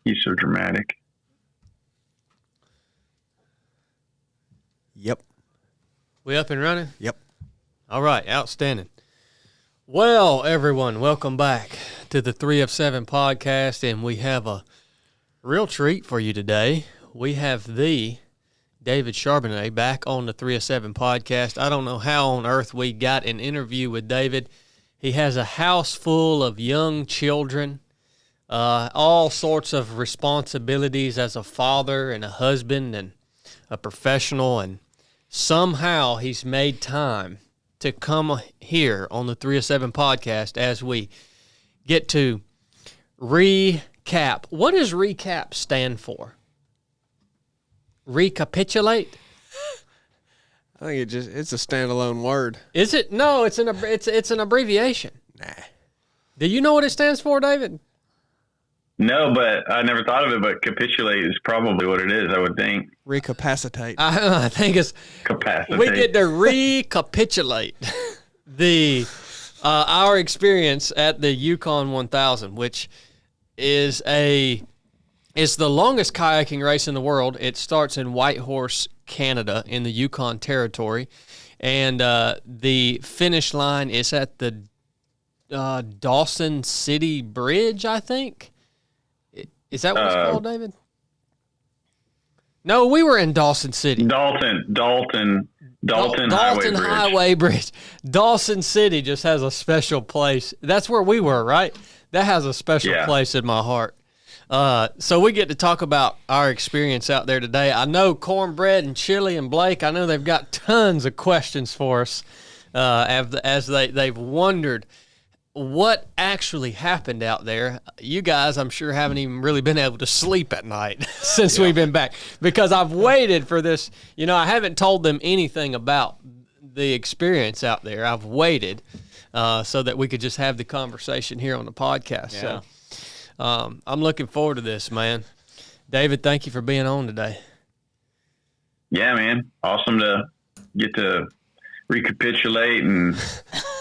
He's so dramatic. Yep. We up and running? Yep. All right, outstanding. Well, everyone, welcome back to the 3 of 7 podcast, and we have a real treat for you today. We have the David Charbonnet back on the 3 of 7 podcast. I don't know how on earth we got an interview with David. He has a house full of young children, all sorts of responsibilities as a father and a husband and a professional, and somehow he's made time to come here on the 3 of 7 podcast as we get to recap. What does recap stand for? Recapitulate? I think it's a standalone word. Is it? No, it's an abbreviation. Nah. Do you know what it stands for, David? No, but I never thought of it, but capitulate is probably what it is, I would think. Recapacitate. I think it's Capacitate. we get to recapitulate our experience at the Yukon 1000, which is the longest kayaking race in the world. It starts in Whitehorse, Canada, in the Yukon territory, and the finish line is at the Dawson City Bridge, I think. Is that what it's called, David? No, we were in Dawson City. Dalton Highway Bridge. Dawson City just has a special place. That's where we were, right? That has a special place in my heart. So we get to talk about our experience out there today. I know Cornbread and Chili and Blake, I know they've got tons of questions for us as they've wondered what actually happened out there. You guys, I'm sure, haven't even really been able to sleep at night since we've been back, because I've waited for this. You know, I haven't told them anything about the experience out there. I've waited so that we could just have the conversation here on the podcast. Yeah. So I'm looking forward to this, man. David, thank you for being on today. Yeah, man. Awesome to get to recapitulate and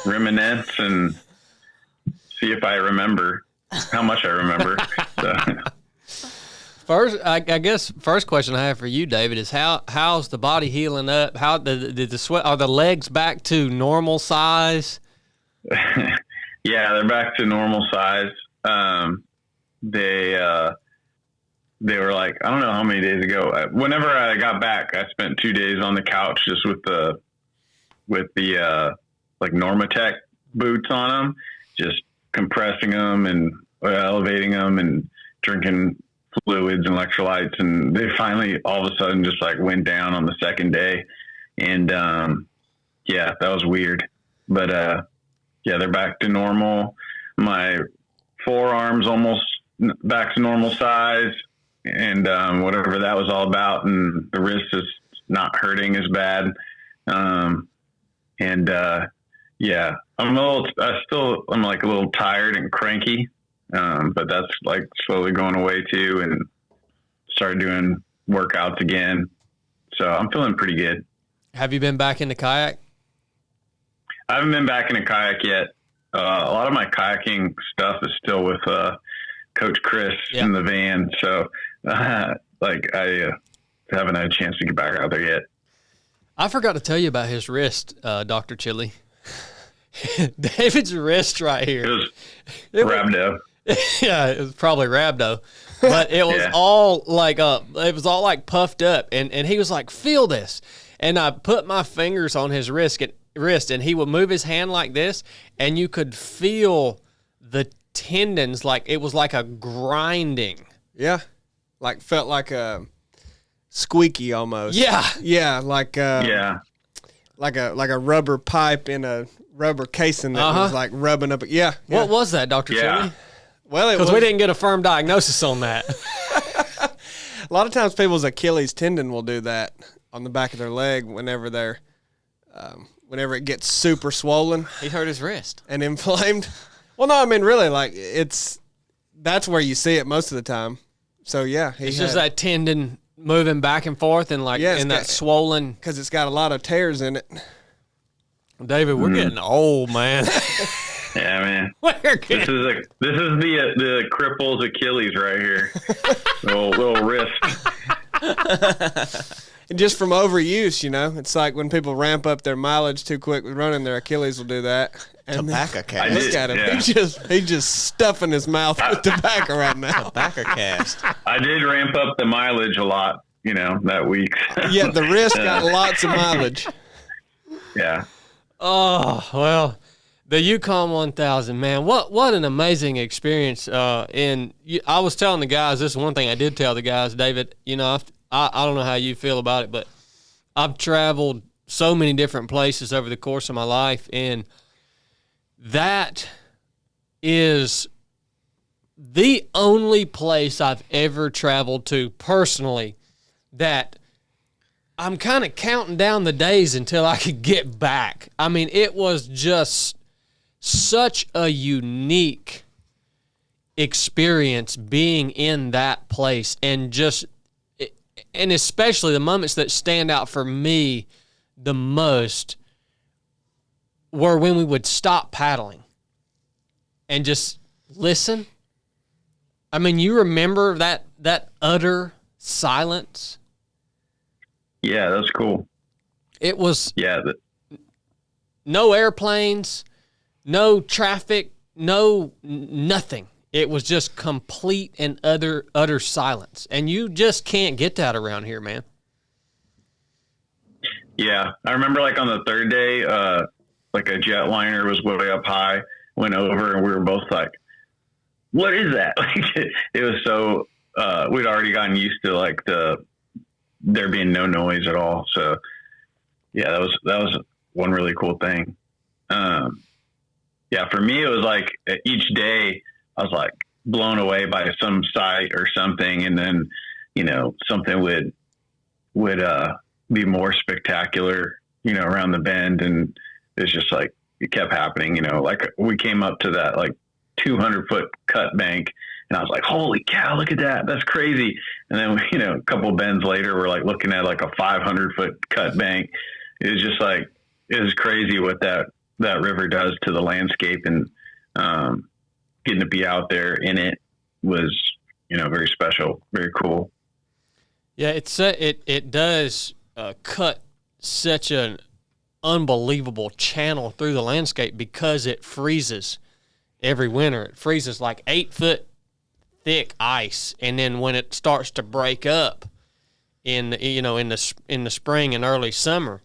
reminisce and see if I remember how much I remember. First, I guess first question I have for you, David, is how's the body healing up? How did the sweat? Are the legs back to normal size? Yeah, they're back to normal size. They were like, I don't know how many days ago. Whenever I got back, I spent 2 days on the couch just with the like Normatec boots on them, just compressing them and elevating them and drinking fluids and electrolytes. And they finally all of a sudden just like went down on the second day. And, yeah, that was weird, but, yeah, they're back to normal. My forearm's almost back to normal size, and, whatever that was all about. And the wrist is not hurting as bad. Yeah, I'm like a little tired and cranky, but that's like slowly going away too, and started doing workouts again. So I'm feeling pretty good. Have you been back in the kayak? I haven't been back in a kayak yet. A lot of my kayaking stuff is still with Coach Chris in the van. So like I haven't had a chance to get back out there yet. I forgot to tell you about his wrist, Dr. Chili. David's wrist right here. It was rhabdo. Yeah, it was probably rhabdo, but it was all like puffed up, and he was like, "Feel this," and I put my fingers on his wrist, and he would move his hand like this, and you could feel the tendons, like it was like a grinding. Yeah, felt like a squeaky almost. Yeah, like a rubber pipe in a rubber casing that was like rubbing up. Yeah. What was that, Dr. Chili? Well, because we didn't get a firm diagnosis on that. A lot of times people's Achilles tendon will do that on the back of their leg whenever it gets super swollen. He hurt his wrist and inflamed. Well, no, I mean, really, like that's where you see it most of the time. So yeah, it's just that tendon moving back and forth and that swollen, because it's got a lot of tears in it. David, we're getting old, man. Yeah, man. Where can This is the cripple's Achilles right here. little wrist. And just from overuse, it's like when people ramp up their mileage too quick with running, their Achilles will do that. And Tobacco cast. look at him. Yeah. He's just stuffing his mouth with tobacco right now. Tobacco cast. I did ramp up the mileage a lot, that week. Yeah, the wrist got lots of mileage. Yeah. Oh, well, the Yukon 1000, man, what an amazing experience. And I was telling the guys, this is one thing I did tell the guys, David, I don't know how you feel about it, but I've traveled so many different places over the course of my life, and that is the only place I've ever traveled to personally that I'm kind of counting down the days until I could get back. I mean, it was just such a unique experience being in that place, and especially the moments that stand out for me the most were when we would stop paddling and just listen. I mean, you remember that utter silence? Yeah, that's cool. It was Yeah. no airplanes, no traffic, nothing. It was just complete and utter silence. And you just can't get that around here, man. Yeah. I remember on the third day, a jetliner was way up high, went over, and we were both like, what is that? It was so, we'd already gotten used to there being no noise at all. So yeah, that was one really cool thing. Yeah, for me, it was each day I was blown away by some sight or something. And then, something would be more spectacular, around the bend. And it's just it kept happening, we came up to that 200-foot cut bank, and I was like, holy cow, look at that. That's crazy. And then, a couple of bends later, we're looking at a 500-foot cut bank. It was just it was crazy what that river does to the landscape. And, getting to be out there in it was, very special, very cool. Yeah, it does cut such an unbelievable channel through the landscape because it freezes every winter. It freezes 8-foot thick ice, and then when it starts to break up in the spring and early summer,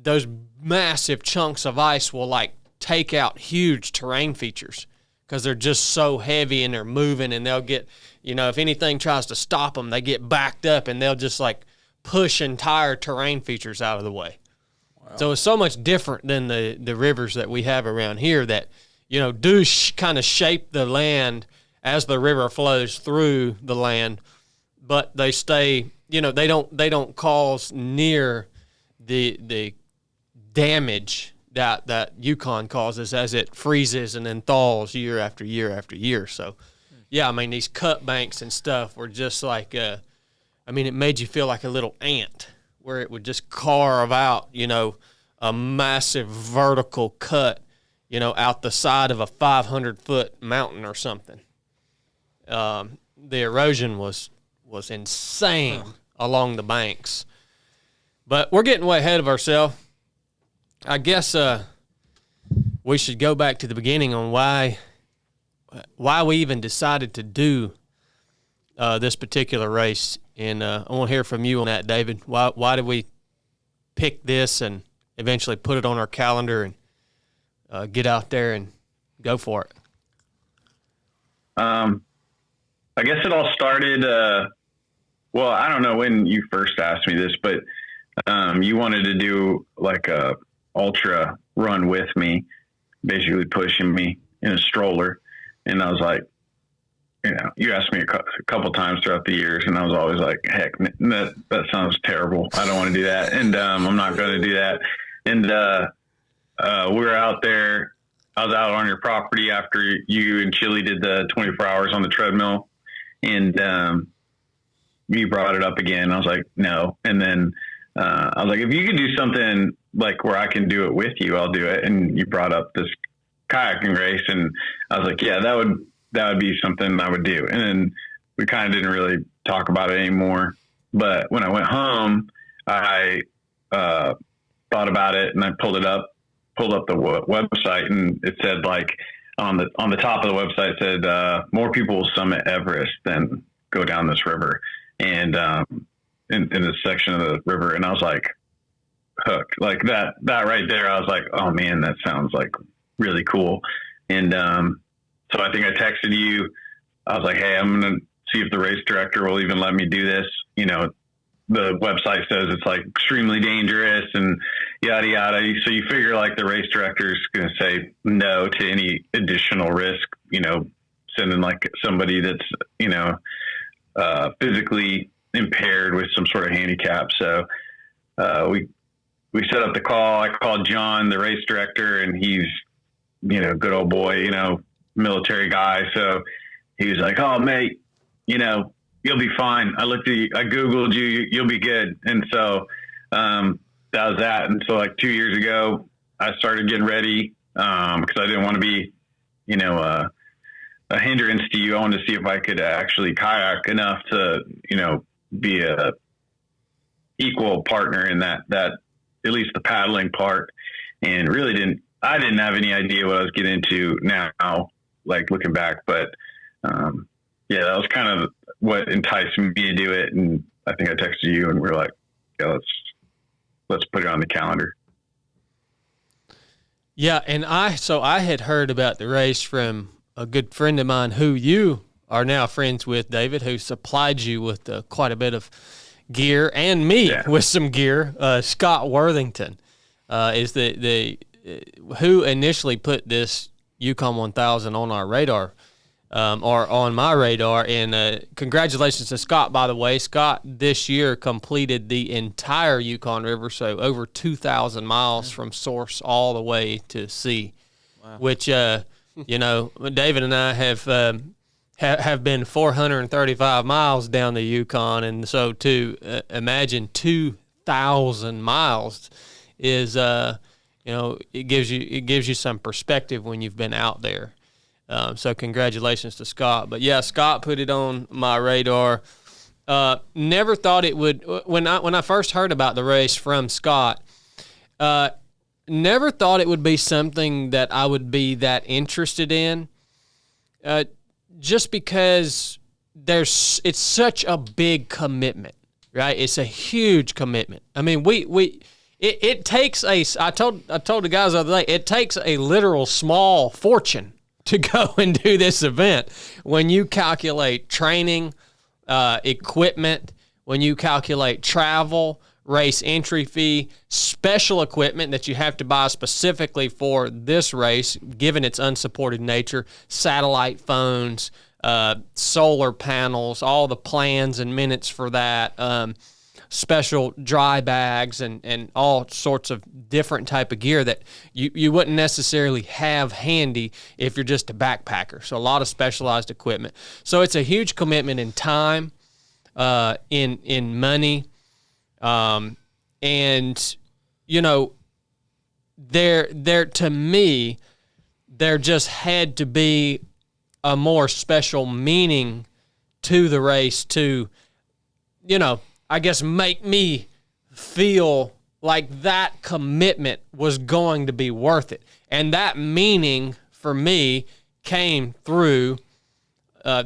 those massive chunks of ice will take out huge terrain features because they're just so heavy and they're moving, and they'll get, if anything tries to stop them, they get backed up and they'll just push entire terrain features out of the way. Wow. So it's so much different than the rivers that we have around here that, do kind of shape the land as the river flows through the land, but they stay, they don't cause near the damage that Yukon causes as it freezes and then thaws year after year after year. So, yeah, I mean, these cut banks and stuff were just it made you feel like a little ant where it would just carve out, a massive vertical cut, out the side of a 500-foot mountain or something. The erosion was insane along the banks. But we're getting way ahead of ourselves. I guess we should go back to the beginning on why we even decided to do this particular race. And I want to hear from you on that, David. Why did we pick this and eventually put it on our calendar and get out there and go for it? I guess it all started, well, I don't know when you first asked me this, but you wanted to do a ultra run with me, basically pushing me in a stroller. And I was like, you asked me a couple times throughout the years, and I was always like, heck, that sounds terrible. I don't want to do that. And I'm not going to do that. And we were out there. I was out on your property after you and Chili did the 24 hours on the treadmill. And you brought it up again. I was like, no. And then I was like, if you could do something like where I can do it with you, I'll do it. And you brought up this kayaking race, and I was like, yeah, that would be something I would do. And then we kind of didn't really talk about it anymore. But when I went home, I thought about it, and I pulled up the website, and it said, like, on the top of the website said, more people will summit Everest than go down this river. And in this section of the river, and I was like hooked. Like that right there, I was like, oh man, that sounds like really cool. And so I think I texted you. I was like, hey, I'm gonna see if the race director will even let me do this. You know, the website says it's like extremely dangerous and yada yada. So you figure like the race director is going to say no to any additional risk. You know, sending like somebody that's, you know, physically impaired with some sort of handicap. So we set up the call. I called John, the race director, and he's, you know, good old boy, you know, military guy. So he was like, oh mate, you know, you'll be fine. I Googled you, you'll be good. And so that was that. And so like 2 years ago, I started getting ready because I didn't want to be, you know, a hindrance to you. I wanted to see if I could actually kayak enough to, you know, be a equal partner in that at least the paddling part. And really I didn't have any idea what I was getting into now, like looking back, but yeah, that was kind of what enticed me to do it. And I think I texted you, and we're like, yeah, let's put it on the calendar. Yeah. And I had heard about the race from a good friend of mine who you are now friends with, David, who supplied you with quite a bit of gear, and me with some gear. Scott Worthington is the who initially put this Yukon 1000 on our radar, or on my radar. And congratulations to Scott, by the way. Scott this year completed the entire Yukon River, so over 2,000 miles from source all the way to sea. Wow. Which you know, David and I have been 435 miles down the Yukon, and so to imagine 2,000 miles is you know, it gives you some perspective when you've been out there. So congratulations to Scott. But yeah, Scott put it on my radar. Never thought it would when I first heard about the race from Scott. Never thought it would be something that I would be that interested in. Just because it's such a big commitment, right? It's a huge commitment. I mean, it takes I told the guys the other day, it takes a literal small fortune to go and do this event. When you calculate training, equipment, when you calculate travel, race entry fee, special equipment that you have to buy specifically for this race, given its unsupported nature, satellite phones, solar panels, all the plans and minutes for that, special dry bags, and all sorts of different type of gear that you wouldn't necessarily have handy if you're just a backpacker. So a lot of specialized equipment. So it's a huge commitment in time, in money, and you know, there to me, there just had to be a more special meaning to the race to, you know, I guess make me feel like that commitment was going to be worth it. And that meaning for me came through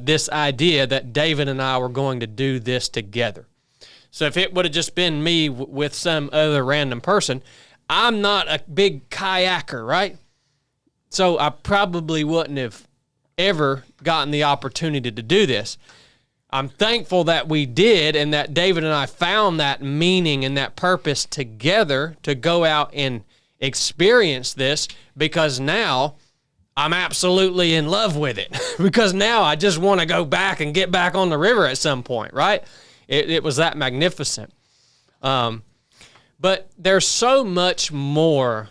this idea that David and I were going to do this together. So if it would have just been me with some other random person, I'm not a big kayaker, right? So I probably wouldn't have ever gotten the opportunity to do this. I'm thankful that we did, and that David and I found that meaning and that purpose together to go out and experience this, because now I'm absolutely in love with it. Because now I just want to go back and get back on the river at some point, right? It was that magnificent. But there's so much more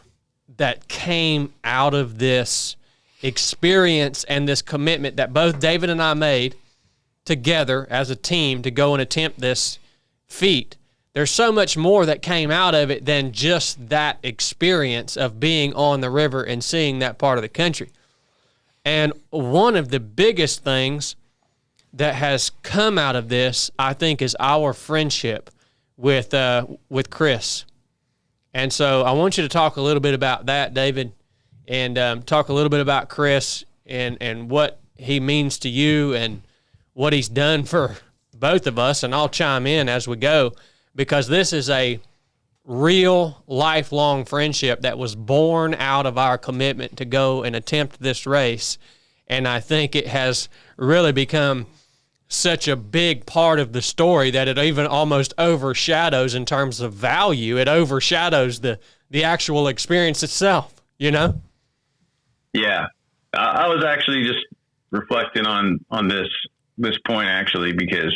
that came out of this experience and this commitment that both David and I made together as a team to go and attempt this feat there's so much more that came out of it than just that experience of being on the river and seeing that part of the country. And one of the biggest things that has come out of this, I think, is our friendship with Chris. And so I want you to talk a little bit about that, David, and talk a little bit about Chris and what he means to you and what he's done for both of us. And I'll chime in as we go, because this is a real lifelong friendship that was born out of our commitment to go and attempt this race. And I think it has really become such a big part of the story that it even almost overshadows, in terms of value, it overshadows the actual experience itself, you know? Yeah. I was actually just reflecting on this point, actually, because,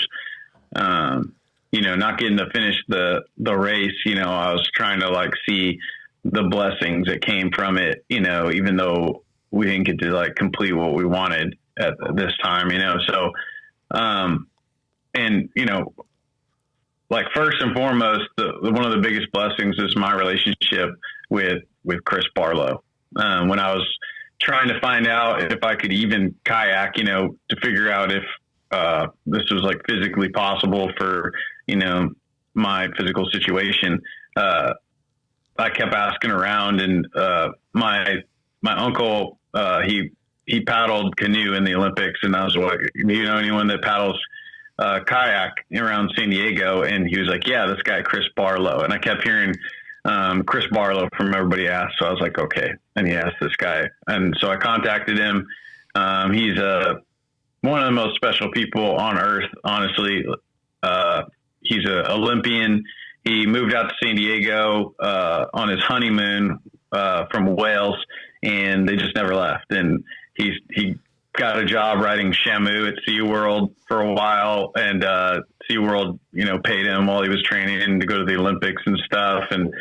not getting to finish the race, I was trying to like see the blessings that came from it, even though we didn't get to like complete what we wanted at this time, so, like first and foremost, one of the biggest blessings is my relationship with Chris Barlow. When I was trying to find out if I could even kayak, to figure out if, this was like physically possible for, my physical situation. I kept asking around, and, my uncle, he paddled canoe in the Olympics, and I was like, do you know anyone that paddles, kayak around San Diego? And he was like, yeah, this guy, Chris Barlow. And I kept hearing, Chris Barlow from everybody asked. So I was like, okay. And he asked this guy. And so I contacted him. He's, one of the most special people on earth, honestly. He's an Olympian. He moved out to San Diego on his honeymoon from Wales, and they just never left. And he got a job riding Shamu at SeaWorld for a while, and SeaWorld, paid him while he was training to go to the Olympics and stuff. And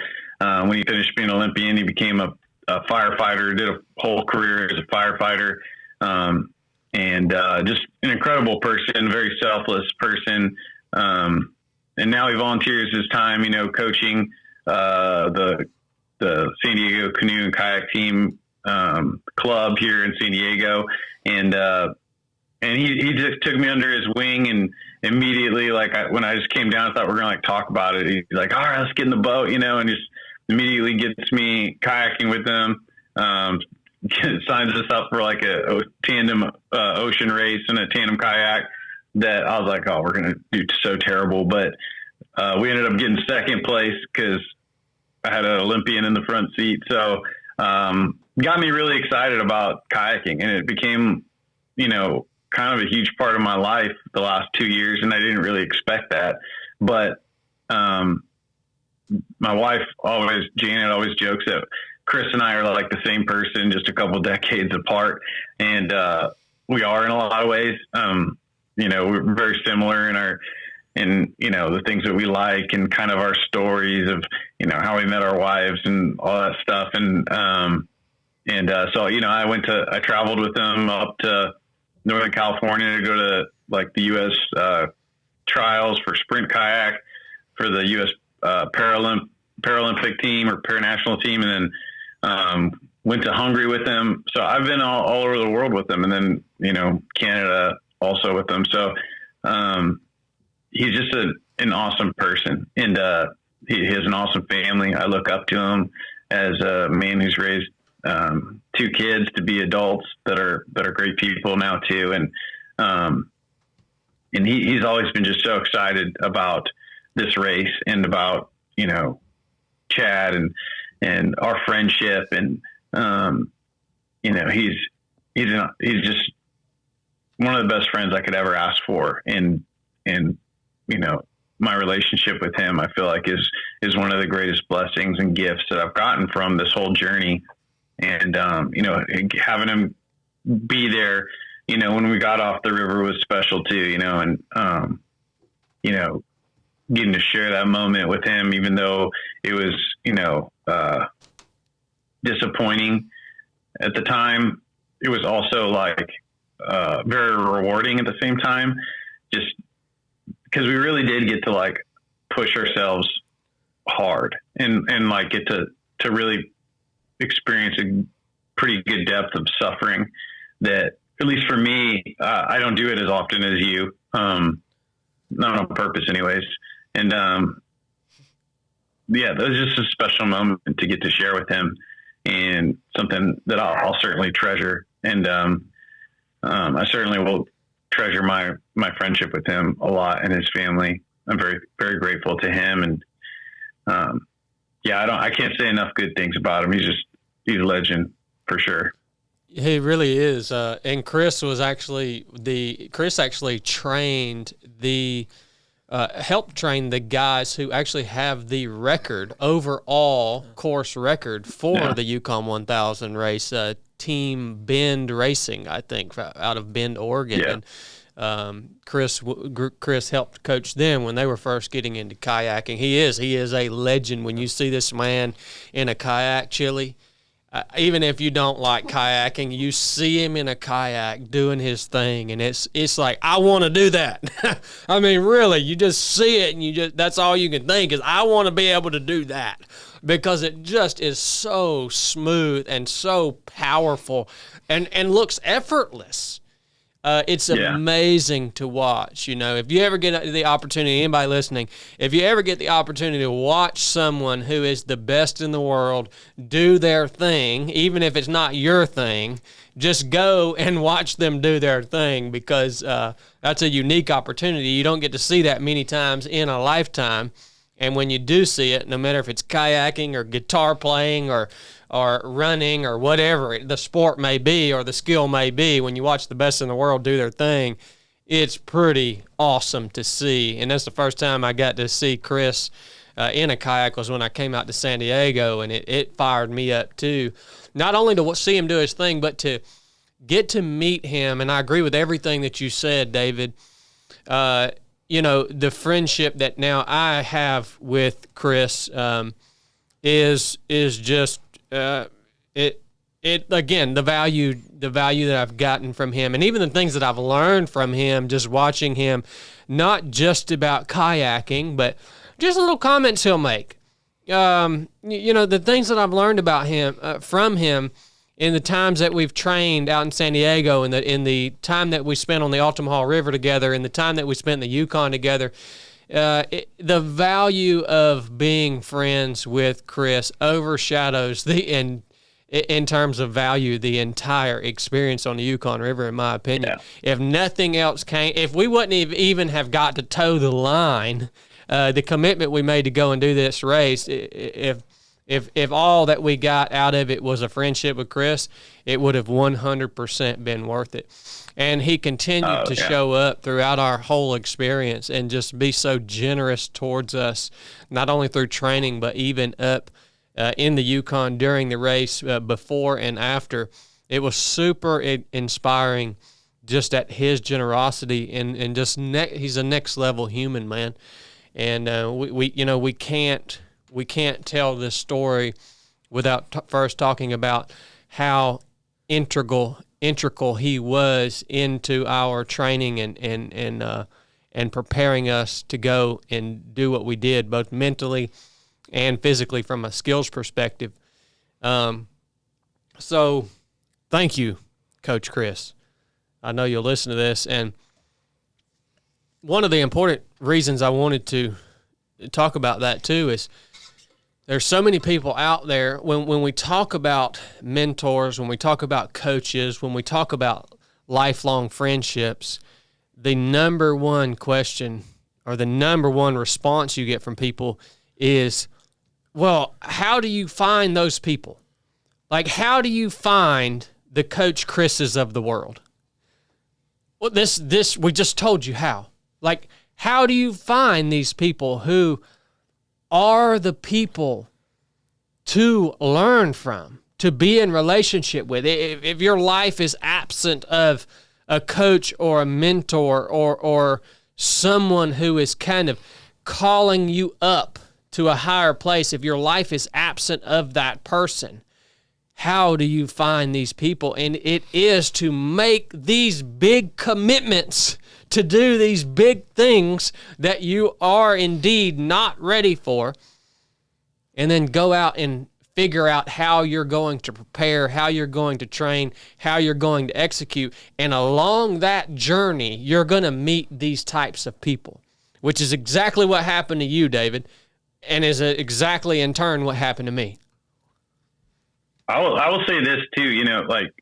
when he finished being an Olympian, he became a firefighter, did a whole career as a firefighter. And just an incredible person, very selfless person. And now he volunteers his time, coaching the San Diego Canoe and Kayak Team club here in San Diego. And he just took me under his wing, and immediately, when I just came down, I thought we were going to talk about it. He's like, all right, let's get in the boat, and just immediately gets me kayaking with him. Signs us up for like a tandem ocean race and a tandem kayak that I was like, oh, we're going to do so terrible. But we ended up getting second place because I had an Olympian in the front seat. So got me really excited about kayaking, and it became, kind of a huge part of my life the last 2 years. And I didn't really expect that. But my wife Janet always jokes that Chris and I are like the same person, just a couple decades apart. And we are in a lot of ways. We're very similar in the things that we like, and kind of our stories of, how we met our wives and all that stuff. And so, I traveled with them up to Northern California to go to like the U.S. trials for sprint kayak for the U.S. Paralympic team or paranational team. And then, went to Hungary with them. So I've been all over the world with them, and then, Canada also with them. So, he's just an awesome person, and, he has an awesome family. I look up to him as a man who's raised, 2 kids to be adults that are great people now too. And he's always been just so excited about this race and about, Chad and our friendship. And, he's just one of the best friends I could ever ask for. And, my relationship with him, I feel like is one of the greatest blessings and gifts that I've gotten from this whole journey. And, having him be there, when we got off the river was special too, and, getting to share that moment with him, even though it was, disappointing at the time, it was also like, very rewarding at the same time, just because we really did get to like push ourselves hard and like get to really experience a pretty good depth of suffering that, at least for me, I don't do it as often as you, not on purpose anyways. And, yeah, that was just a special moment to get to share with him, and something that I'll certainly treasure. And, I certainly will treasure my friendship with him a lot, and his family. I'm very, very grateful to him. And, yeah, I can't say enough good things about him. He's a legend for sure. He really is. And Chris actually trained helped train the guys who actually have the overall course record for the Yukon 1000 race, Team Bend Racing, I think, out of Bend, Oregon. Yeah. And Chris helped coach them when they were first getting into kayaking. He is a legend. When you see this man in a kayak, Chili, even if you don't like kayaking, you see him in a kayak doing his thing, and it's like, I want to do that. I mean, really, you just see it, and that's all you can think is, I want to be able to do that, because it just is so smooth and so powerful and looks effortless. It's amazing to watch. If you ever get the opportunity, anybody listening, if you ever get the opportunity to watch someone who is the best in the world do their thing, even if it's not your thing, just go and watch them do their thing, because that's a unique opportunity. You don't get to see that many times in a lifetime. And when you do see it, no matter if it's kayaking or guitar playing or running or whatever the sport may be or the skill may be, when you watch the best in the world do their thing, it's pretty awesome to see. And that's the first time I got to see Chris in a kayak was when I came out to San Diego, and it fired me up too. Not only to see him do his thing, but to get to meet him. And I agree with everything that you said, David. The friendship that now I have with Chris is just it again, the value that I've gotten from him, and even the things that I've learned from him, just watching him, not just about kayaking, but just little comments he'll make. The things that I've learned about him from him in the times that we've trained out in San Diego, and in the time that we spent on the Altamaha River together, and the time that we spent in the Yukon together, the value of being friends with Chris overshadows in terms of value, the entire experience on the Yukon River, in my opinion. Yeah. If nothing else if we wouldn't even have got to toe the line, the commitment we made to go and do this race, if all that we got out of it was a friendship with Chris, it would have 100% been worth it. And he continued to show up throughout our whole experience and just be so generous towards us, not only through training, but even up in the Yukon during the race, before and after. It was super inspiring, just at his generosity, and just he's a next level human, man. And we can't tell this story without first talking about how integral he was into our training and preparing us to go and do what we did, both mentally and physically from a skills perspective. So thank you, Coach Chris. I know you'll listen to this. And one of the important reasons I wanted to talk about that too is there's so many people out there, when we talk about mentors, when we talk about coaches, when we talk about lifelong friendships, the number one question or the number one response you get from people is, well, how do you find those people? Like, how do you find the Coach Chris's of the world? Well, this we just told you how. Like, how do you find these people who are the people to learn from, to be in relationship with? If your life is absent of a coach or a mentor or someone who is kind of calling you up to a higher place, if your life is absent of that person, how do you find these people? And it is to make these big commitments to do these big things that you are indeed not ready for, and then go out and figure out how you're going to prepare, how you're going to train, how you're going to execute. And along that journey, you're going to meet these types of people, which is exactly what happened to you, David, and is exactly in turn what happened to me. I will say this too, you know, like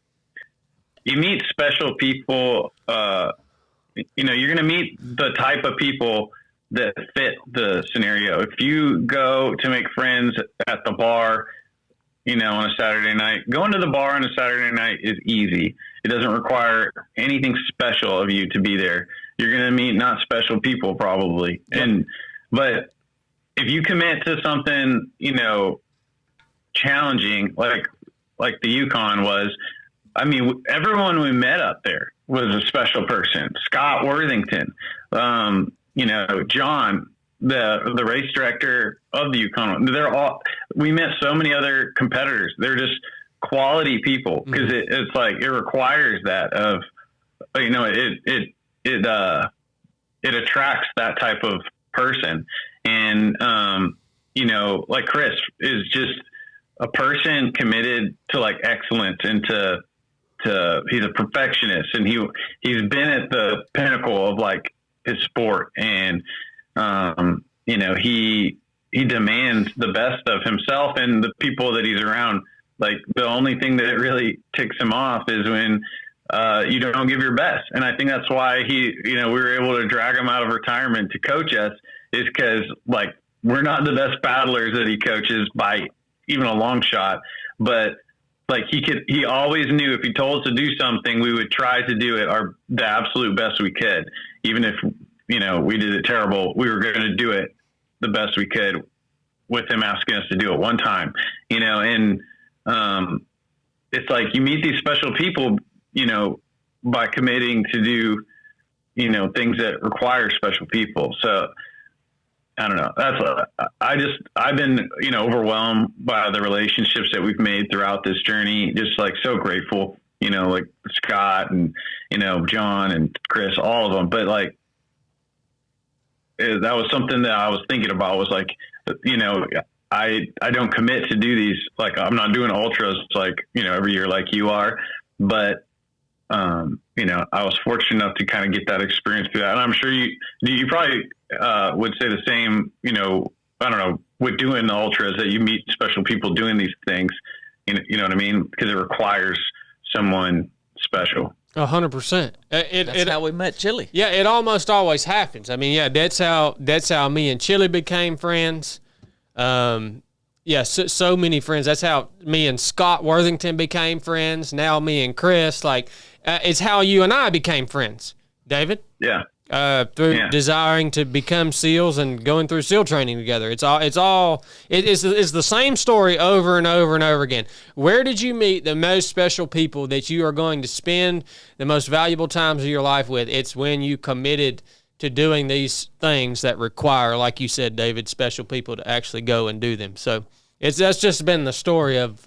you meet special people, you know, you're going to meet the type of people that fit the scenario. If you go to make friends at the bar, you know, on a Saturday night, going to the bar on a Saturday night is easy. It doesn't require anything special of you to be there. You're going to meet not special people probably. But if you commit to something, you know, challenging, like the Yukon was, I mean, everyone we met up there was a special person. Scott Worthington, you know, John, the race director of the Yukon. We met so many other competitors. They're just quality people because it's like, it requires that of, you know, it attracts that type of person. And, you know, like Chris is just a person committed to like excellence and to he's a perfectionist, and he's been at the pinnacle of like his sport. And, you know, he demands the best of himself and the people that he's around. Like the only thing that really ticks him off is when, you don't give your best. And I think that's why we were able to drag him out of retirement to coach us, is because like, we're not the best paddlers that he coaches by even a long shot, but like he always knew if he told us to do something, we would try to do it the absolute best we could. Even if, you know, we did it terrible, we were going to do it the best we could with him asking us to do it one time, you know. And, it's like you meet these special people, you know, by committing to do, you know, things that require special people. So I don't know. I've been, you know, overwhelmed by the relationships that we've made throughout this journey. Just like so grateful, you know, like Scott and, you know, John and Chris, all of them. But like, that was something that I was thinking about, was like, you know, I don't commit to do these. Like, I'm not doing ultras like, you know, every year like you are, but, you know, I was fortunate enough to kind of get that experience through that. And I'm sure you probably, would say the same, you know, I don't know, with doing the ultras, that you meet special people doing these things, you know what I mean? Because it requires someone special. 100%. That's how we met Chili. Yeah, it almost always happens. I mean, yeah, that's how me and Chili became friends. Yeah, so many friends. That's how me and Scott Worthington became friends. Now me and Chris, like, it's how you and I became friends, David. Yeah. Through desiring to become SEALs and going through SEAL training together. It's the same story over and over and over again. Where did you meet the most special people that you are going to spend the most valuable times of your life with? It's when you committed to doing these things that require, like you said, David, special people to actually go and do them. So that's just been the story of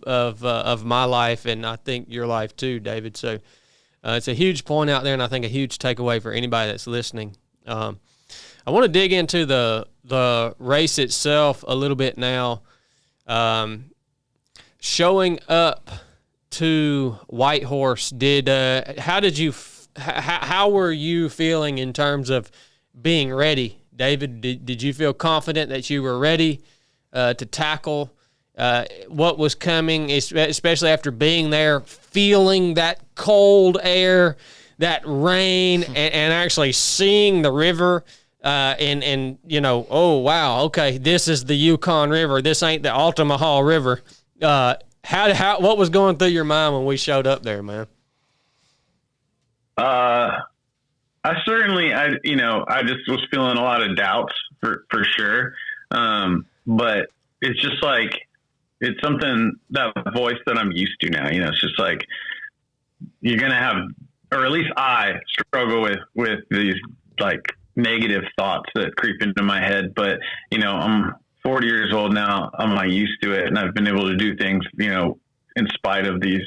my life, and I think your life too, David. So it's a huge point out there, and I think a huge takeaway for anybody that's listening. I want to dig into the race itself a little bit now. Showing up to Whitehorse, how were you feeling in terms of being ready, David? Did you feel confident that you were ready to tackle what was coming, especially after being there, feeling that cold air, that rain, and actually seeing the river, and you know, oh wow, okay, this is the Yukon River. This ain't the Altamaha River. What was going through your mind when we showed up there, man? I just was feeling a lot of doubts for sure. But it's just like, it's something, that voice that I'm used to now, you know. It's just like, you're going to have, or at least I struggle with these like negative thoughts that creep into my head. But, you know, I'm 40 years old now. I'm not used to it. And I've been able to do things, you know, in spite of these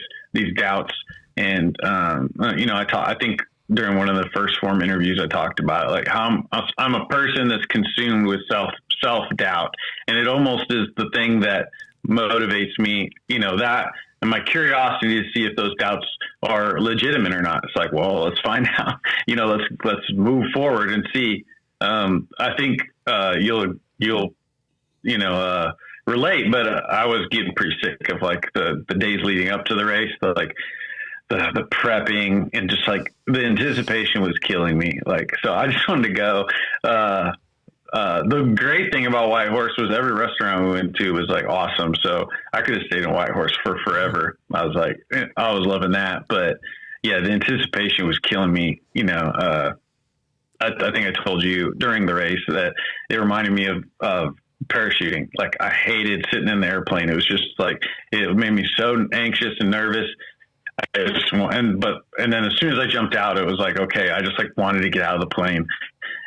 doubts. And, I think during one of the first form interviews, I talked about like how I'm a person that's consumed with self-doubt. And it almost is the thing that motivates me, that, and my curiosity to see if those doubts are legitimate or not. It's like, well, let's find out, let's move forward and see. I think, you'll relate, but I was getting pretty sick of like the days leading up to the race, the prepping and just like the anticipation was killing me. Like, so I just wanted to go. The great thing about White Horse was every restaurant we went to was like awesome. So I could have stayed in White Horse for forever. I was like, I was loving that, but yeah, the anticipation was killing me. I think I told you during the race that it reminded me of parachuting. Like I hated sitting in the airplane. It was just like, it made me so anxious and nervous. And then as soon as I jumped out, it was like, okay, I just like wanted to get out of the plane.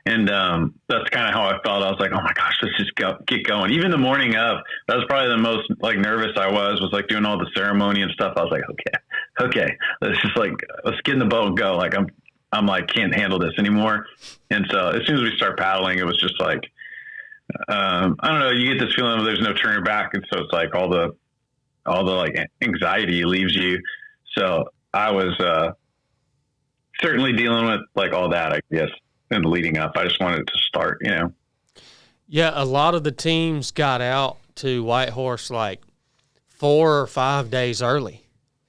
And that's kind of how I felt. I was like, oh my gosh, let's just get going. Even the morning of, that was probably the most like nervous I was like doing all the ceremony and stuff. I was like, okay, let's get in the boat and go. Like I'm like, can't handle this anymore. And so as soon as we start paddling, it was just like, I don't know, you get this feeling of there's no turning back. And so it's like all the like anxiety leaves you. So I was certainly dealing with like all that, I guess, and leading up. I just wanted to start, Yeah, a lot of the teams got out to White Horse like 4 or 5 days early.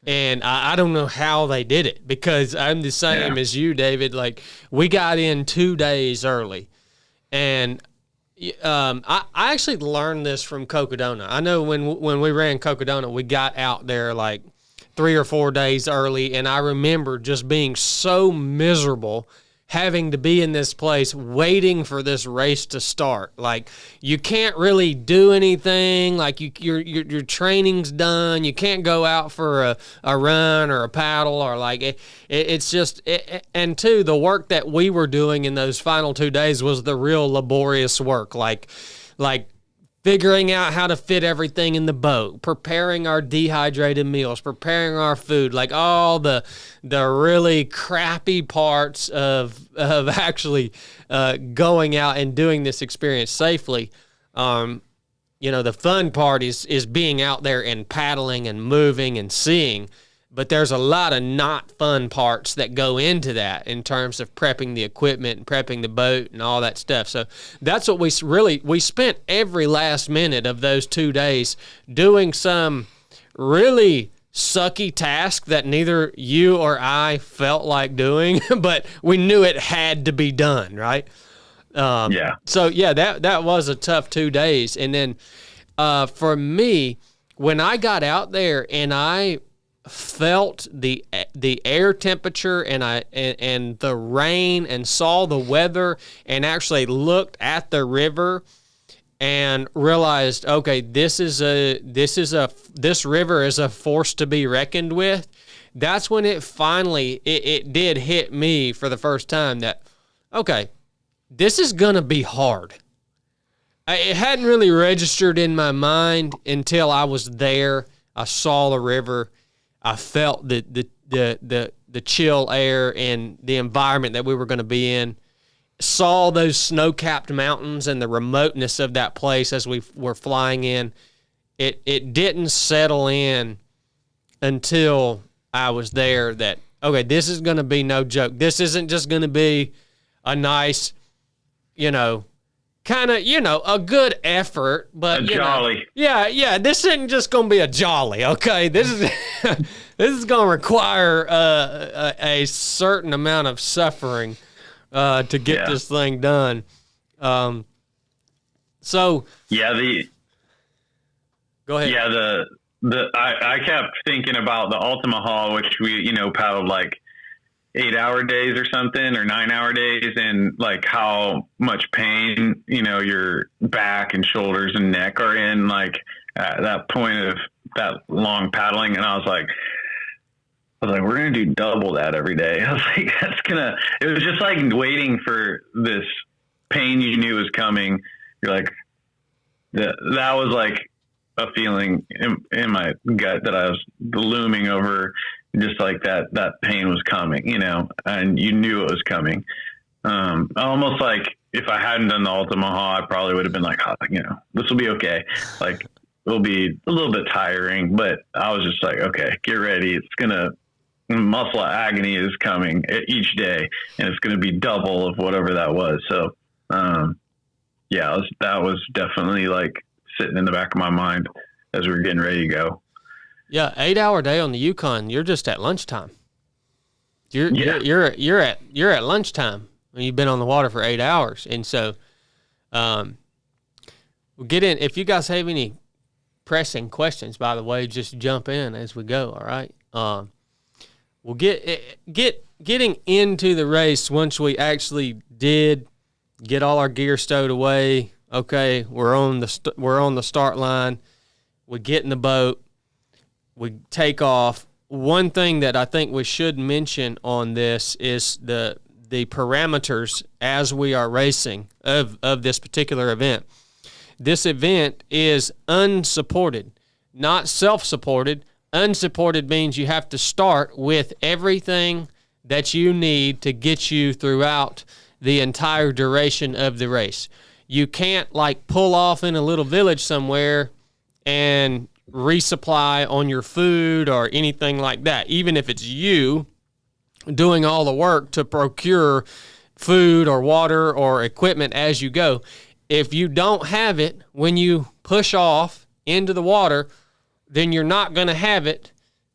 And I don't know how they did it because I'm the same as you, David. Like we got in 2 days early. And I actually learned this from Cocodona. I know when we ran Cocodona, we got out there like 3 or 4 days early, and I remember just being so miserable having to be in this place waiting for this race to start. Like you can't really do anything. Like your training's done. You can't go out for a run or a paddle or like it's just and two, the work that we were doing in those final 2 days was the real laborious work. Like figuring out how to fit everything in the boat, preparing our dehydrated meals, preparing our food, like all the really crappy parts of actually going out and doing this experience safely. The fun part is being out there and paddling and moving and seeing. But there's a lot of not fun parts that go into that in terms of prepping the equipment and prepping the boat and all that stuff. So that's what we spent every last minute of those 2 days doing some really sucky task that neither you or I felt like doing, but we knew it had to be done, right? So yeah, that was a tough 2 days. And then for me, when I got out there and I felt the air temperature and the rain and saw the weather and actually looked at the river and realized, okay, this river is a force to be reckoned with. That's when it finally it did hit me for the first time that, okay, this is gonna be hard. It hadn't really registered in my mind until I was there. I saw the river. I felt the chill air and the environment that we were going to be in. Saw those snow-capped mountains and the remoteness of that place as we were flying in. It didn't settle in until I was there that, okay, this is going to be no joke. This isn't just going to be a nice, kind of, a good effort, but a jolly. Yeah. This isn't just going to be a jolly. Okay, this is this is going to require a certain amount of suffering to get this thing done. So go ahead. Yeah, I kept thinking about the Ultima Haul, which we paddled like 8-hour days or something, or 9-hour days, and like how much pain your back and shoulders and neck are in like at that point of that long paddling. And I was like we're gonna do double that every day. I was like, it was just like waiting for this pain you knew was coming. You're like, that was like a feeling in my gut that I was looming over, just like that pain was coming, and you knew it was coming. Almost like if I hadn't done the Ultima Haul, I probably would have been like, this will be okay. Like, it'll be a little bit tiring, but I was just like, okay, get ready. Muscle agony is coming each day, and it's going to be double of whatever that was. So, that was definitely like sitting in the back of my mind as we were getting ready to go. Yeah. 8-hour day on the Yukon. You're just at lunchtime. You're at lunchtime when you've been on the water for 8 hours. And so, we'll get in. If you guys have any pressing questions, by the way, just jump in as we go. All right. We'll getting into the race once we actually did get all our gear stowed away. Okay, we're on the start line. We get in the boat. We take off. One thing that I think we should mention on this is the parameters as we are racing of this particular event. This event is unsupported, not self-supported. Unsupported means you have to start with everything that you need to get you throughout the entire duration of the race. You can't like pull off in a little village somewhere and resupply on your food or anything like that, even if it's you doing all the work to procure food or water or equipment as you go. If you don't have it when you push off into the water, then you're not going to have it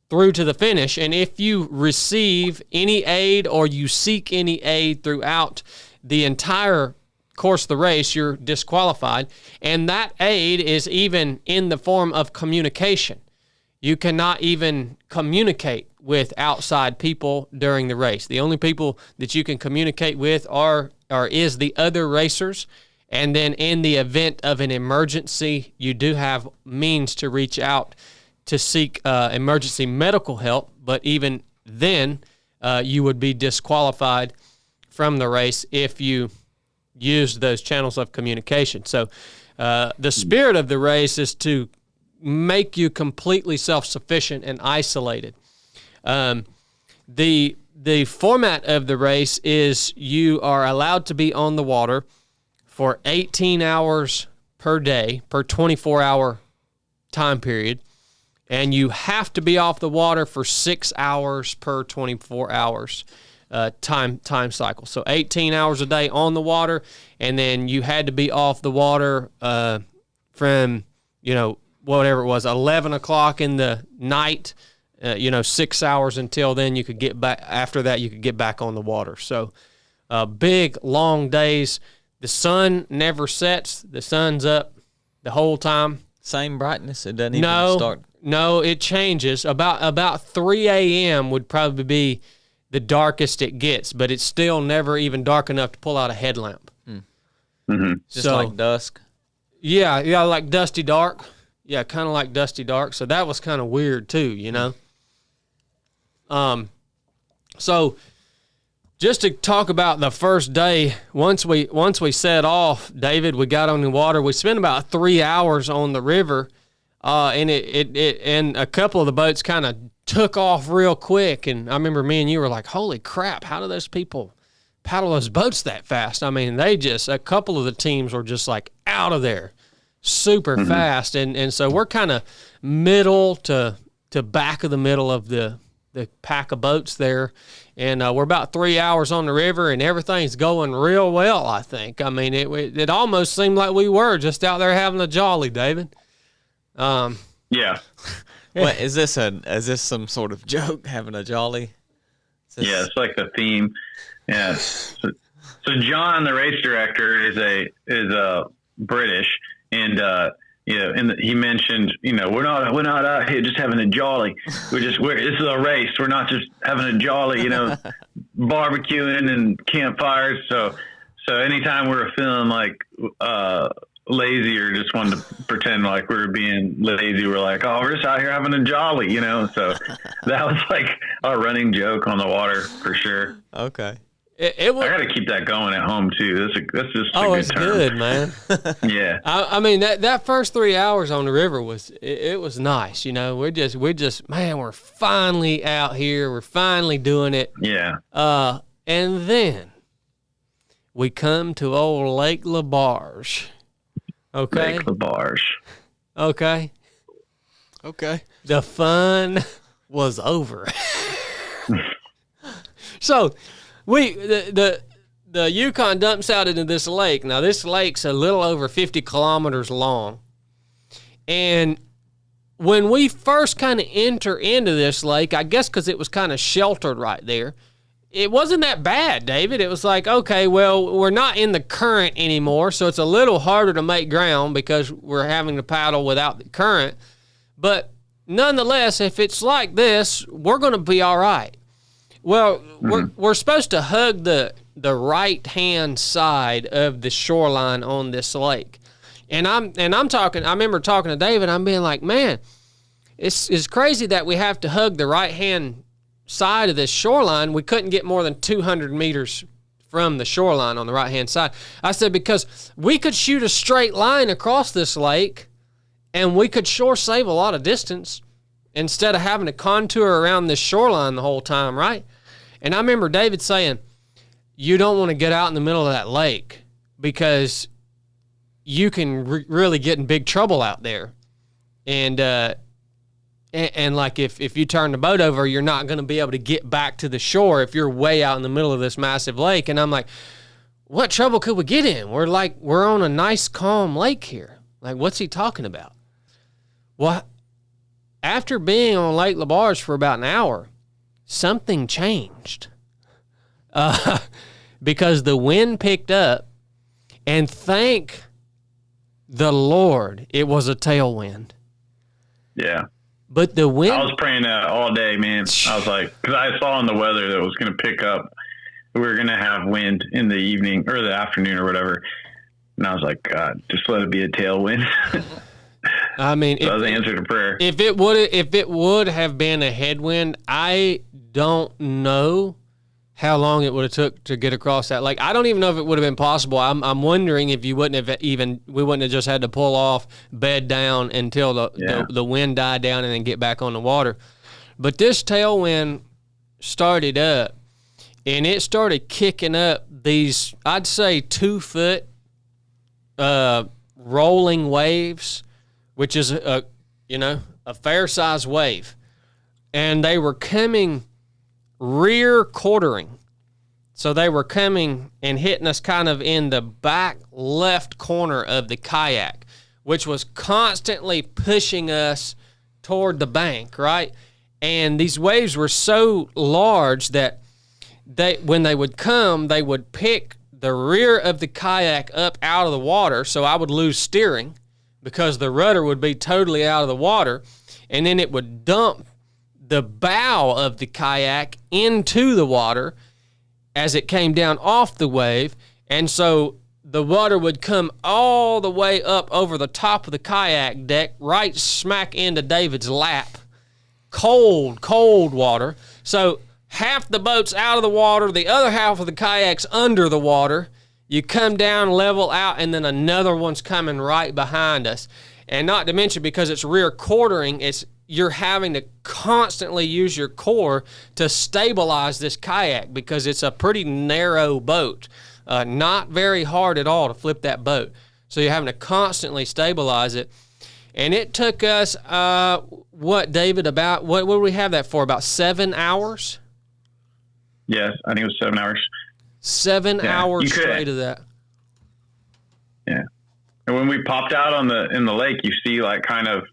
through to the finish. And if you receive any aid or you seek any aid throughout the entire course of the race, you're disqualified. And that aid is even in the form of communication. You cannot even communicate with outside people during the race. The only people that you can communicate with is the other racers. And then in the event of an emergency, you do have means to reach out to seek emergency medical help. But even then, you would be disqualified from the race if you used those channels of communication. So the spirit of the race is to make you completely self-sufficient and isolated. The format of the race is you are allowed to be on the water for 18 hours per day, per 24-hour time period, and you have to be off the water for 6 hours per 24 hours time cycle. So 18 hours a day on the water, and then you had to be off the water from, whatever it was, 11 o'clock in the night, 6 hours until then you could get back. After that, you could get back on the water. So big, long days. The sun never sets. The sun's up the whole time. Same brightness? It doesn't even start? No, it changes. About 3 a.m. would probably be the darkest it gets, but it's still never even dark enough to pull out a headlamp. Mm-hmm. Just like dusk? Yeah, like dusty dark. Yeah, kind of like dusty dark. So that was kind of weird too, So just to talk about the first day, once we set off, David, we got on the water. We spent about 3 hours on the river, and and a couple of the boats kind of took off real quick. And I remember me and you were like, "Holy crap! How do those people paddle those boats that fast?" I mean, a couple of the teams were just like out of there, super fast. And so we're kind of middle to back of the middle of the pack of boats there. And we're about 3 hours on the river, and everything's going real well, I think. I mean, it almost seemed like we were just out there having a jolly, David. Yeah. What, is this some sort of joke, having a jolly? Yeah, it's like the theme. Yeah. So John, the race director, is British, and he mentioned, we're not out here just having a jolly. This is a race. We're not just having a jolly, barbecuing and campfires. So anytime we're feeling like lazy or just wanted to pretend like we were being lazy, we're like, oh, we're just out here having a jolly, So that was like our running joke on the water for sure. Okay. It was. I got to keep that going at home too. That's just a It's term. good, man. Yeah. I mean that first 3 hours on the river was it was nice. You know, we're just man, we're finally out here. We're finally doing it. Yeah. And then we come to old Lake Laberge. Okay. Lake Laberge. Okay. Okay. The fun was over. So the Yukon dumps out into this lake. Now this lake's a little over 50 kilometers long. And when we first kind of enter into this lake, I guess because it was kind of sheltered right there, it wasn't that bad, David. It was like, okay, well, we're not in the current anymore, so it's a little harder to make ground because we're having to paddle without the current. But nonetheless, if it's like this, we're going to be all right. Well, we're supposed to hug the right-hand side of the shoreline on this lake. And I'm talking, I remember talking to David, I'm being like, man, it's crazy that we have to hug the right-hand side of this shoreline. We couldn't get more than 200 meters from the shoreline on the right-hand side. I said, because we could shoot a straight line across this lake and we could sure save a lot of distance instead of having to contour around this shoreline the whole time, right? And I remember David saying, you don't want to get out in the middle of that lake because you can really get in big trouble out there. And like if you turn the boat over, you're not going to be able to get back to the shore if you're way out in the middle of this massive lake. And I'm like, what trouble could we get in? We're on a nice, calm lake here. Like, what's he talking about? Well, after being on Lake Laberge for about an hour, something changed. Because the wind picked up, and thank the Lord, it was a tailwind. Yeah. But the wind... I was praying that all day, man. I was like, because I saw in the weather that it was going to pick up. We were going to have wind in the evening or the afternoon or whatever. And I was like, God, just let it be a tailwind. I mean, so that was the answer to prayer. If it would have been a headwind, I don't know how long it would have took to get across that lake. I don't even know if it would have been possible. I'm wondering if we wouldn't have just had to pull off, bed down until the wind died down and then get back on the water. But this tailwind started up, and it started kicking up these, I'd say 2 foot rolling waves, which is a fair size wave. And they were coming rear quartering. So they were coming and hitting us kind of in the back left corner of the kayak, which was constantly pushing us toward the bank, right? And these waves were so large that when they would come, they would pick the rear of the kayak up out of the water, so I would lose steering because the rudder would be totally out of the water, and then it would dump the bow of the kayak into the water as it came down off the wave, and so the water would come all the way up over the top of the kayak deck, right smack into David's lap. Cold, cold water. So half the boat's out of the water, the other half of the kayak's under the water. You come down, level out, and then another one's coming right behind us. And not to mention, because it's rear quartering, you're having to constantly use your core to stabilize this kayak because it's a pretty narrow boat. Not very hard at all to flip that boat. So you're having to constantly stabilize it. And it took us, David, what would we have that for? About 7 hours? Yes, I think it was 7 hours. 7 hours straight of that. Yeah. And when we popped out in the lake, you see like kind of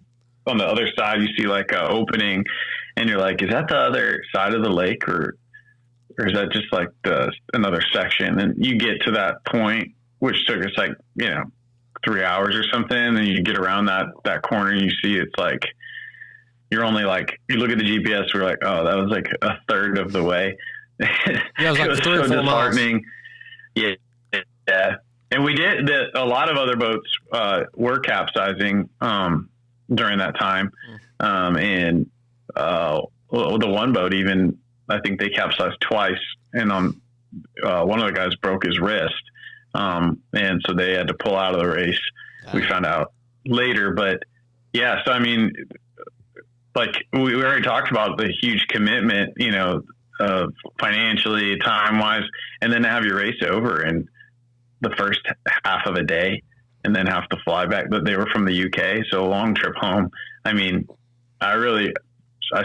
on the other side, you see like a opening, and you're like, is that the other side of the lake or is that just like another section? And you get to that point, which took us like, 3 hours or something. And you get around that corner and you see it's like, you're only like, you look at the GPS, we're like, oh, that was like a third of the way. Yeah, it was like it was 3 or 4 miles. Yeah. And we did a lot of other boats were capsizing during that time. The one boat even, I think they capsized twice. And one of the guys broke his wrist. And so they had to pull out of the race. We found out later, but yeah, so I mean, like we already talked about the huge commitment, you know, financially, time wise, and then to have your race over in the first half of a day and then have to fly back. But they were from the UK, so a long trip home. I mean, I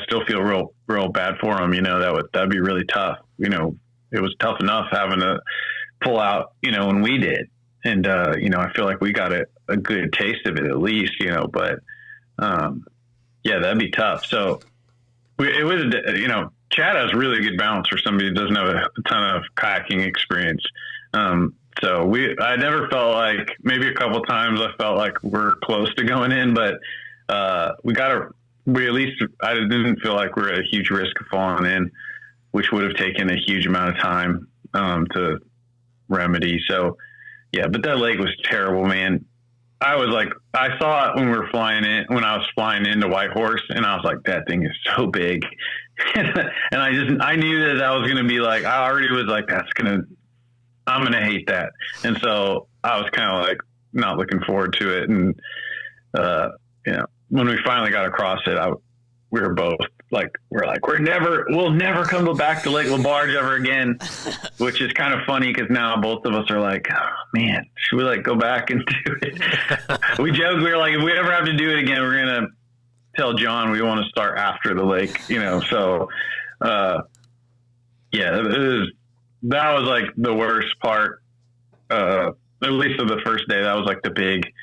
still feel real bad for them. You know, that'd be really tough. You know, it was tough enough having to pull out, you know, when we did. And, you know, I feel like we got a good taste of it at least, you know, but, yeah, that'd be tough. So it was, you know, Chad has really good balance for somebody who doesn't have a ton of kayaking experience. So I never felt like, maybe a couple times I felt like we're close to going in, but, I didn't feel like we're at a huge risk of falling in, which would have taken a huge amount of time, to remedy. So yeah, but that lake was terrible, man. I saw it when I was flying into Whitehorse, and I was like, that thing is so big. And I knew that was going to be like, I already was like, I'm going to hate that. And so I was kind of like not looking forward to it. And, you know, when we finally got across it, we were both like, we'll never come back to Lake Laberge ever again, which is kind of funny because now both of us are like, oh man, should we like go back and do it? We joked, we were like, if we ever have to do it again, we're going to tell John we want to start after the lake, you know? So, yeah, that was like the worst part, at least of the first day. That was like the big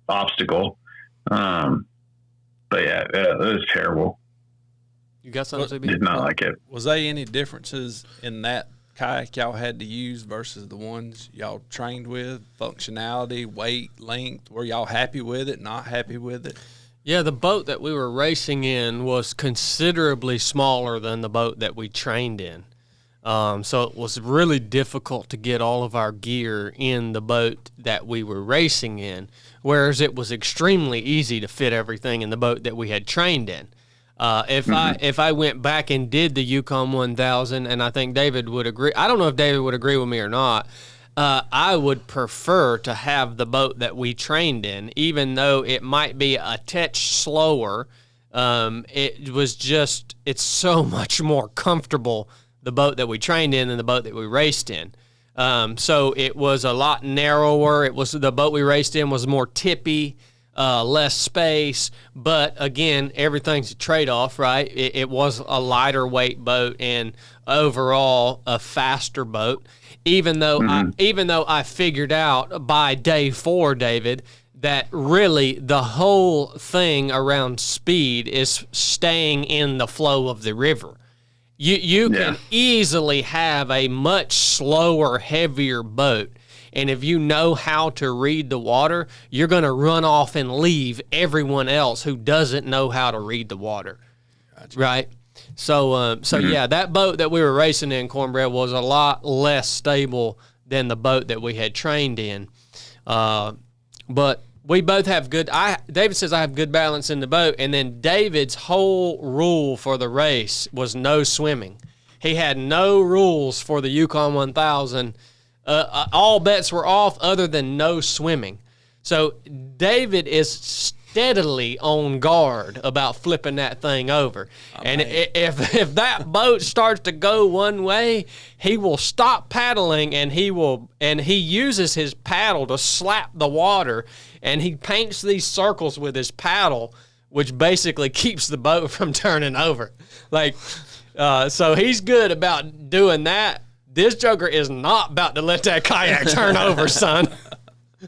obstacle. But yeah, it was terrible. You got something to Did not like it. Was there any differences in that kayak y'all had to use versus the ones y'all trained with? Functionality, weight, length? Were y'all happy with it, not happy with it? Yeah, the boat that we were racing in was considerably smaller than the boat that we trained in. So it was really difficult to get all of our gear in the boat that we were racing in, whereas it was extremely easy to fit everything in the boat that we had trained in. If I went back and did the Yukon 1000, and I think David would agree, I don't know if David would agree with me or not, I would prefer to have the boat that we trained in, even though it might be a touch slower. It's so much more comfortable, the boat that we trained in, than the boat that we raced in. So it was a lot narrower. The boat we raced in was more tippy, less space. But again, everything's a trade-off, right? It was a lighter weight boat and overall a faster boat. Even though I figured out by day 4, David, that really the whole thing around speed is staying in the flow of the river. You can easily have a much slower, heavier boat, and if you know how to read the water, you're going to run off and leave everyone else who doesn't know how to read the water, right? So, yeah, that boat that we were racing in, Cornbread, was a lot less stable than the boat that we had trained in, but we both have David says I have good balance in the boat, and then David's whole rule for the race was no swimming. He had no rules for the Yukon 1000. All bets were off other than no swimming. So David is steadily on guard about flipping that thing over. And if that boat starts to go one way, he will stop paddling, and he uses his paddle to slap the water, and he paints these circles with his paddle, which basically keeps the boat from turning over. So he's good about doing that. This joker is not about to let that kayak turn over, son.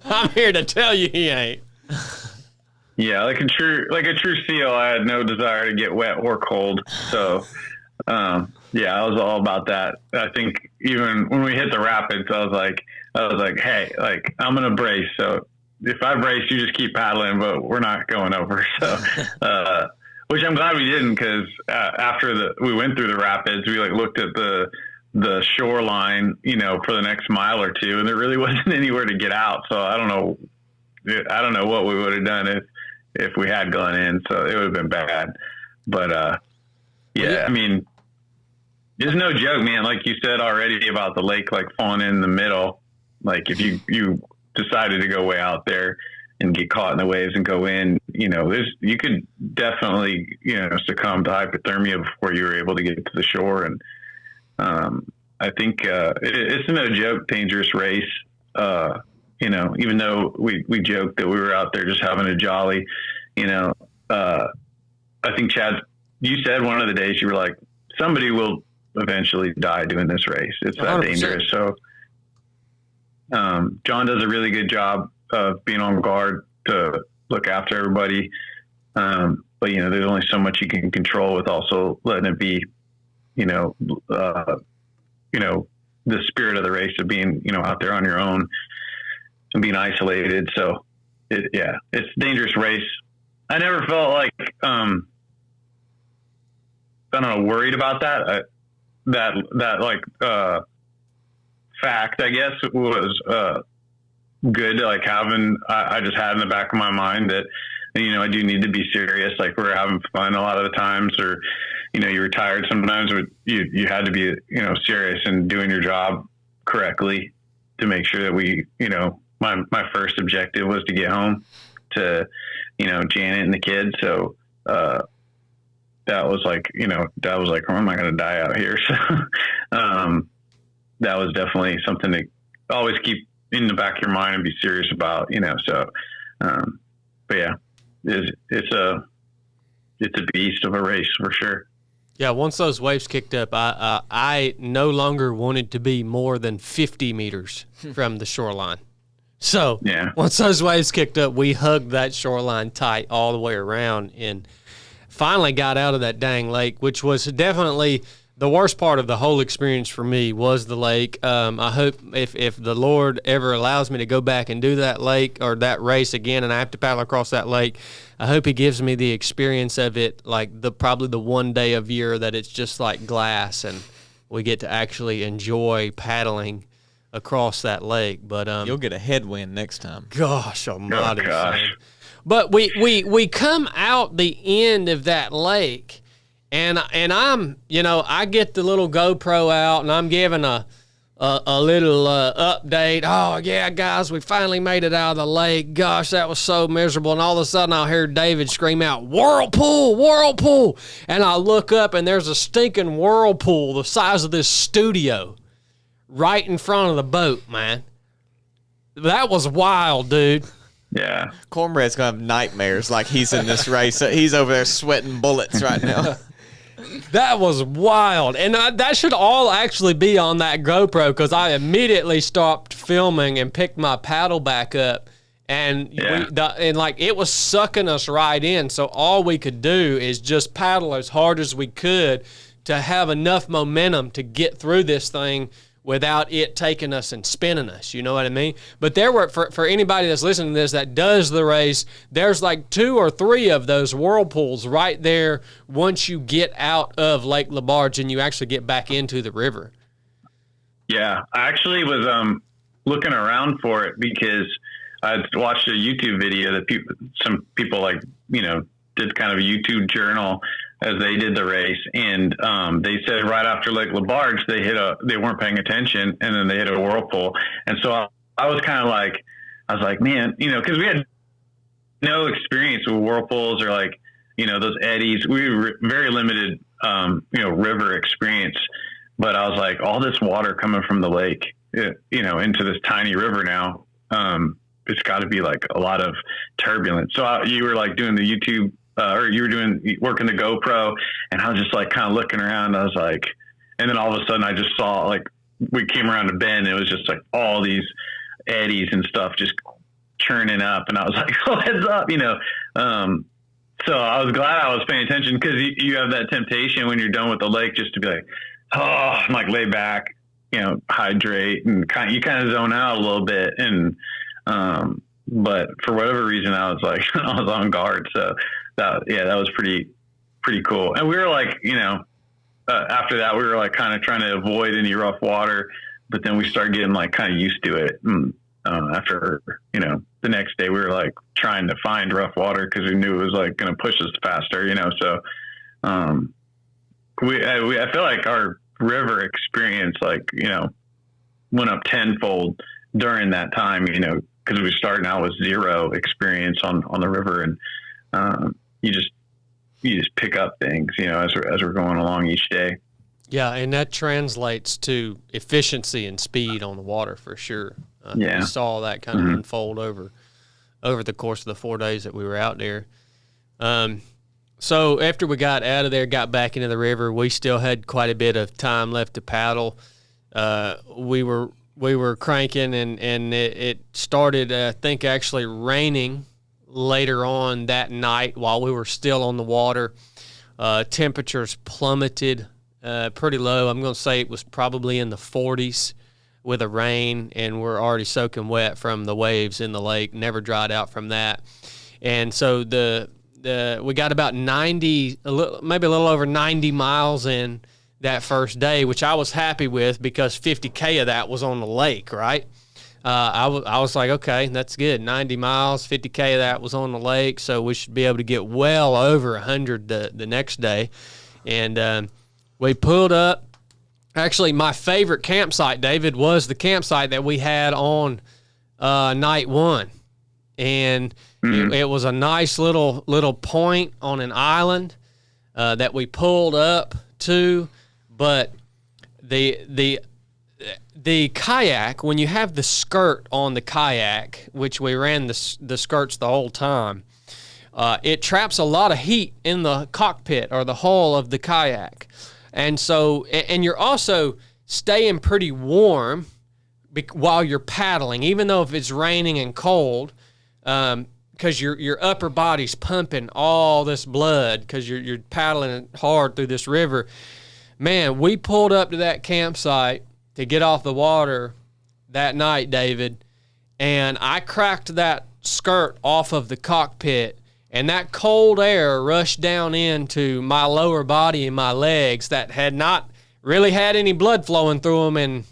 I'm here to tell you he ain't. Yeah, like a true SEAL, I had no desire to get wet or cold. So, yeah, I was all about that. I think even when we hit the rapids, I was like, hey, like I'm gonna brace. So if I brace, you just keep paddling, but we're not going over. So, which I'm glad we didn't, because after we went through the rapids, we looked at the shoreline, for the next mile or two, and there really wasn't anywhere to get out. So I don't know what we would have done if we had gone in. So it would have been bad. But yeah, I mean, It's no joke, man. Like you said already about the lake, like falling in the middle. Like if you decided to go way out there and get caught in the waves and go in, you could definitely, succumb to hypothermia before you were able to get to the shore. And I think it's no joke, dangerous race. Even though we joked that we were out there just having a jolly, I think Chad, you said one of the days you were like, somebody will eventually die doing this race. It's that 100%. dangerous. So John does a really good job of being on guard to look after everybody. But there's only so much you can control with also letting it be, the spirit of the race of being, out there on your own and being isolated. So it's a dangerous race. I never felt like, worried about that. Fact, I guess, was good. Like I just had in the back of my mind that, I do need to be serious. Like we're having fun a lot of the times, or, you were tired sometimes, but you had to be, serious and doing your job correctly to make sure that we, my first objective was to get home to, Janet and the kids. So, that was like, oh, am I going to die out here? So, that was definitely something to always keep in the back of your mind and be serious about, so, but yeah, it's a beast of a race for sure. Yeah. Once those waves kicked up, I no longer wanted to be more than 50 meters from the shoreline. So once those waves kicked up, we hugged that shoreline tight all the way around and finally got out of that dang lake, which was definitely the worst part of the whole experience for me was the lake. I hope if the Lord ever allows me to go back and do that lake or that race again and I have to paddle across that lake, I hope he gives me the experience of it, like probably the one day of year that it's just like glass and we get to actually enjoy paddling across that lake. But you'll get a headwind next time. Gosh almighty. Oh, gosh. But we come out the end of that lake, and I'm, I get the little GoPro out, and I'm giving a little update. Oh, yeah, guys, we finally made it out of the lake. Gosh, that was so miserable. And all of a sudden, I hear David scream out, whirlpool, whirlpool. And I look up, and there's a stinking whirlpool the size of this studio right in front of the boat, man. That was wild, dude. Yeah. Cornbread's going to have nightmares like he's in this race. He's over there sweating bullets right now. That was wild. And that should all actually be on that GoPro because I immediately stopped filming and picked my paddle back up. And it was sucking us right in. So all we could do is just paddle as hard as we could to have enough momentum to get through this thing without it taking us and spinning us, you know what I mean? But there were, for anybody that's listening to this that does the race, there's like 2 or 3 of those whirlpools right there once you get out of Lake Laberge and you actually get back into the river. Yeah, I actually was looking around for it because I watched a YouTube video that some people did kind of a YouTube journal as they did the race. And they said right after Lake Laberge, they weren't paying attention and then they hit a whirlpool. And so I was kind of like, man, cause we had no experience with whirlpools or those eddies. We were very limited, river experience, but I was like, all this water coming from the lake, into this tiny river now, it's got to be like a lot of turbulence. So you were like doing the YouTube, or you were working the GoPro, and I was just like kind of looking around. I was like, and then all of a sudden I just saw we came around a bend. And it was just like all these eddies and stuff just churning up, and I was like, oh, heads up, So I was glad I was paying attention because you have that temptation when you're done with the lake just to be like, oh, and like lay back, hydrate, and you kind of zone out a little bit. And but for whatever reason, I was like, I was on guard. So that was pretty cool. And we were like, after that, we were like kind of trying to avoid any rough water, but then we started getting like kind of used to it. And after, the next day we were like trying to find rough water because we knew it was like going to push us faster, So I feel like our river experience, like, went up tenfold during that time, because we were starting out with zero experience on the river. And you just pick up things, as we're going along each day. Yeah, and that translates to efficiency and speed on the water for sure. Yeah. We saw that kind of unfold over the course of the 4 days that we were out there. So after we got out of there, got back into the river, we still had quite a bit of time left to paddle. We were cranking, and it started, I think, actually raining later on that night while we were still on the water. Temperatures plummeted pretty low. I'm going to say it was probably in the 40s with a rain, and we're already soaking wet from the waves in the lake. Never dried out from that. And so we got about 90, maybe a little over 90 miles in that first day, which I was happy with because 50K of that was on the lake, right? I was like, okay, that's good. 90 miles, 50K of that was on the lake, so we should be able to get well over 100 the next day. And we pulled up. Actually, my favorite campsite, David, was the campsite that we had on night one. And it was a nice little point on an island that we pulled up to. But the kayak, when you have the skirt on the kayak, which we ran the skirts the whole time, it traps a lot of heat in the cockpit or the hull of the kayak. And so, and you're also staying pretty warm while you're paddling, even though if it's raining and cold, because your upper body's pumping all this blood because you're paddling hard through this river. Man, we pulled up to that campsite to get off the water that night, David, and I cracked that skirt off of the cockpit, and that cold air rushed down into my lower body and my legs that had not really had any blood flowing through them in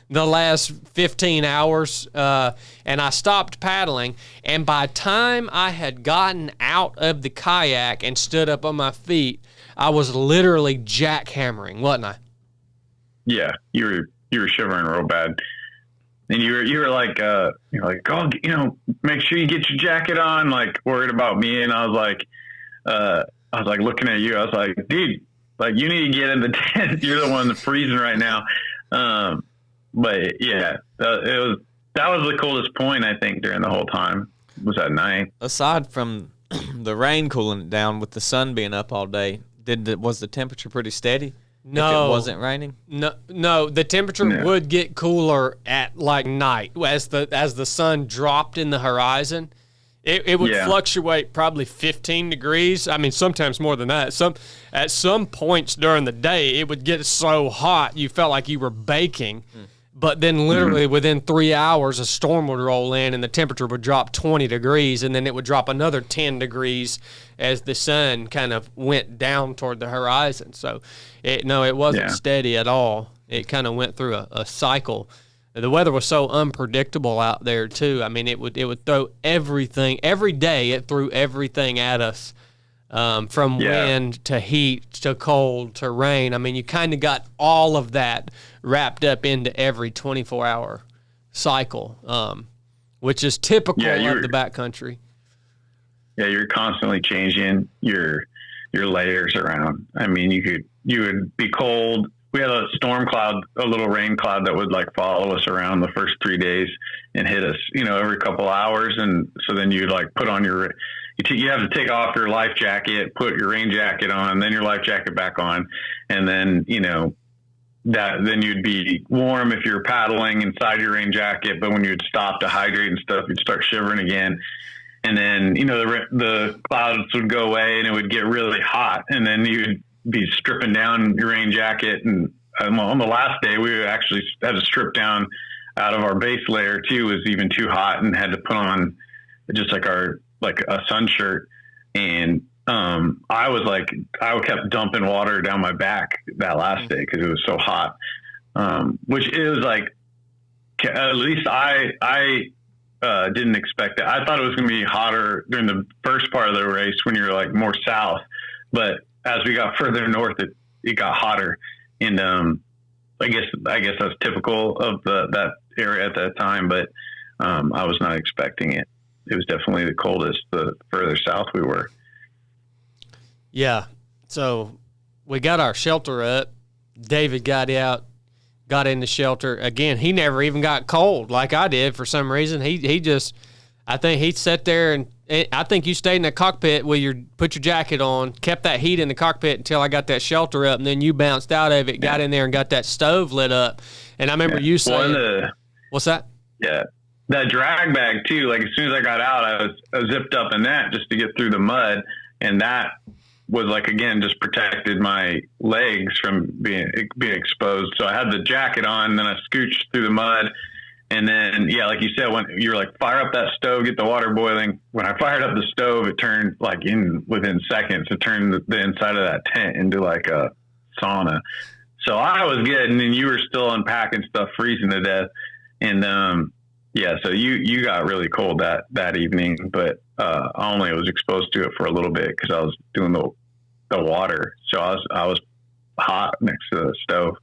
the last 15 hours, and I stopped paddling, and by the time I had gotten out of the kayak and stood up on my feet, I was literally jackhammering, wasn't I? Yeah, you were shivering real bad, and you were like, oh, make sure you get your jacket on. Like worried about me, and I was like looking at you. I was like, dude, like you need to get in the tent. You're the one that's freezing right now. But yeah, that was the coolest point I think during the whole time was that night. Aside from the rain cooling it down with the sun being up all day, was the temperature pretty steady? No, if it wasn't raining. No. The temperature would get cooler at like night as the sun dropped in the horizon. It would fluctuate probably 15 degrees. I mean, sometimes more than that. At some points during the day, it would get so hot you felt like you were baking. But then literally within 3 hours, a storm would roll in and the temperature would drop 20 degrees, and then it would drop another 10 degrees as the sun kind of went down toward the horizon. So, it wasn't steady at all. It kind of went through a cycle. The weather was so unpredictable out there, too. I mean, it would throw everything. Every day it threw everything at us. From wind to heat to cold to rain. I mean, you kind of got all of that wrapped up into every 24-hour cycle, which is typical of the backcountry. Yeah, you're constantly changing your layers around. I mean, you would be cold. We had a storm cloud, a little rain cloud that would like follow us around the first 3 days and hit us, every couple hours. And so then you'd like put on you have to take off your life jacket, put your rain jacket on, then your life jacket back on. And then, then you'd be warm if you're paddling inside your rain jacket. But when you'd stop to hydrate and stuff, you'd start shivering again. And then, the clouds would go away and it would get really hot. And then you'd be stripping down your rain jacket. And on the last day, we actually had to strip down out of our base layer too. It was even too hot and had to put on just like a sun shirt. And I kept dumping water down my back that last day because it was so hot. Which is like, at least I didn't expect that. I thought it was going to be hotter during the first part of the race when you're like more south, but as we got further north, it got hotter. And I guess that's typical of that area at that time, but I was not expecting it. It was definitely the coldest the further south we were. Yeah. So we got our shelter up. David got in the shelter. Again, he never even got cold like I did for some reason. He just, I think he sat there, and I think you stayed in the cockpit where put your jacket on, kept that heat in the cockpit until I got that shelter up, and then you bounced out of it, got in there and got that stove lit up. And I remember you saying, what's that? Yeah. That drag bag too, like as soon as I got out, I was zipped up in that just to get through the mud. And that was like, again, just protected my legs from being exposed. So I had the jacket on, and then I scooched through the mud. And then, yeah, like you said, when you were like, fire up that stove, get the water boiling. When I fired up the stove, it turned like within seconds, it turned the inside of that tent into like a sauna. So I was getting, and you were still unpacking stuff, freezing to death. And, yeah, so you got really cold that evening, but I only was exposed to it for a little bit because I was doing the water. So I was hot next to the stove.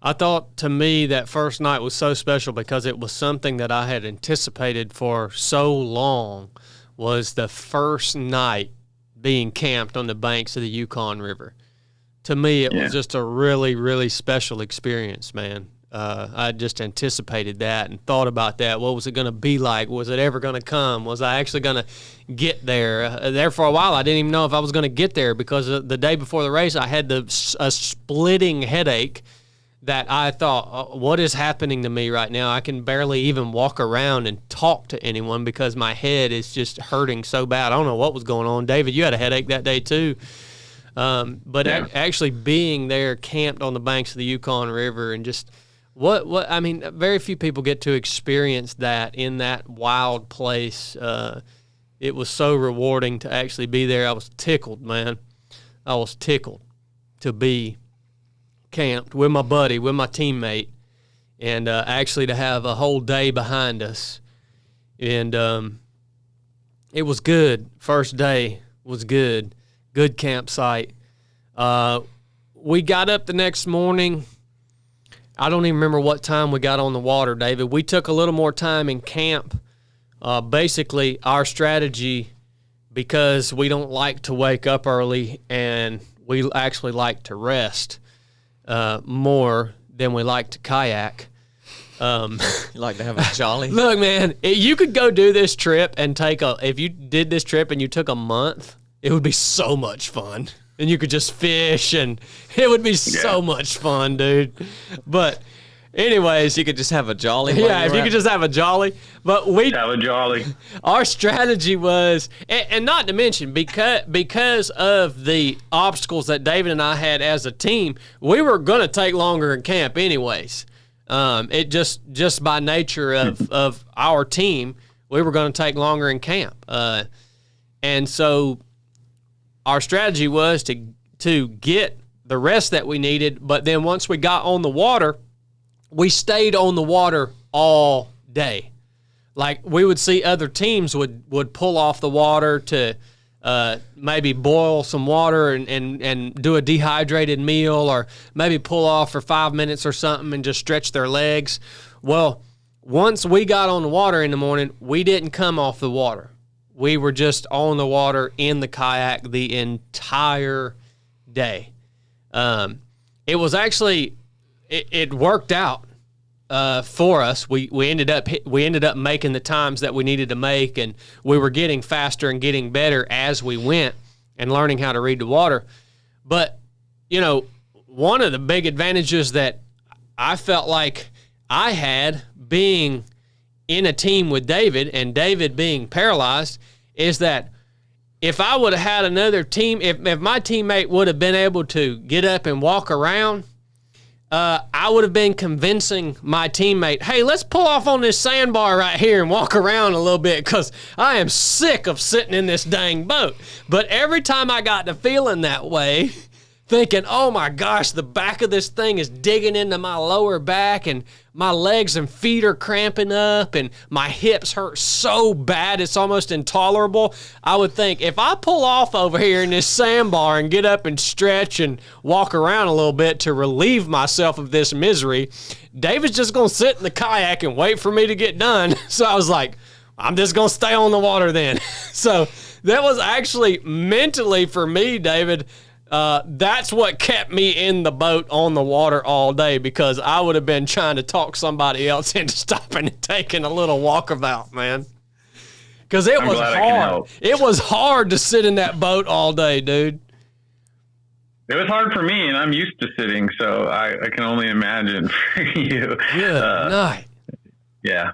I thought, to me, that first night was so special because it was something that I had anticipated for so long, was the first night being camped on the banks of the Yukon River. To me, it was just a really, really special experience, man. I just anticipated that and thought about that. What was it going to be like? Was it ever going to come? Was I actually going to get there? There for a while, I didn't even know if I was going to get there because the day before the race, I had a splitting headache that I thought, what is happening to me right now? I can barely even walk around and talk to anyone because my head is just hurting so bad. I don't know what was going on. David, you had a headache that day too. But actually being there camped on the banks of the Yukon River and just what I mean, very few people get to experience that in that wild place. It was so rewarding to actually be there. I was tickled, man. I was tickled to be camped with my buddy, with my teammate, and actually to have a whole day behind us. And it was good. First day was good. Good campsite. We got up the next morning. I don't even remember what time we got on the water, David. We took a little more time in camp. Basically, our strategy, because we don't like to wake up early and we actually like to rest more than we like to kayak. You like to have a jolly? Look, man, you could go do this trip and if you did this trip and you took a month, it would be so much fun. And you could just fish, and it would be so much fun, dude. But anyways, you could just have a jolly. Yeah, if you could just have a jolly. But we have a jolly. Our strategy was, and not to mention, because of the obstacles that David and I had as a team, we were going to take longer in camp anyways. It just by nature of our team, we were going to take longer in camp. And so our strategy was to get the rest that we needed, but then once we got on the water, we stayed on the water all day. Like, we would see other teams would pull off the water to maybe boil some water and do a dehydrated meal, or maybe pull off for 5 minutes or something and just stretch their legs. Well, once we got on the water in the morning, we didn't come off the water. We were just on the water in the kayak the entire day. It was actually, it worked out for us. We ended up making the times that we needed to make, and we were getting faster and getting better as we went and learning how to read the water. But, you know, one of the big advantages that I felt like I had being in a team with David, and David being paralyzed, is that if I would have had another team, if my teammate would have been able to get up and walk around, I would have been convincing my teammate, hey, let's pull off on this sandbar right here and walk around a little bit because I am sick of sitting in this dang boat. But every time I got to feeling that way, thinking, oh my gosh, the back of this thing is digging into my lower back and my legs and feet are cramping up and my hips hurt so bad it's almost intolerable. I would think, if I pull off over here in this sandbar and get up and stretch and walk around a little bit to relieve myself of this misery, David's just going to sit in the kayak and wait for me to get done. So I was like, I'm just going to stay on the water then. So that was actually mentally for me, David, that's what kept me in the boat on the water all day, because I would have been trying to talk somebody else into stopping and taking a little walkabout, man. Because it was hard. It was hard to sit in that boat all day, dude. It was hard for me, and I'm used to sitting, so I can only imagine for you. Good night. Yeah.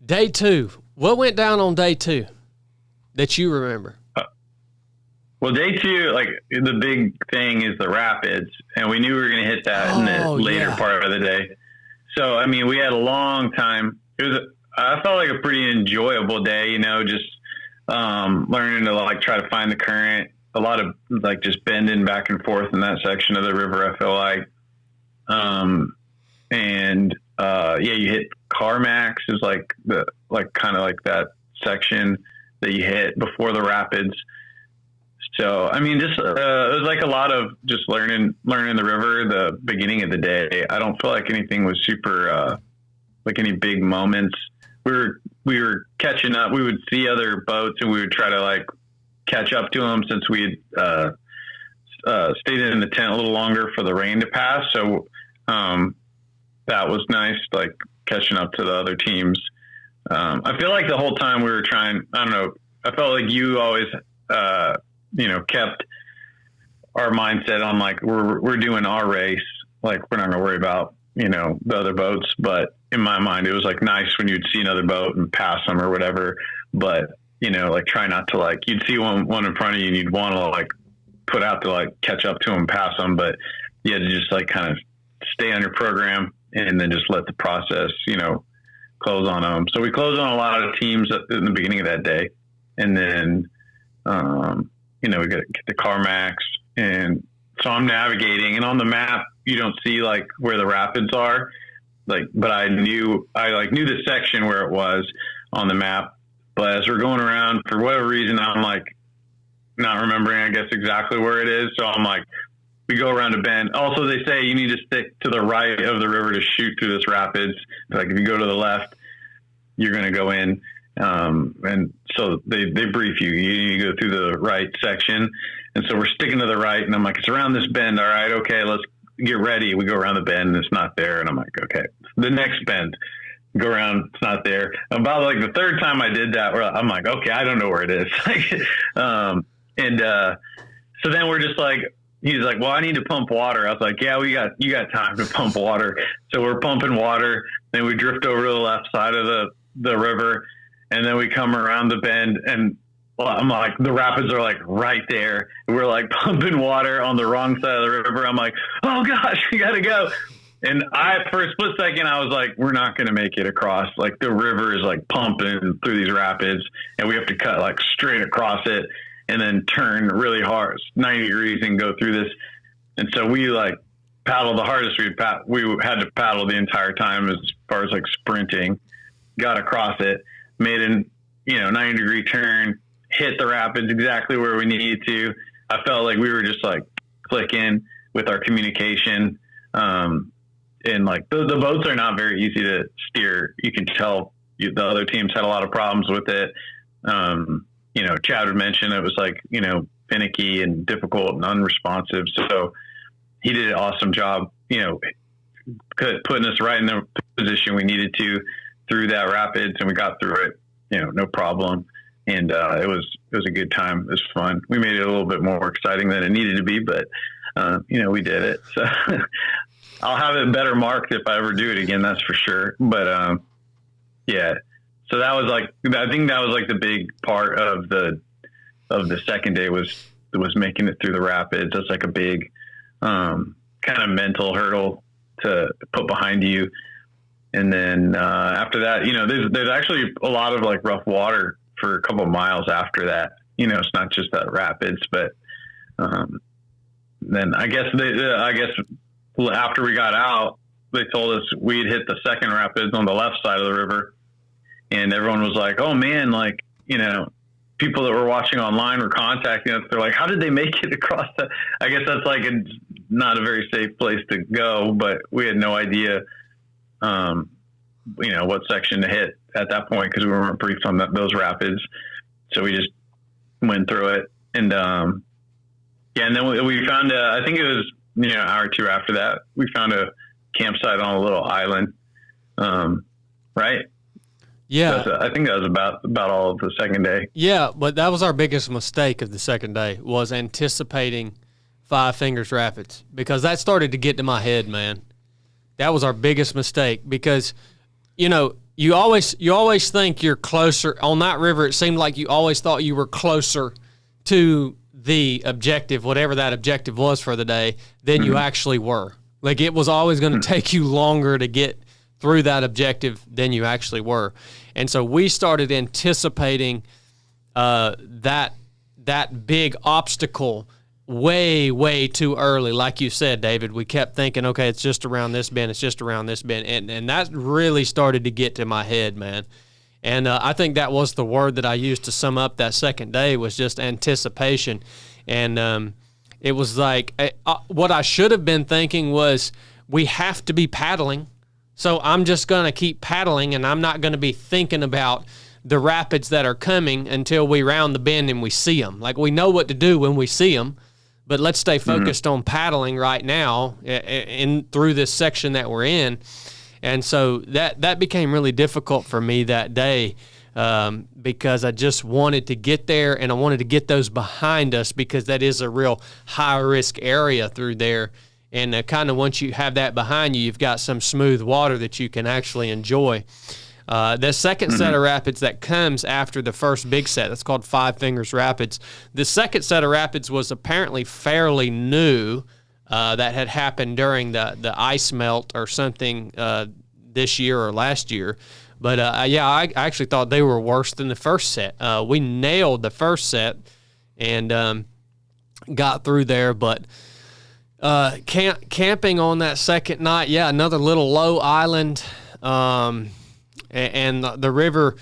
Day 2. What went down on day 2 that you remember? Well, day 2, like the big thing is the rapids, and we knew we were going to hit that in the later part of the day. So, I mean, we had a long time. I felt like a pretty enjoyable day, you know, just learning to like try to find the current. A lot of like just bending back and forth in that section of the river, I feel like. You hit Carmax is like kind of like that section that you hit before the rapids. So, I mean, just, it was like a lot of just learning the river, the beginning of the day. I don't feel like anything was super, like any big moments. We were catching up. We would see other boats and we would try to like catch up to them since we had, stayed in the tent a little longer for the rain to pass. So, that was nice, like catching up to the other teams. I feel like the whole time we were trying, I don't know, I felt like you always, kept our mindset on like, we're doing our race. Like we're not gonna worry about, the other boats. But in my mind, it was like nice when you'd see another boat and pass them or whatever. But, like try not to like, you'd see one in front of you and you'd want to like put out to like catch up to them, pass them. But you had to just like kind of stay on your program and then just let the process, close on them. So we closed on a lot of teams in the beginning of that day. And then, we get the Carmax, and so I'm navigating, and on the map, you don't see like where the rapids are, like, but I knew the section where it was on the map. But as we're going around, for whatever reason, I'm like not remembering, I guess, exactly where it is. So I'm like, we go around a bend. Also, they say you need to stick to the right of the river to shoot through this rapids. Like if you go to the left, you're going to go in. And so they brief you. You need to go through the right section. And so we're sticking to the right. And I'm like, it's around this bend. All right, okay, let's get ready. We go around the bend and it's not there. And I'm like, okay, the next bend, go around, it's not there. About like the third time I did that, I'm like, okay, I don't know where it is. So then we're just like, he's like, well, I need to pump water. I was like, yeah, you got time to pump water. So we're pumping water. Then we drift over to the left side of the river. And then we come around the bend, and I'm like, the rapids are like right there. We're like pumping water on the wrong side of the river. I'm like, oh gosh, we got to go. And for a split second, I was like, we're not going to make it across. Like the river is like pumping through these rapids, and we have to cut like straight across it and then turn really hard, 90 degrees, and go through this. And so we like paddled the hardest we had to paddle the entire time as far as like sprinting, got across it, made an 90-degree turn, hit the rapids exactly where we needed to. I felt like we were just like clicking with our communication. And like the boats are not very easy to steer. You can tell the other teams had a lot of problems with it. Chad would mention it was like, finicky and difficult and unresponsive. So he did an awesome job, putting us right in the position we needed to through that rapids, and we got through it, no problem. And it was a good time. It was fun. We made it a little bit more exciting than it needed to be, but we did it. So I'll have it better marked if I ever do it again. That's for sure. But yeah. So that was like, I think that was like the big part of the second day was making it through the rapids. That's like a big kind of mental hurdle to put behind you. And then after that, there's actually a lot of like rough water for a couple of miles after that. It's not just that rapids, but then I guess after we got out, they told us we'd hit the second rapids on the left side of the river, and everyone was like, "Oh man!" Like, you know, people that were watching online were contacting us. They're like, "How did they make it across that?" I guess that's like not a very safe place to go, but we had no idea, you know, what section to hit at that point because we weren't briefed on those rapids. So we just went through it, and and then we found I think it was, you know, an hour or two after that, we found a campsite on a little island, right? Yeah, so I think that was about all of the second day. Yeah, but that was our biggest mistake of the second day, was anticipating Five Fingers Rapids, because that started to get to my head, man. That was our biggest mistake, because, you know, you always think you're closer on that river. It seemed like you always thought you were closer to the objective, whatever that objective was for the day, than you actually were. Like, it was always going to take you longer to get through that objective than you actually were. And so we started anticipating that big obstacle way too early. Like you said, David, we kept thinking, okay, it's just around this bend, it's just around this bend. And that really started to get to my head, man. And I think that was the word that I used to sum up that second day, was just anticipation. And it was like, what I should have been thinking was, we have to be paddling, so I'm just going to keep paddling, and I'm not going to be thinking about the rapids that are coming until we round the bend and we see them. Like, we know what to do when we see them, but let's stay focused on paddling right now in through this section that we're in. And so that became really difficult for me that day, because I just wanted to get there, and I wanted to get those behind us, because that is a real high-risk area through there. And kind of once you have that behind you, you've got some smooth water that you can actually enjoy. The second set of rapids that comes after the first big set, that's called Five Fingers Rapids. The second set of rapids was apparently fairly new, that had happened during the ice melt or something this year or last year. But, I actually thought they were worse than the first set. We nailed the first set and got through there, but camping on that second night, another little low island, and the river,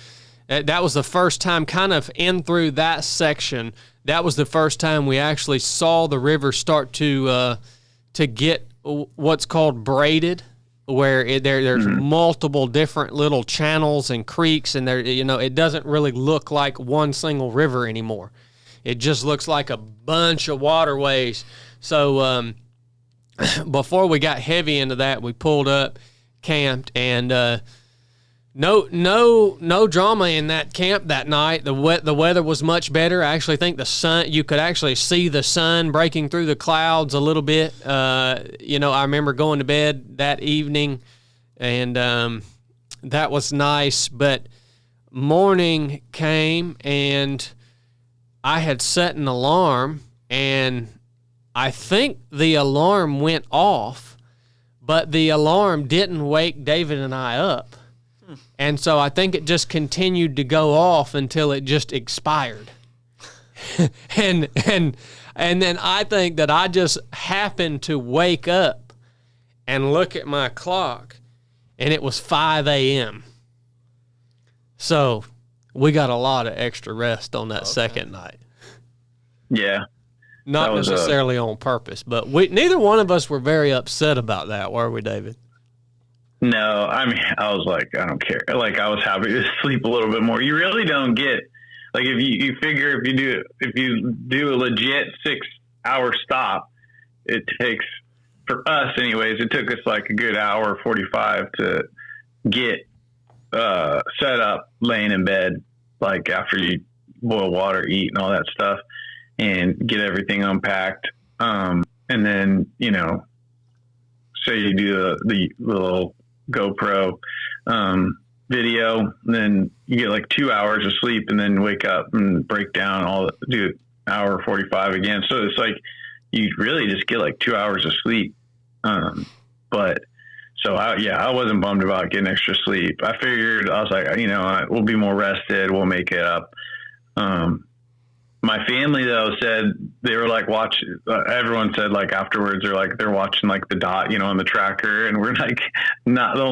that was the first time kind of in through that section. That was the first time we actually saw the river start to get what's called braided, where there's multiple different little channels and creeks, and there, you know, it doesn't really look like one single river anymore. It just looks like a bunch of waterways. So before we got heavy into that, we pulled up, camped, and no drama in that camp that night. The weather was much better. I actually think the sun, you could actually see the sun breaking through the clouds a little bit. You know, I remember going to bed that evening, and that was nice. But morning came, and I had set an alarm, and I think the alarm went off, but the alarm didn't wake David and I up. And so I think it just continued to go off until it just expired. and then I think that I just happened to wake up and look at my clock, and it was 5 a.m. So we got a lot of extra rest on that second night. Yeah. Not necessarily on purpose, but neither one of us were very upset about that, were we, David? No, I mean, I was like, I don't care. Like, I was happy to sleep a little bit more. You really don't get, like, if you figure if you do a legit 6-hour stop, it takes, for us anyways, it took us like a good hour 45 to get set up, laying in bed, like after you boil water, eat, and all that stuff, and get everything unpacked. And then, you know, say you do the little GoPro video, then you get like 2 hours of sleep, and then wake up and break down do hour 45 again. So it's like you really just get like 2 hours of sleep. But so I wasn't bummed about getting extra sleep. I figured, I was like, you know, we'll be more rested, we'll make it up. My family though said they were like watching. Everyone said like afterwards, they're watching like the dot, on the tracker, and we're like not the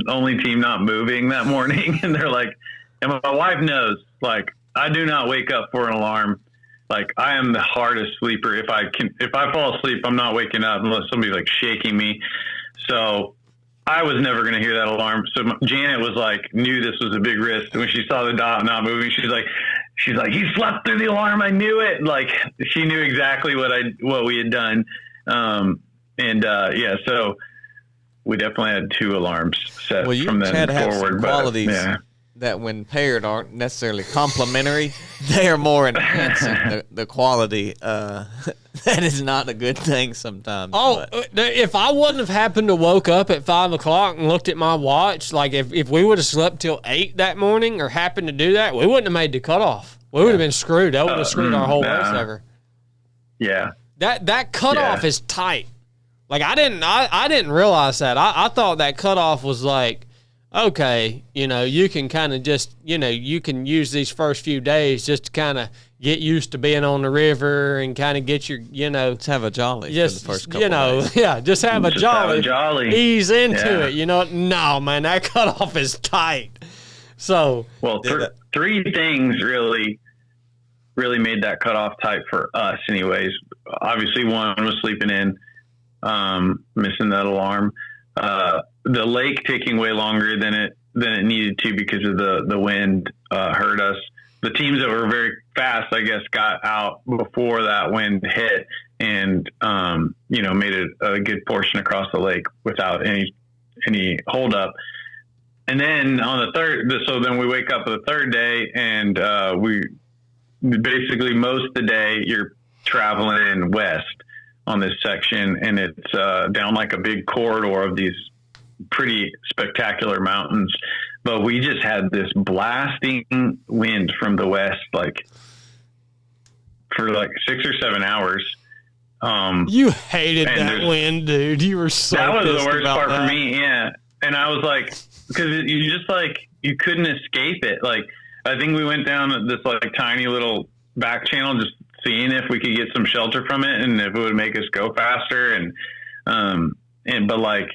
only team not moving that morning. And they're like, and my wife knows, like I do not wake up for an alarm. Like I am the hardest sleeper. If I fall asleep, I'm not waking up unless somebody's like shaking me. So I was never going to hear that alarm. So Janet was like, knew this was a big risk. When she saw the dot not moving, she's like, he slept through the alarm. I knew it. Like she knew exactly what we had done. So we definitely had 2 alarms set from then forward. Qualities that when paired aren't necessarily complementary. They are more enhancing the quality. That is not a good thing sometimes. If I wouldn't have happened to woke up at 5 o'clock and looked at my watch, like if we would have slept till 8 that morning or happened to do that, we wouldn't have made the cutoff. We would have been screwed. That would have screwed our whole race ever. Yeah. That cutoff is tight. Like I didn't realize that. I thought that cutoff was like, okay, you can kind of just, you can use these first few days just to kind of get used to being on the river and kind of get your, Let's have a jolly just, for the first couple days. Yeah, just have a jolly. Ease into it. No, man, that cutoff is tight. So. Well, 3 things really made that cutoff tight for us anyways. Obviously, one was sleeping in, missing that alarm. The lake taking way longer than it needed to because of the wind hurt us. The teams that were very fast, I guess, got out before that wind hit and made it a good portion across the lake without any holdup. And then on the third, so then we wake up the third day and we basically most of the day you're traveling west on this section, and it's down like a big corridor of these pretty spectacular mountains. But we just had this blasting wind from the west, like for like 6 or 7 hours. You hated that wind, dude. You were so that was pissed the worst about part that. for me. Yeah. And I was like, because you just like, you couldn't escape it. Like, I think we went down this like tiny little back channel, just seeing if we could get some shelter from it and if it would make us go faster. But like,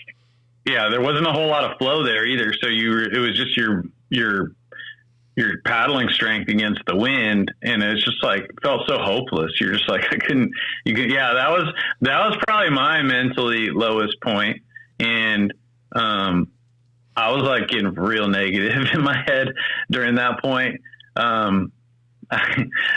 yeah, there wasn't a whole lot of flow there either. So it was just your paddling strength against the wind. And it's just like, felt so hopeless. You're just like, that was probably my mentally lowest point. And, I was like getting real negative in my head during that point. I'm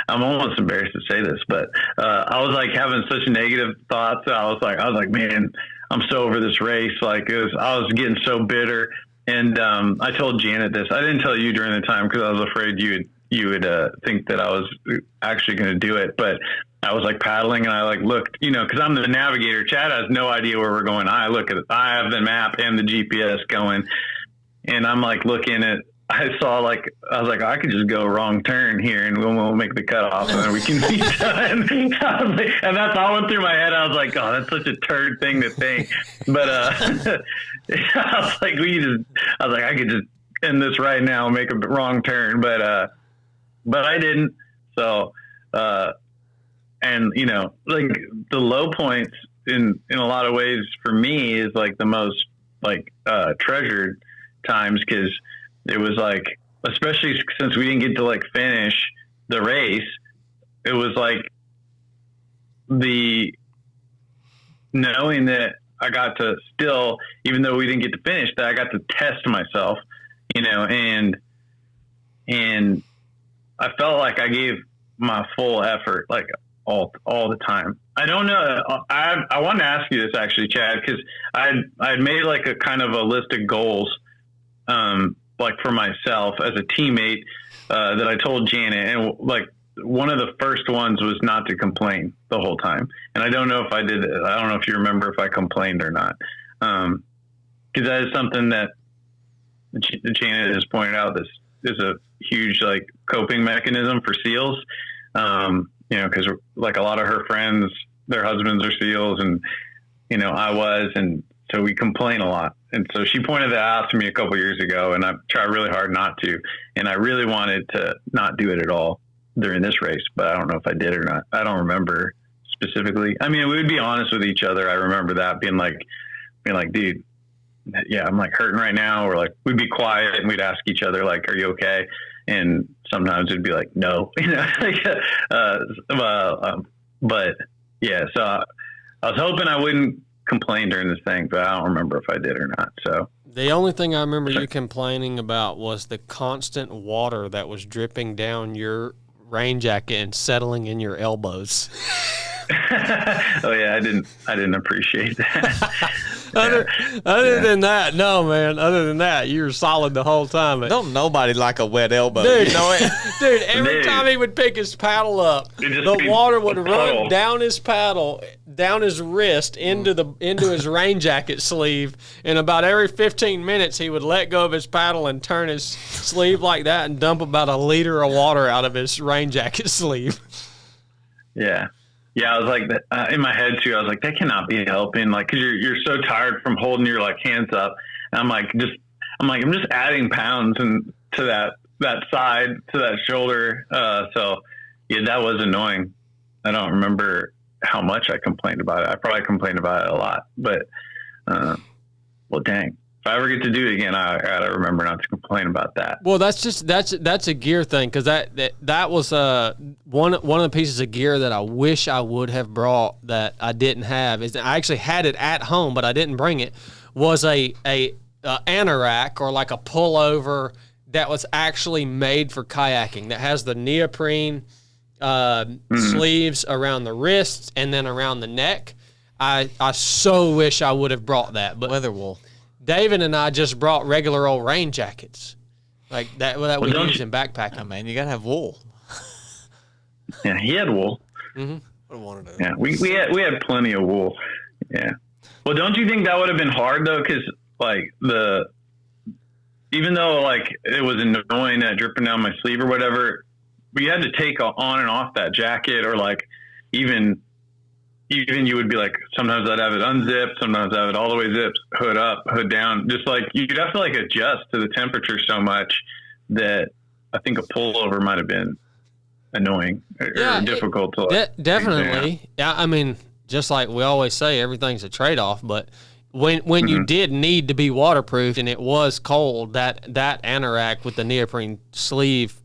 almost embarrassed to say this, but I was like having such negative thoughts. I was like, man, I'm so over this race. Like I was getting so bitter. And I told Janet this. I didn't tell you during the time because I was afraid you would think that I was actually going to do it. But I was like paddling and I like looked, because I'm the navigator. Chad has no idea where we're going. I have the map and the GPS going, and I'm like looking at. I was like, I could just go wrong turn here and we won't make the cutoff and then we can be done. And that's all went through my head. I was like, oh, that's such a turd thing to think. But I was like, I could just end this right now and make a wrong turn. But I didn't. So, and like the low points in a lot of ways for me is like the most like treasured times, because it was like, especially since we didn't get to like finish the race, it was like the knowing that I got to still, even though we didn't get to finish, that I got to test myself, and I felt like I gave my full effort, like all the time. I don't know. I wanted to ask you this actually, Chad, because I'd made like a kind of a list of goals, like for myself as a teammate, that I told Janet, and like one of the first ones was not to complain the whole time. And I don't know if I did it. I don't know if you remember if I complained or not. Cause that is something that Janet has pointed out. This is a huge like coping mechanism for SEALs. Cause like a lot of her friends, their husbands are SEALs, and, I was, and so we complain a lot. And so she pointed that out to me a couple years ago, and I tried really hard not to, and I really wanted to not do it at all. during this race, but I don't know if I did or not. I don't remember specifically. I mean, we would be honest with each other. I remember that being like, dude, yeah, I'm like hurting right now. Or like, we'd be quiet and we'd ask each other, like, are you okay? And sometimes it'd be like, no, but yeah, so I was hoping I wouldn't complain during this thing, but I don't remember if I did or not. So the only thing I remember you complaining about was the constant water that was dripping down your rain jacket and settling in your elbows. Oh yeah, I didn't appreciate that. Other than that, no, man. Other than that, you were solid the whole time. Don't nobody like a wet elbow. Dude, you know it? Dude, every time he would pick his paddle up, the water would run down his paddle, down his wrist, into his rain jacket sleeve, and about every 15 minutes he would let go of his paddle and turn his sleeve like that and dump about a liter of water out of his rain jacket sleeve. Yeah. Yeah, I was like, in my head too, I was like, that cannot be helping. Like, cause you're so tired from holding your like hands up. And I'm just adding pounds and to that side, to that shoulder. So yeah, that was annoying. I don't remember how much I complained about it. I probably complained about it a lot, but, well, dang. If I ever get to do it again, I gotta remember not to complain about that. Well, that's a gear thing, because that was one of the pieces of gear that I wish I would have brought that I didn't have. Is I actually had it at home, but I didn't bring it. Was a anorak, or like a pullover that was actually made for kayaking, that has the neoprene sleeves around the wrists and then around the neck. I so wish I would have brought that, but Weather wool. David and I just brought regular old rain jackets, like that we use in backpacking. Oh, man, you gotta have wool. Yeah, he had wool. Mm-hmm. I wanted to. Yeah, we had plenty of wool. Yeah. Well, don't you think that would have been hard though? Because like even though like it was annoying that dripping down my sleeve or whatever, we had to take on and off that jacket, or like even you would be like, sometimes I'd have it unzipped, sometimes I'd have it all the way zipped, hood up, hood down. Just like you'd have to like adjust to the temperature so much that I think a pullover might have been annoying or difficult to like. Definitely. Yeah, I mean, just like we always say, everything's a trade-off, but when you did need to be waterproof and it was cold, that anorak with the neoprene sleeve,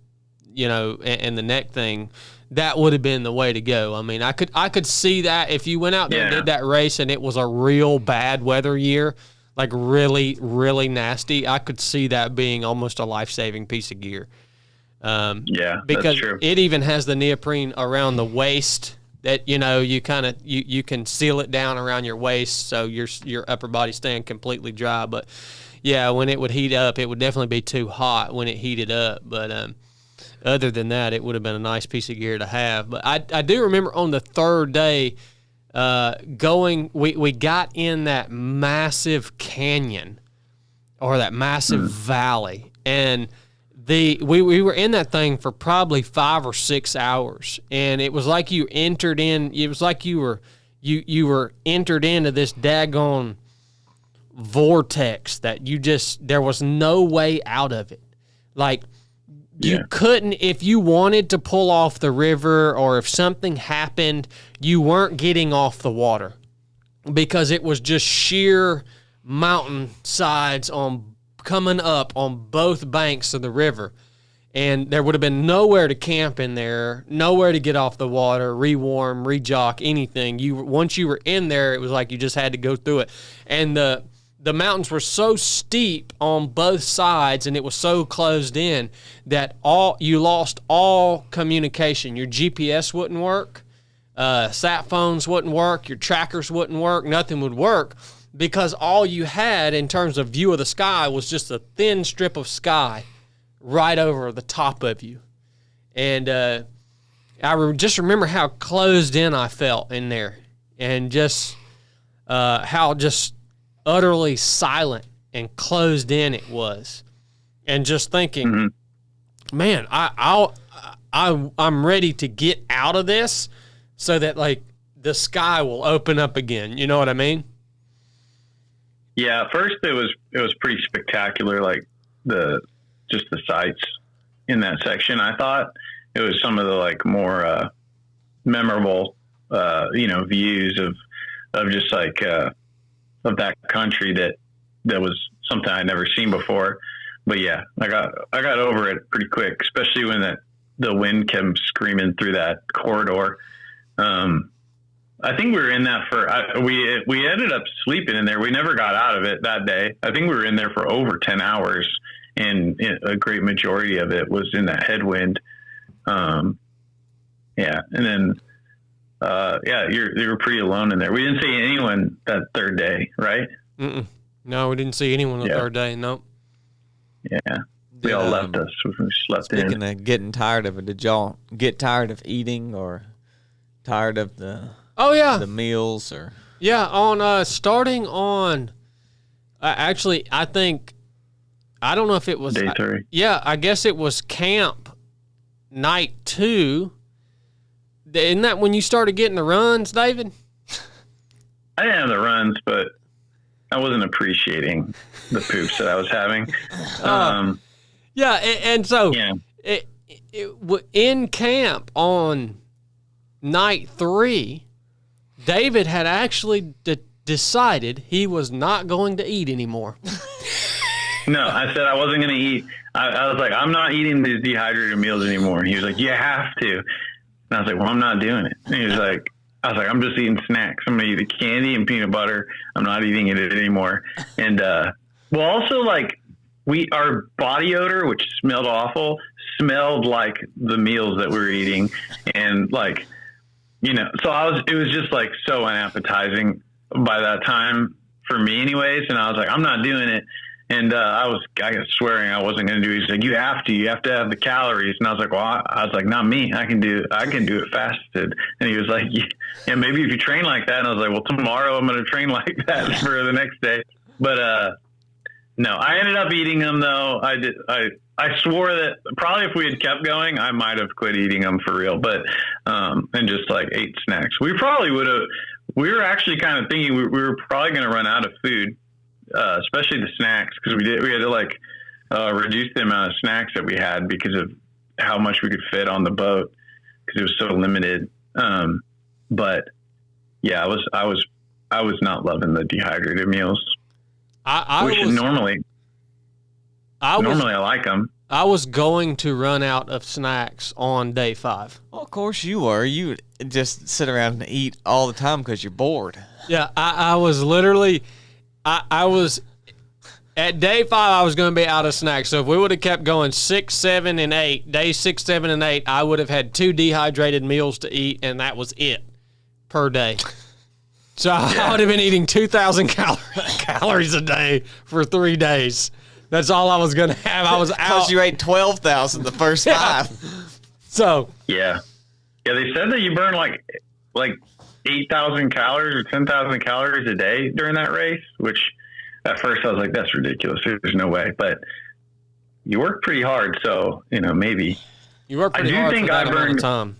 and the neck thing, that would have been the way to go. I mean, I could see that if you went out there and did that race and it was a real bad weather year, like really, really nasty, I could see that being almost a life-saving piece of gear. Because that's true. It even has the neoprene around the waist that, you kind of, you can seal it down around your waist so your upper body's staying completely dry. But yeah, when it would heat up, it would definitely be too hot when it heated up. But other than that, it would have been a nice piece of gear to have. But I do remember on the third day we got in that massive canyon, or that massive valley, and we were in that thing for probably 5 or 6 hours, and it was like you entered in. It was like you were entered into this daggone vortex that there was no way out of it. Like, you couldn't, if you wanted to pull off the river, or if something happened, you weren't getting off the water, because it was just sheer mountain sides coming up on both banks of the river. And there would have been nowhere to camp in there, nowhere to get off the water, re-warm, re-jock, anything. Once you were in there, it was like you just had to go through it. And the mountains were so steep on both sides, and it was so closed in that you lost all communication. Your GPS wouldn't work, sat phones wouldn't work, your trackers wouldn't work, nothing would work, because all you had in terms of view of the sky was just a thin strip of sky right over the top of you. And just remember how closed in I felt in there, and just how just utterly silent and closed in it was, and just thinking, man, I'm ready to get out of this, so that like the sky will open up again. You know what I mean? Yeah. At first it was pretty spectacular. Like the sights in that section, I thought, it was some of the like more memorable, views of just like of that country that was something I'd never seen before. But yeah, I got over it pretty quick, especially when the wind came screaming through that corridor. I think we were in that we ended up sleeping in there. We never got out of it that day. I think we were in there for over 10 hours, and a great majority of it was in that headwind. And then, you were pretty alone in there. We didn't see anyone that third day, right? Mm-mm. No, we didn't see anyone the third day. Nope. Yeah. They all left us. We slept in. Speaking of getting tired of it, did y'all get tired of eating or tired of the meals or? Yeah, on starting on actually I think I don't know if it was day 3. I guess it was camp night 2. Isn't that when you started getting the runs, David? I didn't have the runs, but I wasn't appreciating the poops that I was having. And so in camp on night 3, David had actually decided he was not going to eat anymore. No, I said I wasn't going to eat. I was like, I'm not eating these dehydrated meals anymore. And he was like, you have to. And I was like, well, I'm not doing it. And he was like, I'm just eating snacks. I'm going to eat the candy and peanut butter. I'm not eating it anymore. And, also like our body odor, which smelled awful, smelled like the meals that we were eating. And like, so it was just like so unappetizing by that time for me anyways. And I was like, I'm not doing it. And I was swearing I wasn't going to do it. He's like, you have to have the calories. And I was like, well, I was like, not me. I can do it fasted. And he was like, yeah, maybe if you train like that. And I was like, well, tomorrow I'm going to train like that for the next day. But no, I ended up eating them though. I swore that probably if we had kept going, I might have quit eating them for real. But and just like ate snacks. We probably would have. We were actually kind of thinking we were probably going to run out of food. Especially the snacks, because we had to like reduce the amount of snacks that we had because of how much we could fit on the boat because it was so limited. But yeah, I was not loving the dehydrated meals. I like them. I was going to run out of snacks on day 5. Well, of course you were. You just sit around and eat all the time because you're bored. Yeah, I was literally. I was at day 5. I was going to be out of snacks. So if we would have kept going 6, 7, and 8, days 6, 7, and 8, I would have had 2 dehydrated meals to eat, and that was it per day. So I would have been eating 2,000 calories a day for 3 days. That's all I was going to have. I was out. Because you ate 12,000 the first time. So yeah, they said that you burn like 8,000 calories or 10,000 calories a day during that race, which at first I was like, that's ridiculous. There's no way. But you work pretty hard. So, maybe. You work pretty hard for that amount of time.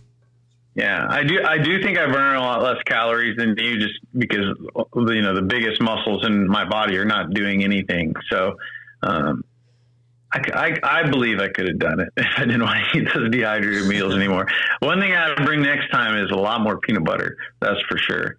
Yeah, I do think I burn a lot less calories than you just because, the biggest muscles in my body are not doing anything. So I believe I could have done it if I didn't want to eat those dehydrated meals anymore. One thing I would bring next time is a lot more peanut butter. That's for sure.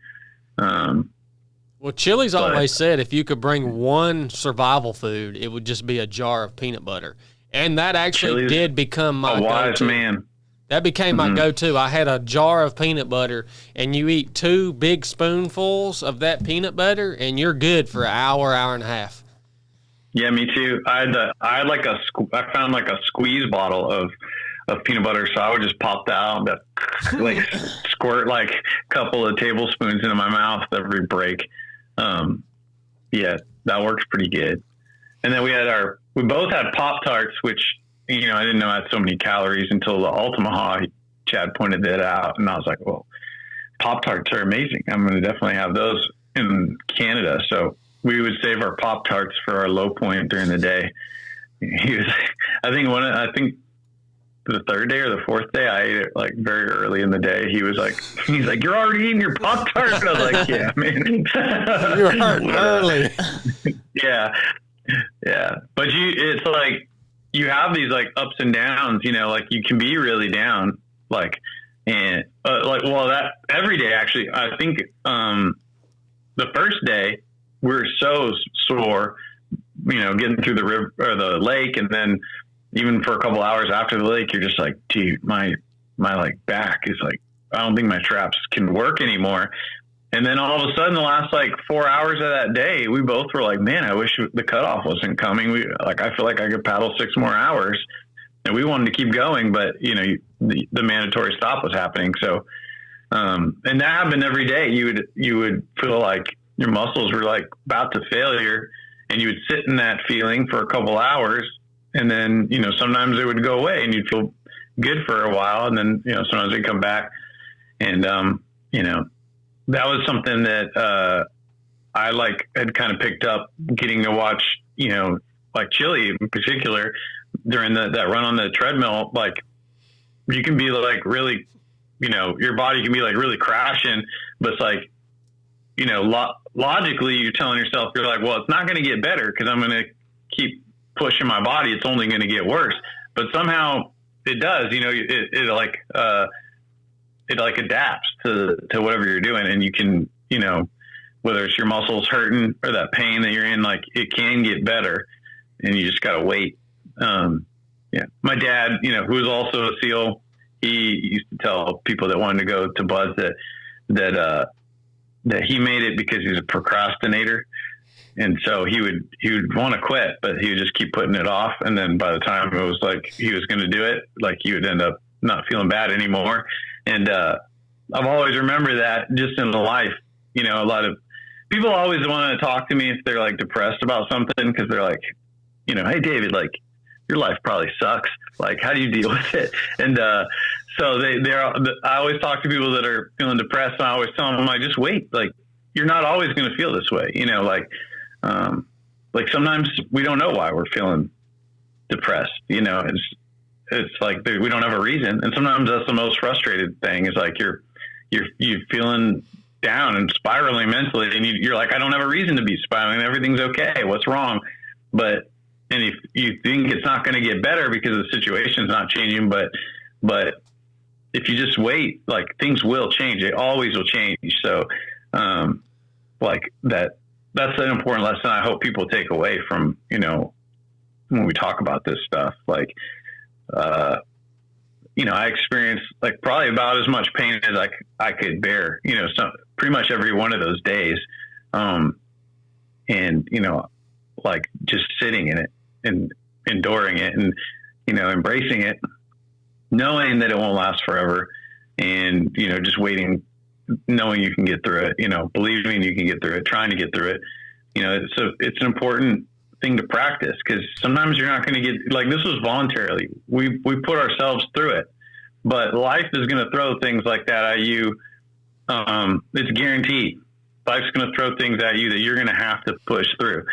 Well, Chili's always said if you could bring one survival food, it would just be a jar of peanut butter. And that actually Chili's did become my go-to. A wise man. That became my go-to. I had a jar of peanut butter, and you eat 2 big spoonfuls of that peanut butter, and you're good for an hour, hour and a half. Yeah, me too. I found like a squeeze bottle of peanut butter, so I would just pop that out and like squirt like a couple of tablespoons into my mouth every break. Yeah, that works pretty good. And then we both had Pop-Tarts, which I didn't know had so many calories until the Altamaha. Chad pointed that out, and I was like, well, Pop-Tarts are amazing. I'm going to definitely have those in Canada. So we would save our Pop-Tarts for our low point during the day. He was, I think the third day or the fourth day, I ate it like very early in the day. He's like, you're already eating your Pop-Tart. And I was like, yeah, man. You're hurting early. Yeah. But it's like, you have these like ups and downs, you know, like you can be really down, like, and that every day, actually, I think, the first day we were so sore, you know, getting through the river or the lake. And then even for a couple hours after the lake, you're just like, dude, my like back is like, I don't think my traps can work anymore. And then all of a sudden, the last like 4 hours of that day, we both were like, man, I wish the cutoff wasn't coming. I feel like I could paddle 6 more hours, and we wanted to keep going, but you know, the mandatory stop was happening. So, and that happened every day. You would feel like your muscles were like about to failure, and you would sit in that feeling for a couple hours. And then, you know, sometimes it would go away and you'd feel good for a while. And then, you know, sometimes they'd come back, and, you know, that was something that I like had kind of picked up getting to watch, you know, like Chili in particular during that run on the treadmill. Like you can be like really, you know, your body can be like really crashing, but it's like, you know, logically you're telling yourself, you're like, well, it's not going to get better because I'm going to keep pushing my body. It's only going to get worse. But somehow it does, you know, it like adapts to whatever you're doing. And you can, you know, whether it's your muscles hurting or that pain that you're in, like it can get better, and you just got to wait. Yeah. My dad, you know, who was also a SEAL, he used to tell people that wanted to go to Buzz that he made it because he's a procrastinator. And so he would want to quit, but he would just keep putting it off. And then by the time it was like he was going to do it, like he would end up not feeling bad anymore. And I've always remembered that just in the life, you know, a lot of people always want to talk to me if they're like depressed about something, because they're like, you know, hey, David, like your life probably sucks. Like, how do you deal with it? And so I always talk to people that are feeling depressed, and I always tell them, like, just wait. Like, you're not always going to feel this way. You know, like sometimes we don't know why we're feeling depressed. You know, it's like we don't have a reason. And sometimes that's the most frustrated thing, is like you're feeling down and spiraling mentally, and you're like, I don't have a reason to be spiraling. Everything's okay. What's wrong? And if you think it's not going to get better because the situation's not changing, but if you just wait, like things will change. It always will change. So, like that's an important lesson I hope people take away from, you know, when we talk about this stuff. Like, you know, I experienced like probably about as much pain as I could bear, you know, pretty much every one of those days. And, you know, like just sitting in it and enduring it, and, you know, embracing it, knowing that it won't last forever, and, you know, just waiting, knowing you can get through it, you know, believing you can get through it, trying to get through it. You know, it's an important thing to practice, because sometimes you're not going to get, like, this was voluntarily. We put ourselves through it, but life is going to throw things like that at you. It's guaranteed. Life's going to throw things at you that you're going to have to push through,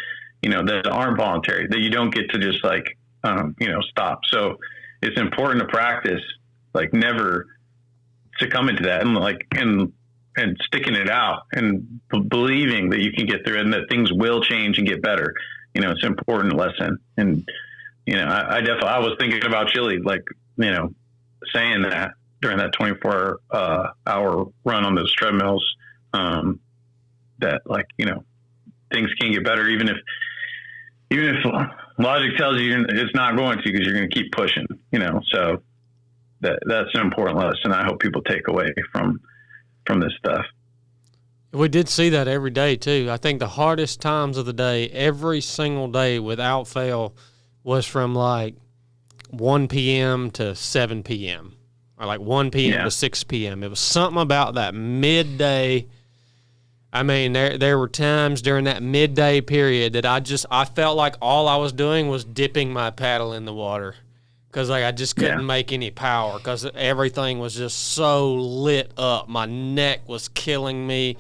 you know, that aren't voluntary, that you don't get to just like, you know, stop. So it's important to practice, like never succumbing to that, and like, and sticking it out, and believing that you can get through it, and that things will change and get better. You know, it's an important lesson. And, you know, I was thinking about Chili, like, you know, saying that during that 24 hour run on those treadmills, that, like, you know, things can get better, even if logic tells you it's not going to, because you're going to keep pushing, you know. So that's an important lesson I hope people take away from this stuff. We did see that every day too. I think the hardest times of the day, every single day without fail, was from like 1 p.m. to 7 p.m. or like 1 p.m. to 6 p.m. It was something about that midday. I mean, there were times during that midday period that I felt like all I was doing was dipping my paddle in the water, because like I just couldn't make any power, because everything was just so lit up. My neck was killing me,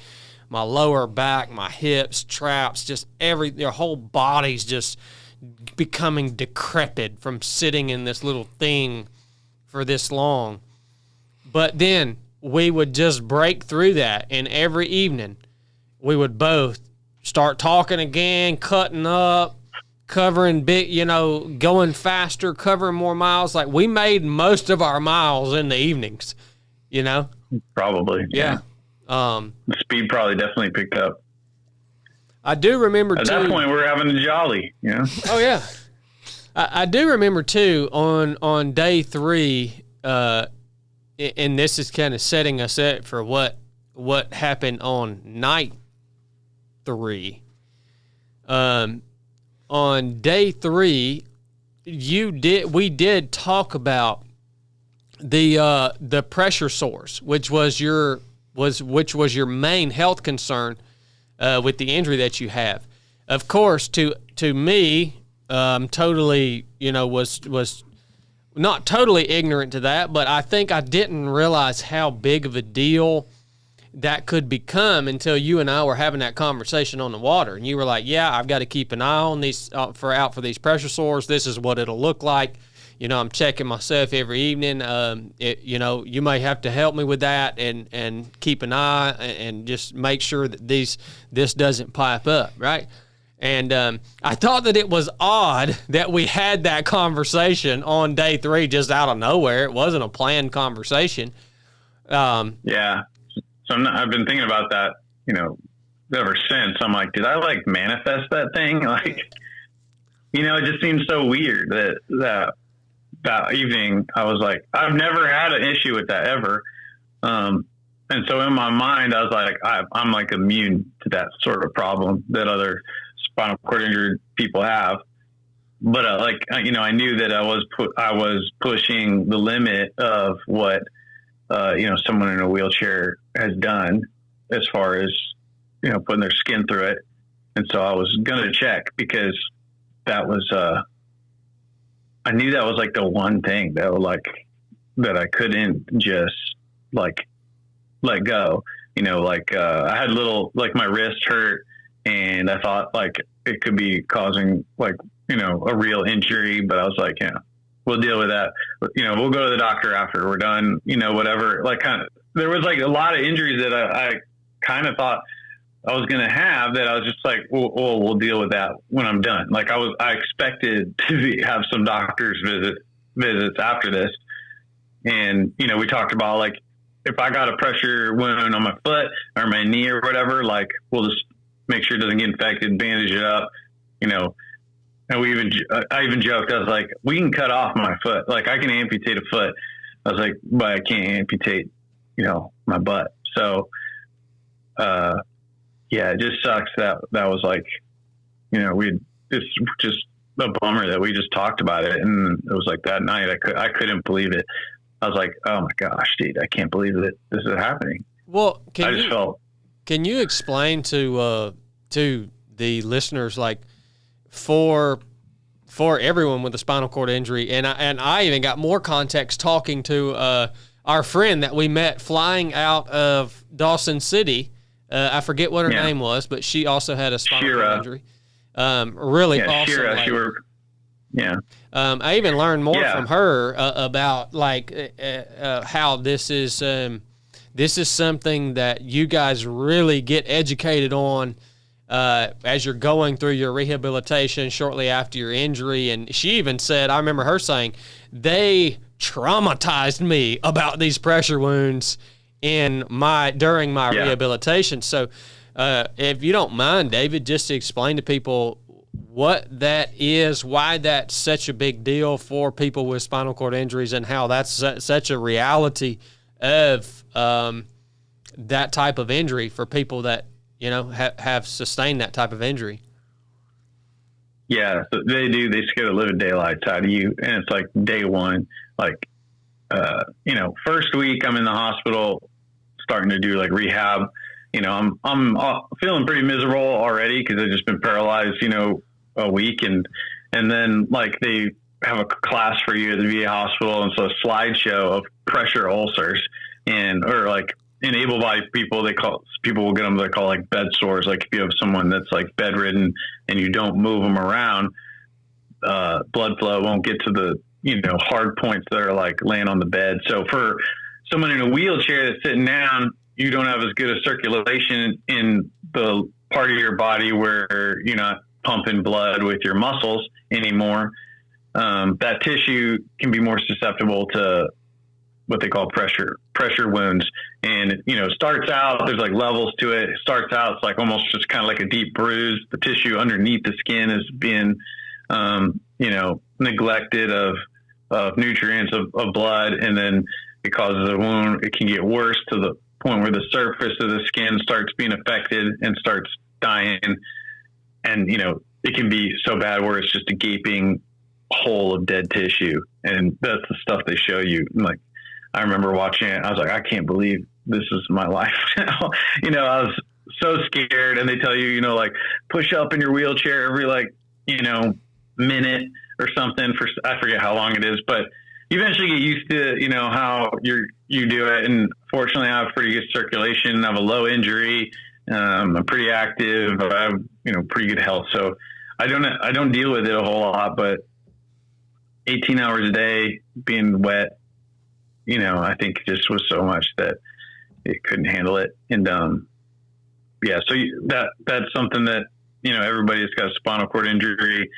my lower back, my hips, traps, just your whole body's just becoming decrepit from sitting in this little thing for this long. But then we would just break through that, and every evening we would both start talking again, cutting up, covering big, going faster, covering more miles. Like we made most of our miles in the evenings, Probably. Yeah. The speed probably definitely picked up. I do remember At too. that point, we're having a jolly, Oh yeah. I do remember too on day 3, and this is kind of setting us up for what happened on night 3. On day 3, we did talk about the pressure source, which was your main health concern with the injury that you have. Of course, to me, totally, was not totally ignorant to that, but I think I didn't realize how big of a deal that could become until you and I were having that conversation on the water. And you were like, yeah, I've got to keep an eye on these for these pressure sores. This is what it'll look like. I'm checking myself every evening. You may have to help me with that and keep an eye and just make sure that this doesn't pipe up, right? And I thought that it was odd that we had that conversation on day 3 just out of nowhere. It wasn't a planned conversation. Yeah. So I've been thinking about that, ever since. I'm like, did I manifest that thing? It just seems so weird that evening I was like, I've never had an issue with that ever. And so in my mind, I was like, I'm immune to that sort of problem that other spinal cord injured people have. But I knew that I was pushing the limit of what, someone in a wheelchair has done as far as, putting their skin through it. And so I was going to check because that was, I knew that was the one thing that that I couldn't just let go, I had my wrist hurt and I thought it could be causing a real injury, but I was like, yeah, we'll deal with that. We'll go to the doctor after we're done, whatever. There was a lot of injuries that I kind of thought I was going to have that I was just we'll deal with that when I'm done. I expected to have some doctor's visits after this. And, we talked about if I got a pressure wound on my foot or my knee or whatever, we'll just make sure it doesn't get infected, bandage it up, and I even joked, I was like, we can cut off my foot. I can amputate a foot. I was like, but I can't amputate, my butt. So, yeah, it just sucks that was it's just a bummer that we just talked about it. And it was that night, I couldn't believe it. I was like, oh my gosh, dude, I can't believe that this is happening. Well, can you explain to the listeners, for everyone with a spinal cord injury, and I even got more context talking to our friend that we met flying out of Dawson City. I forget what her name was, but she also had a spinal cord injury. Really awesome. I even learned more from her about how this is something that you guys really get educated on as you're going through your rehabilitation shortly after your injury. And she even said, I remember her saying, they traumatized me about these pressure wounds during my rehabilitation. So if you don't mind, David, just to explain to people what that is, why that's such a big deal for people with spinal cord injuries, and how that's such a reality of that type of injury for people that have sustained that type of injury. Yeah, so they do. They scare the living daylights out of you, and it's day one. First week I'm in the hospital, starting to do rehab. I'm feeling pretty miserable already because I've just been paralyzed, a week, and then they have a class for you at the VA hospital, and so a slideshow of pressure ulcers in able-bodied people, people will get them. They call bed sores. If you have someone that's bedridden and you don't move them around, blood flow won't get to the hard points that are laying on the bed. So for someone in a wheelchair that's sitting down, you don't have as good a circulation in the part of your body where you're not pumping blood with your muscles anymore, that tissue can be more susceptible to what they call pressure wounds. And, starts out, there's like levels to it. It starts out, it's like almost just kind of like a deep bruise. The tissue underneath the skin has been, neglected of nutrients of blood. And then it causes a wound. It can get worse to the point where the surface of the skin starts being affected and starts dying. And, it can be so bad where it's just a gaping hole of dead tissue. And that's the stuff they show you. Like, I remember watching it. I was like, I can't believe this is my life now. I was so scared. And they tell you, like push up in your wheelchair every minute or something I forget how long it is, but you eventually get used to, how you do it. And fortunately I have pretty good circulation. I have a low injury. I'm pretty active. I have, pretty good health. So I don't deal with it a whole lot, but 18 hours a day being wet, I think it just was so much that it couldn't handle it. And, so that's something that, everybody that's got a spinal cord injury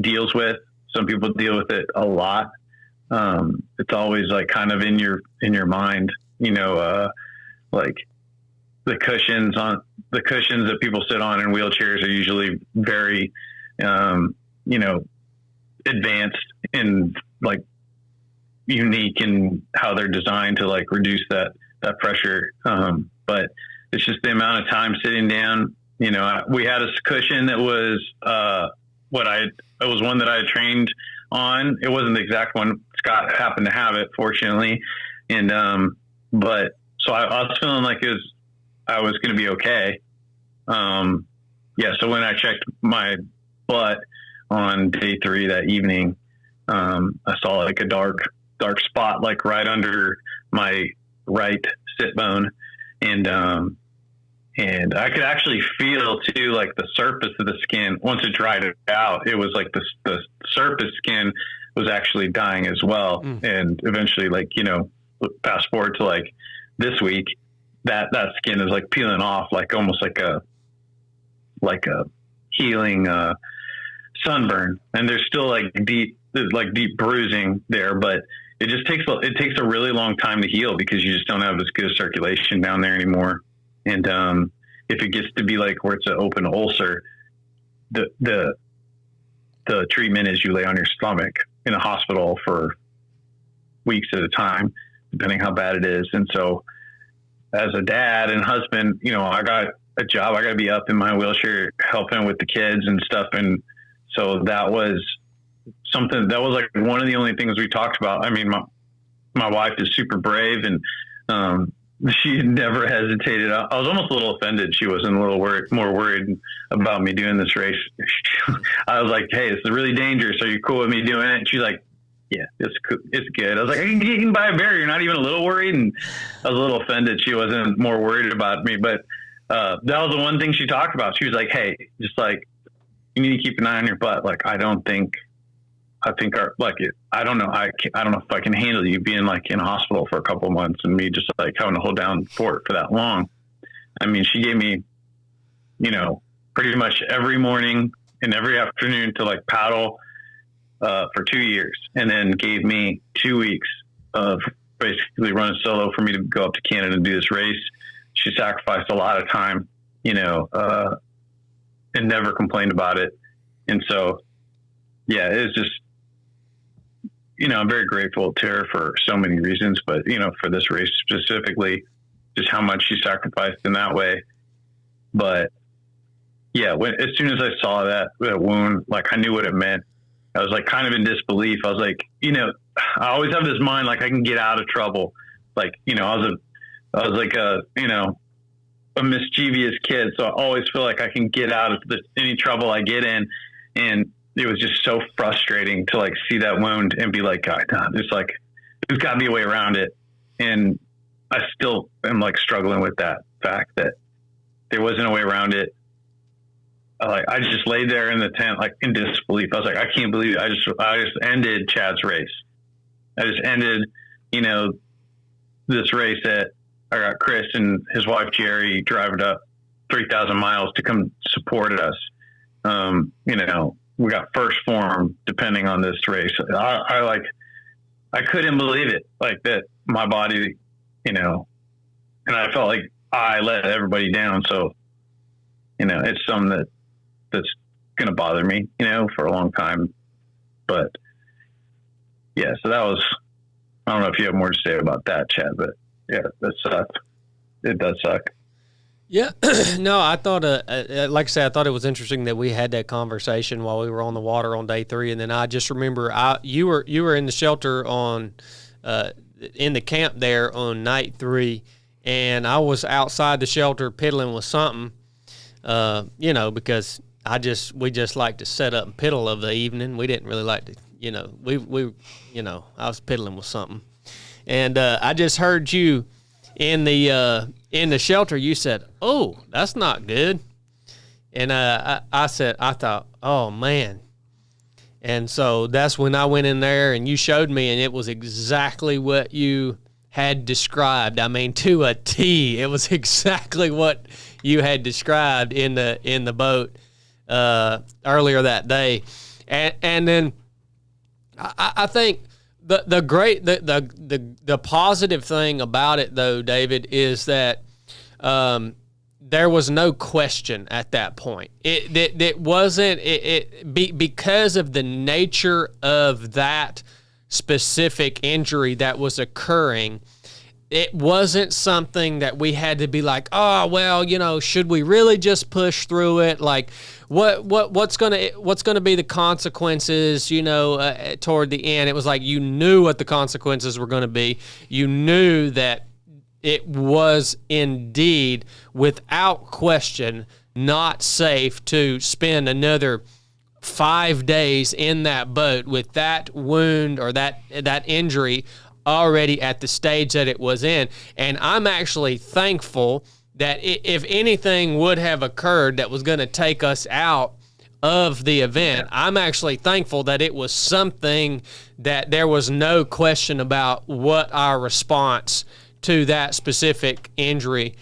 deals with. Some people deal with it a lot. It's always like kind of in your mind, like the cushions that people sit on in wheelchairs are usually very, advanced and like unique in how they're designed to like reduce that pressure. But it's just the amount of time sitting down. We had a cushion that was it was one that I had trained on. It wasn't the exact one. Scott happened to have it, fortunately. And, but so I was feeling like I was going to be okay. So when I checked my butt on day 3 that evening, I saw like a dark spot, like right under my right sit bone. And I could actually feel too, like the surface of the skin, once it dried out, it was like the surface skin was actually dying as well. And eventually, like, fast forward to like this week, that skin is like peeling off, like almost like a healing, sunburn. And there's still like deep bruising there, but it just takes a really long time to heal because you just don't have as good a circulation down there anymore. And if it gets to be like where it's an open ulcer, the treatment is you lay on your stomach in a hospital for weeks at a time, depending how bad it is. And so as a dad and husband, I got a job. I got to be up in my wheelchair helping with the kids and stuff. And so that was something that was like one of the only things we talked about. I mean, my wife is super brave and, she never hesitated. I was almost a little offended. She wasn't a little more worried about me doing this race. I was like, hey, this is really dangerous. Are you cool with me doing it? And she's like, yeah, it's good. I was like, I can get eaten by a bear. You're not even a little worried. And I was a little offended. She wasn't more worried about me, but that was the one thing she talked about. She was like, hey, just like, you need to keep an eye on your butt. Like, I don't know. I don't know if I can handle you being like in a hospital for a couple of months and me just like having to hold down for that long. I mean, she gave me, pretty much every morning and every afternoon to like paddle, for 2 years, and then gave me 2 weeks of basically running solo for me to go up to Canada and do this race. She sacrificed a lot of time, and never complained about it. And so, yeah, it's just, I'm very grateful to her for so many reasons, but, for this race specifically, just how much she sacrificed in that way. But yeah, as soon as I saw that wound, like I knew what it meant. I was like kind of in disbelief. I was like, I always have this mind, like I can get out of trouble. Like, I was like a mischievous kid. So I always feel like I can get out of any trouble I get in. And it was just so frustrating to like see that wound and be like, God, there's gotta be a way around it. And I still am like struggling with that fact that there wasn't a way around it. I just laid there in the tent, like in disbelief. I was like, I can't believe it. I just ended Chad's race. I just ended, this race that I got Chris and his wife, Jerry, driving up 3,000 miles to come support us. we got first form depending on this race. I couldn't believe it, like that my body, and I felt like I let everybody down. So, it's something that's going to bother me, for a long time. But yeah, so that was, I don't know if you have more to say about that, Chad, but yeah, that sucked. It does suck. Yeah, no, I thought, like I said, I thought it was interesting that we had that conversation while we were on the water on day 3, and then I just remember you were in the shelter on, in the camp there on night 3, and I was outside the shelter piddling with something, because we just like to set up and piddle of the evening. We didn't really like to, I was piddling with something, and I just heard you in the shelter. You said, "Oh, that's not good," and I thought, "Oh man." And so that's when I went in there and you showed me, and it was exactly what you had described. I mean, to a T. It was exactly what you had described in the boat earlier that day, and then I think the positive thing about it, though, David, is that there was no question at that point. It wasn't because of the nature of that specific injury that was occurring. It wasn't something that we had to be like, oh well, should we really just push through it? Like, what's gonna be the consequences? Toward the end, it was like you knew what the consequences were going to be. You knew that it was indeed, without question, not safe to spend another 5 days in that boat with that wound or that injury already at the stage that it was in. And I'm actually thankful that if anything would have occurred that was going to take us out of the event, I'm actually thankful that it was something that there was no question about what our response to that specific injury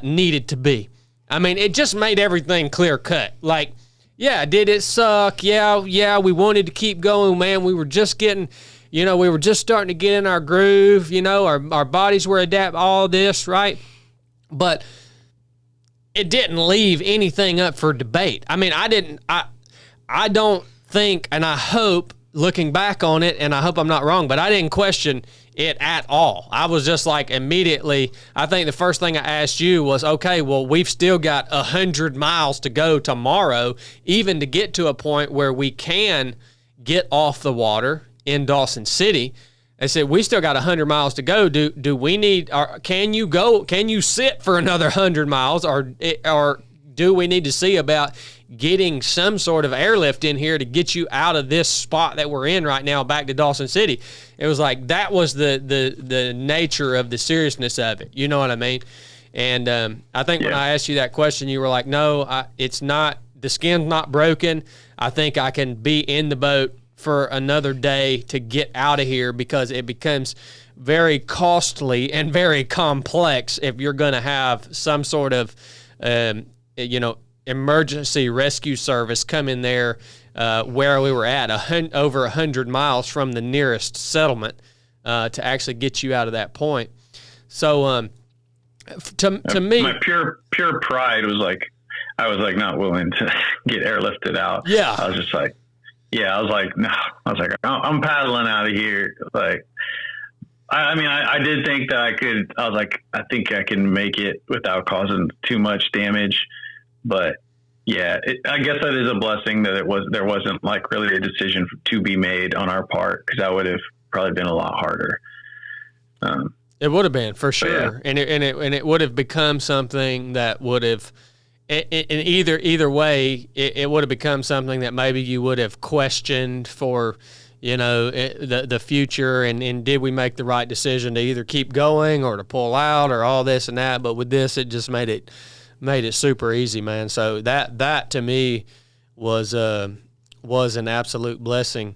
needed to be. I mean, it just made everything clear cut. Like, yeah, did it suck? Yeah, we wanted to keep going, man. We were just getting, we were just starting to get in our groove, our bodies were adapt, all this, right? But it didn't leave anything up for debate. I mean, I don't think, and I hope, looking back on it, and I hope I'm not wrong, but I didn't question it at all. I was just like, immediately, I think the first thing I asked you was, okay, well, we've still got 100 miles to go tomorrow, even to get to a point where we can get off the water in Dawson City. I said, we still got 100 miles to go. Do we need, or can you sit for another 100 miles, or do we need to see about getting some sort of airlift in here to get you out of this spot that we're in right now back to Dawson City? It was like, that was the nature of the seriousness of it. You know what I mean? And I think when I asked you that question, you were like, no, it's not, the skin's not broken. I think I can be in the boat for another day to get out of here, because it becomes very costly and very complex if you're going to have some sort of, emergency rescue service come in there where we were at, over 100 miles from the nearest settlement to actually get you out of that point. So to me, my pure pride was like, I was like not willing to get airlifted out. Yeah. I was just like, no, I'm paddling out of here. Like, I did think that I could. I was like, I think I can make it without causing too much damage. But yeah, I guess that is a blessing that there wasn't like really a decision to be made on our part, because that would have probably been a lot harder. It would have been, for sure, yeah. and it would have become something that would have. In either way, it would have become something that maybe you would have questioned for, the future, and did we make the right decision to either keep going or to pull out or all this and that. But with this, it just made it super easy, man. So that to me was an absolute blessing.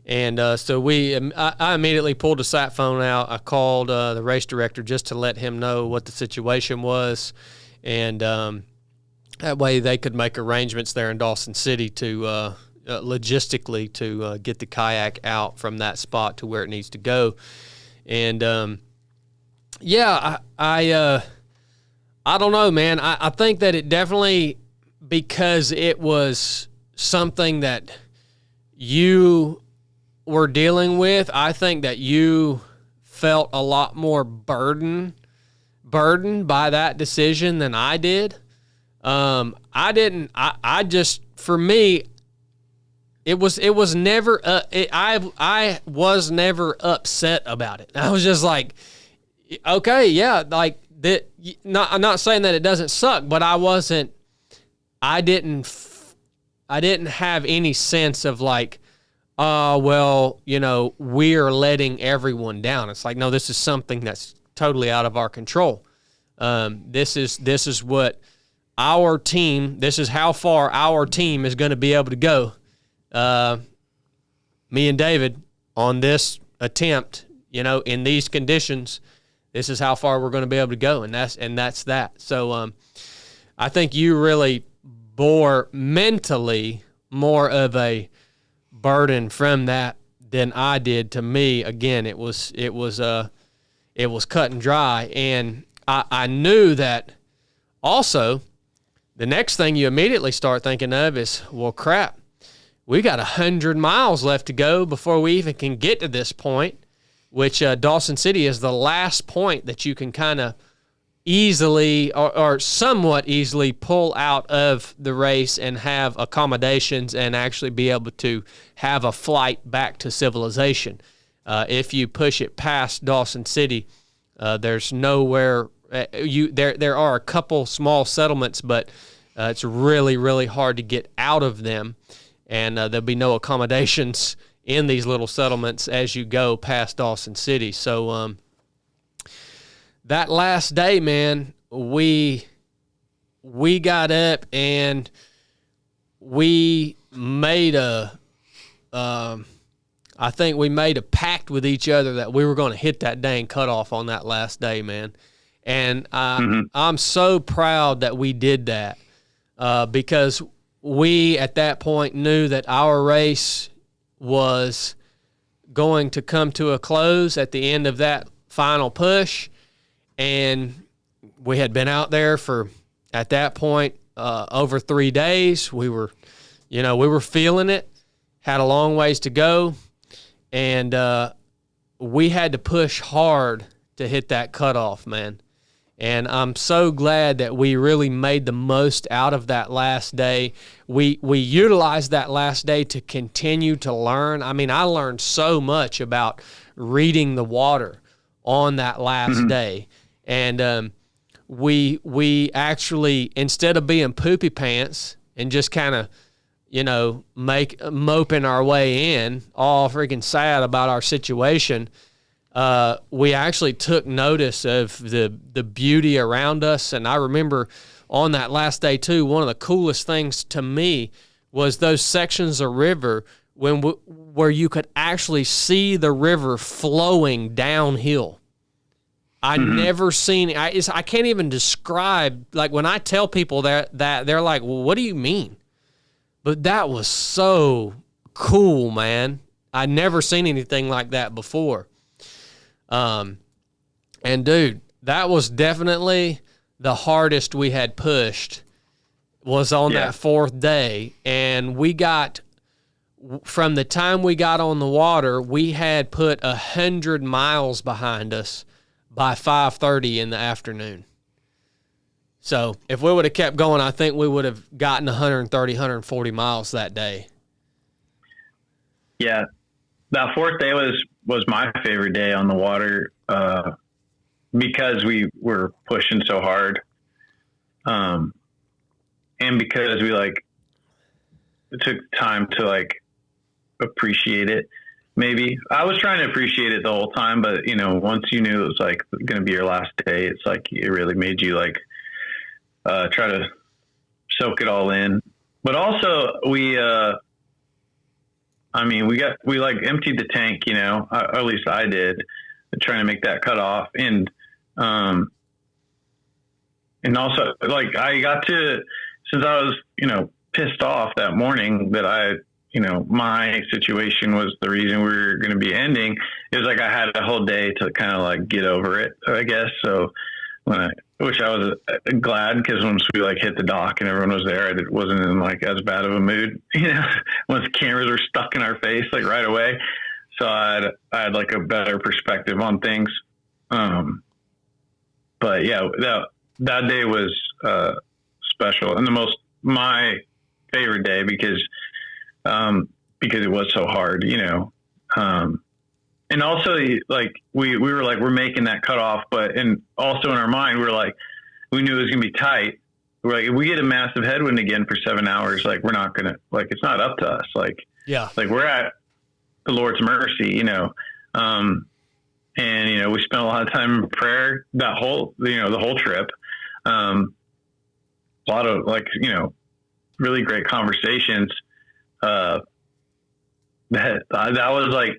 And so I immediately pulled the sat phone out. I called the race director just to let him know what the situation was, and That way they could make arrangements there in Dawson City to logistically to get the kayak out from that spot to where it needs to go. And I don't know, man. I think that it definitely, because it was something that you were dealing with, I think that you felt a lot more burdened by that decision than I did. I just, for me, I was never upset about it. I was just like, okay, yeah, like that. I'm not saying that it doesn't suck, but I didn't have any sense of like, well, we're letting everyone down. It's like, no, this is something that's totally out of our control. This is what our team, this is how far our team is going to be able to go. Me and David on this attempt, in these conditions, this is how far we're going to be able to go. And that's that. So, I think you really bore mentally more of a burden from that than I did. To me, again, it was cut and dry. And I knew that also. The next thing you immediately start thinking of is, well, crap, we got 100 miles left to go before we even can get to this point, which Dawson City is the last point that you can kind of easily or somewhat easily pull out of the race and have accommodations and actually be able to have a flight back to civilization. If you push it past Dawson City, there's nowhere. There are a couple small settlements, but it's really, really hard to get out of them, and there'll be no accommodations in these little settlements as you go past Dawson City. So that last day, man, we got up and we made I think we made a pact with each other that we were going to hit that dang cutoff on that last day, man. And I'm so proud that we did that because we, at that point, knew that our race was going to come to a close at the end of that final push. And we had been out there for, at that point, over 3 days. We were feeling it, had a long ways to go. And we had to push hard to hit that cutoff, man. And I'm so glad that we really made the most out of that last day. We utilized that last day to continue to learn. I mean, I learned so much about reading the water on that last day. And we actually, instead of being poopy pants and just kind of, moping our way in, all freaking sad about our situation, we actually took notice of the beauty around us. And I remember on that last day too, one of the coolest things to me was those sections of river where you could actually see the river flowing downhill. I never seen, I can't even describe, like when I tell people that they're like, well, what do you mean? But that was so cool, man. I'd never seen anything like that before. And dude, that was definitely the hardest we had pushed, was on that fourth day. And we got, from the time we got on the water, we had put 100 miles behind us by 5:30 in the afternoon. So if we would have kept going, I think we would have gotten 130, 140 miles that day. Yeah. That fourth day was my favorite day on the water, because we were pushing so hard. And because we it took time to appreciate it. Maybe I was trying to appreciate it the whole time, but once you knew it was going to be your last day, it's it really made you try to soak it all in. But also we emptied the tank, or at least I did, trying to make that cut off. And also I got to, since I was, pissed off that morning that my situation was the reason we were going to be ending, it was like I had a whole day to kind of like get over it, I guess. So which I was glad, because once we like hit the dock and everyone was there, I wasn't in like as bad of a mood, once the cameras were stuck in our face like right away. So I had like a better perspective on things. But yeah, that day was special, and my favorite day because it was so hard, and also like we were like, we're making that cutoff, and also in our mind, we knew it was going to be tight. We're like, if we get a massive headwind again for 7 hours, like we're not going to, like, it's not up to us. Like, yeah, like we're at the Lord's mercy, and, we spent a lot of time in prayer the whole trip. A lot of like, really great conversations. That was like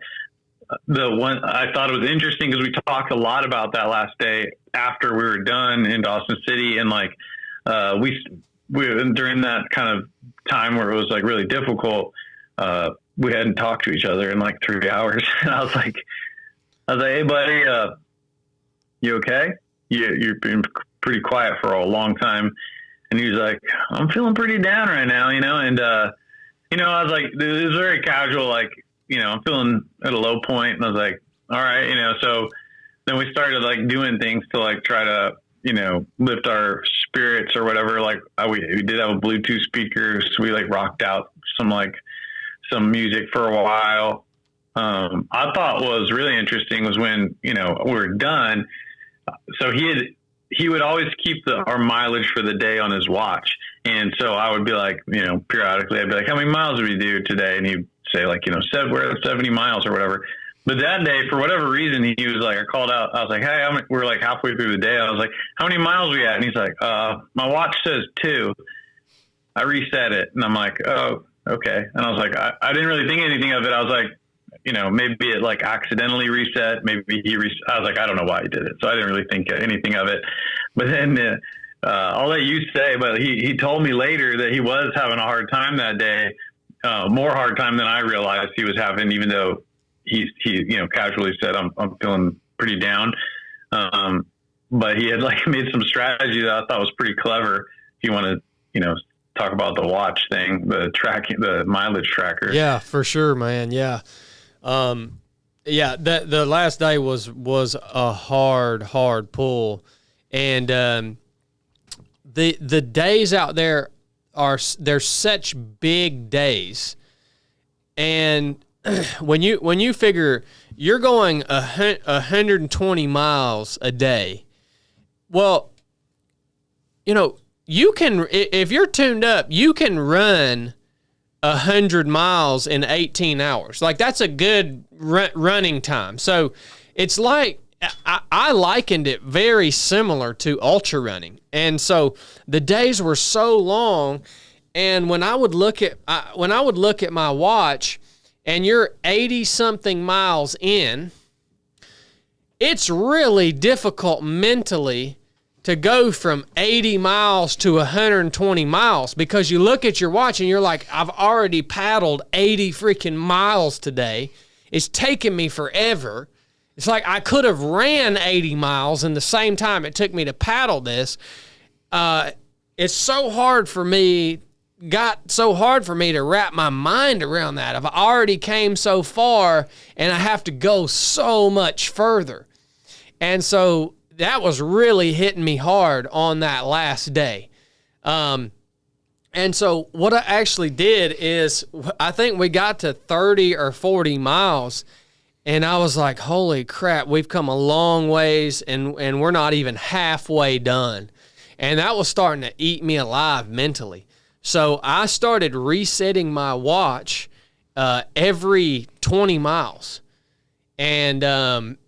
the one I thought it was interesting, because we talked a lot about that last day after we were done in Dawson City. And like, we during that kind of time where it was like really difficult, we hadn't talked to each other in like 3 hours. And I was like, hey buddy, you okay? You've been pretty quiet for a long time. And he was like, I'm feeling pretty down right now, and, I was like, it was very casual, like, I'm feeling at a low point, and I was like, all right, so then we started like doing things to like try to, lift our spirits or whatever. Like we did have a Bluetooth speaker, so we like rocked out some music for a while. I thought was really interesting was when, we were done. So he would always keep our mileage for the day on his watch. And so I would be like, periodically I'd be like, how many miles did we do today? And he'd say like, we're at 70 miles or whatever. But that day, for whatever reason, he was like, I called out, I was like, hey, we're like halfway through the day. I was like, how many miles are we at? And he's like, my watch says 2. I reset it. And I'm like, oh, okay. And I was like, I didn't really think anything of it. I was like, maybe it like accidentally reset. Maybe I was like, I don't know why he did it. So I didn't really think anything of it. But then I'll let you say, but he told me later that he was having a hard time that day, more hard time than I realized he was having, even though he casually said, I'm feeling pretty down. But he had like made some strategy that I thought was pretty clever. If you want to, talk about the watch thing, the mileage tracker. Yeah, for sure, man. Yeah. The last day was a hard pull. And, the days out there they're such big days. And when you figure you're going 120 miles a day, well, you can, if you're tuned up, you can run 100 miles in 18 hours. Like that's a good running time. So it's like, I likened it very similar to ultra running. And so the days were so long. And when I would look at my watch and you're 80 something miles in, it's really difficult mentally to go from 80 miles to 120 miles, because you look at your watch and you're like, I've already paddled 80 freaking miles today. It's taken me forever. It's like I could have ran 80 miles in the same time it took me to paddle this. It's so hard for me, to wrap my mind around that. I've already came so far and I have to go so much further. And so that was really hitting me hard on that last day. And so what I actually did is, I think we got to 30 or 40 miles, and I was like, holy crap, we've come a long ways, and we're not even halfway done. And that was starting to eat me alive mentally. So I started resetting my watch every 20 miles. And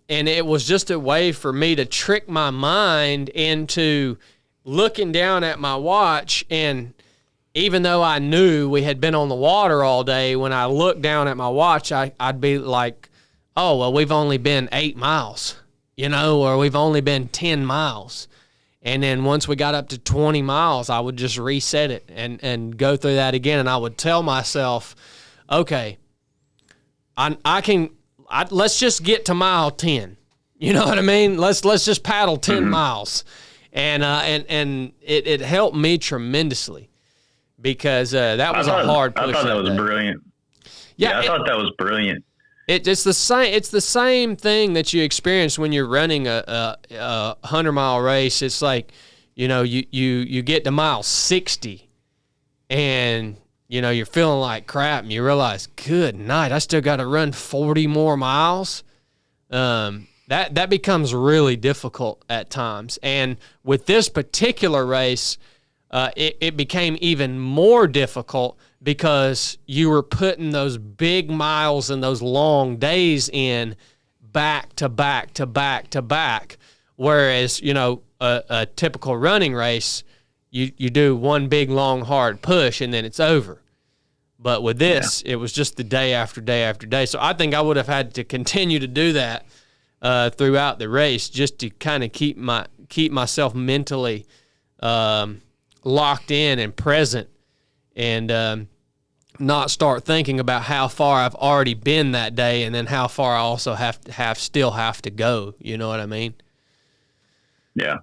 it was just a way for me to trick my mind into looking down at my watch. And even though I knew we had been on the water all day, when I looked down at my watch, I'd be like, oh, well, we've only been 8 miles, or we've only been 10 miles. And then once we got up to 20 miles, I would just reset it and go through that again. And I would tell myself, okay, let's just get to mile 10. You know what I mean? Let's just paddle 10 miles. And it helped me tremendously because that was a hard push. I thought that was brilliant. Yeah, I thought that was brilliant. It's the same thing that you experience when you're running a 100-mile race. It's like, you get to mile 60 and, you're feeling like crap and you realize, good night, I still got to run 40 more miles. That becomes really difficult at times. And with this particular race, it became even more difficult because you were putting those big miles and those long days in back to back to back to back. Whereas, a typical running race, you do one big, long, hard push and then it's over. But with this, It was just the day after day after day. So I think I would have had to continue to do that throughout the race just to kind of keep myself mentally locked in and present and not start thinking about how far I've already been that day and then how far I also still have to go. You know what I mean? Yeah.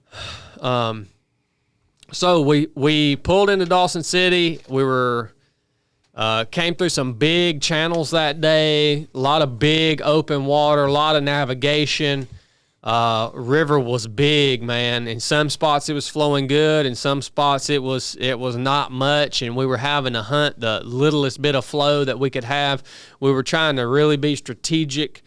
So we pulled into Dawson City. We were came through some big channels that day, a lot of big open water, a lot of navigation. River was big, man. In some spots it was flowing good, in some spots it was not much, and we were having to hunt the littlest bit of flow that we could have. We were trying to really be strategic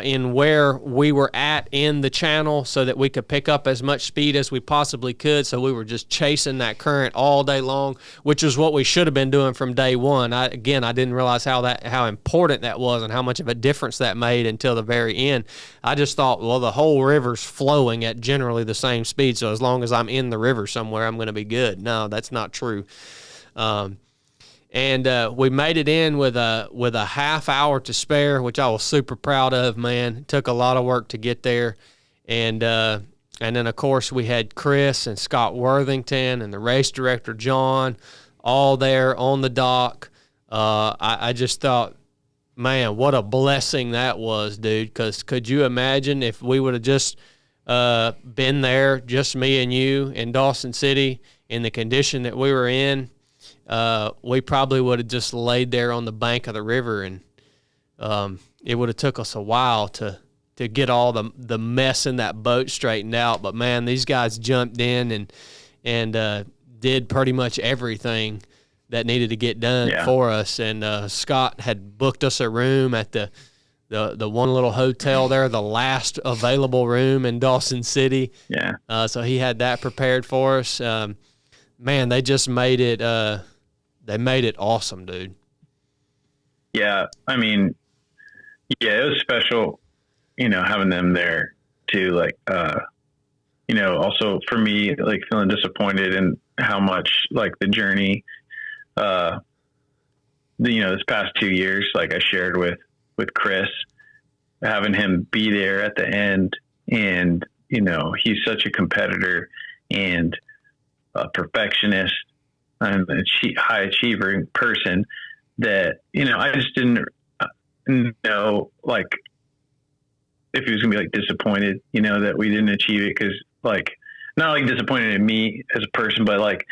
in where we were at in the channel so that we could pick up as much speed as we possibly could. So we were just chasing that current all day long, which is what we should have been doing from day one. I didn't realize how important that was and how much of a difference that made until the very end. I just thought, well, the whole river's flowing at generally the same speed, so as long as I'm in the river somewhere, I'm going to be good. No, that's not true. And we made it in with a half hour to spare, which I was super proud of, man. It took a lot of work to get there. And then, of course, we had Chris and Scott Worthington and the race director, John, all there on the dock. I just thought, man, what a blessing that was, dude, because could you imagine if we would have just been there, just me and you in Dawson City in the condition that we were in? We probably would have just laid there on the bank of the river, and it would have took us a while to get all the mess in that boat straightened out. But man, these guys jumped in and did pretty much everything that needed to get done for us. And Scott had booked us a room at the one little hotel there, the last available room in Dawson City. Yeah. So he had that prepared for us. Man, they just made it. They made it awesome, dude. Yeah, I mean, it was special, having them there too. Like, also for me, like feeling disappointed in how much like the journey, this past 2 years, like I shared with Chris, having him be there at the end, and he's such a competitor and a perfectionist and a high achiever person that, I just didn't know, like, if he was gonna be like disappointed, that we didn't achieve it. Cause like, not like disappointed in me as a person, but like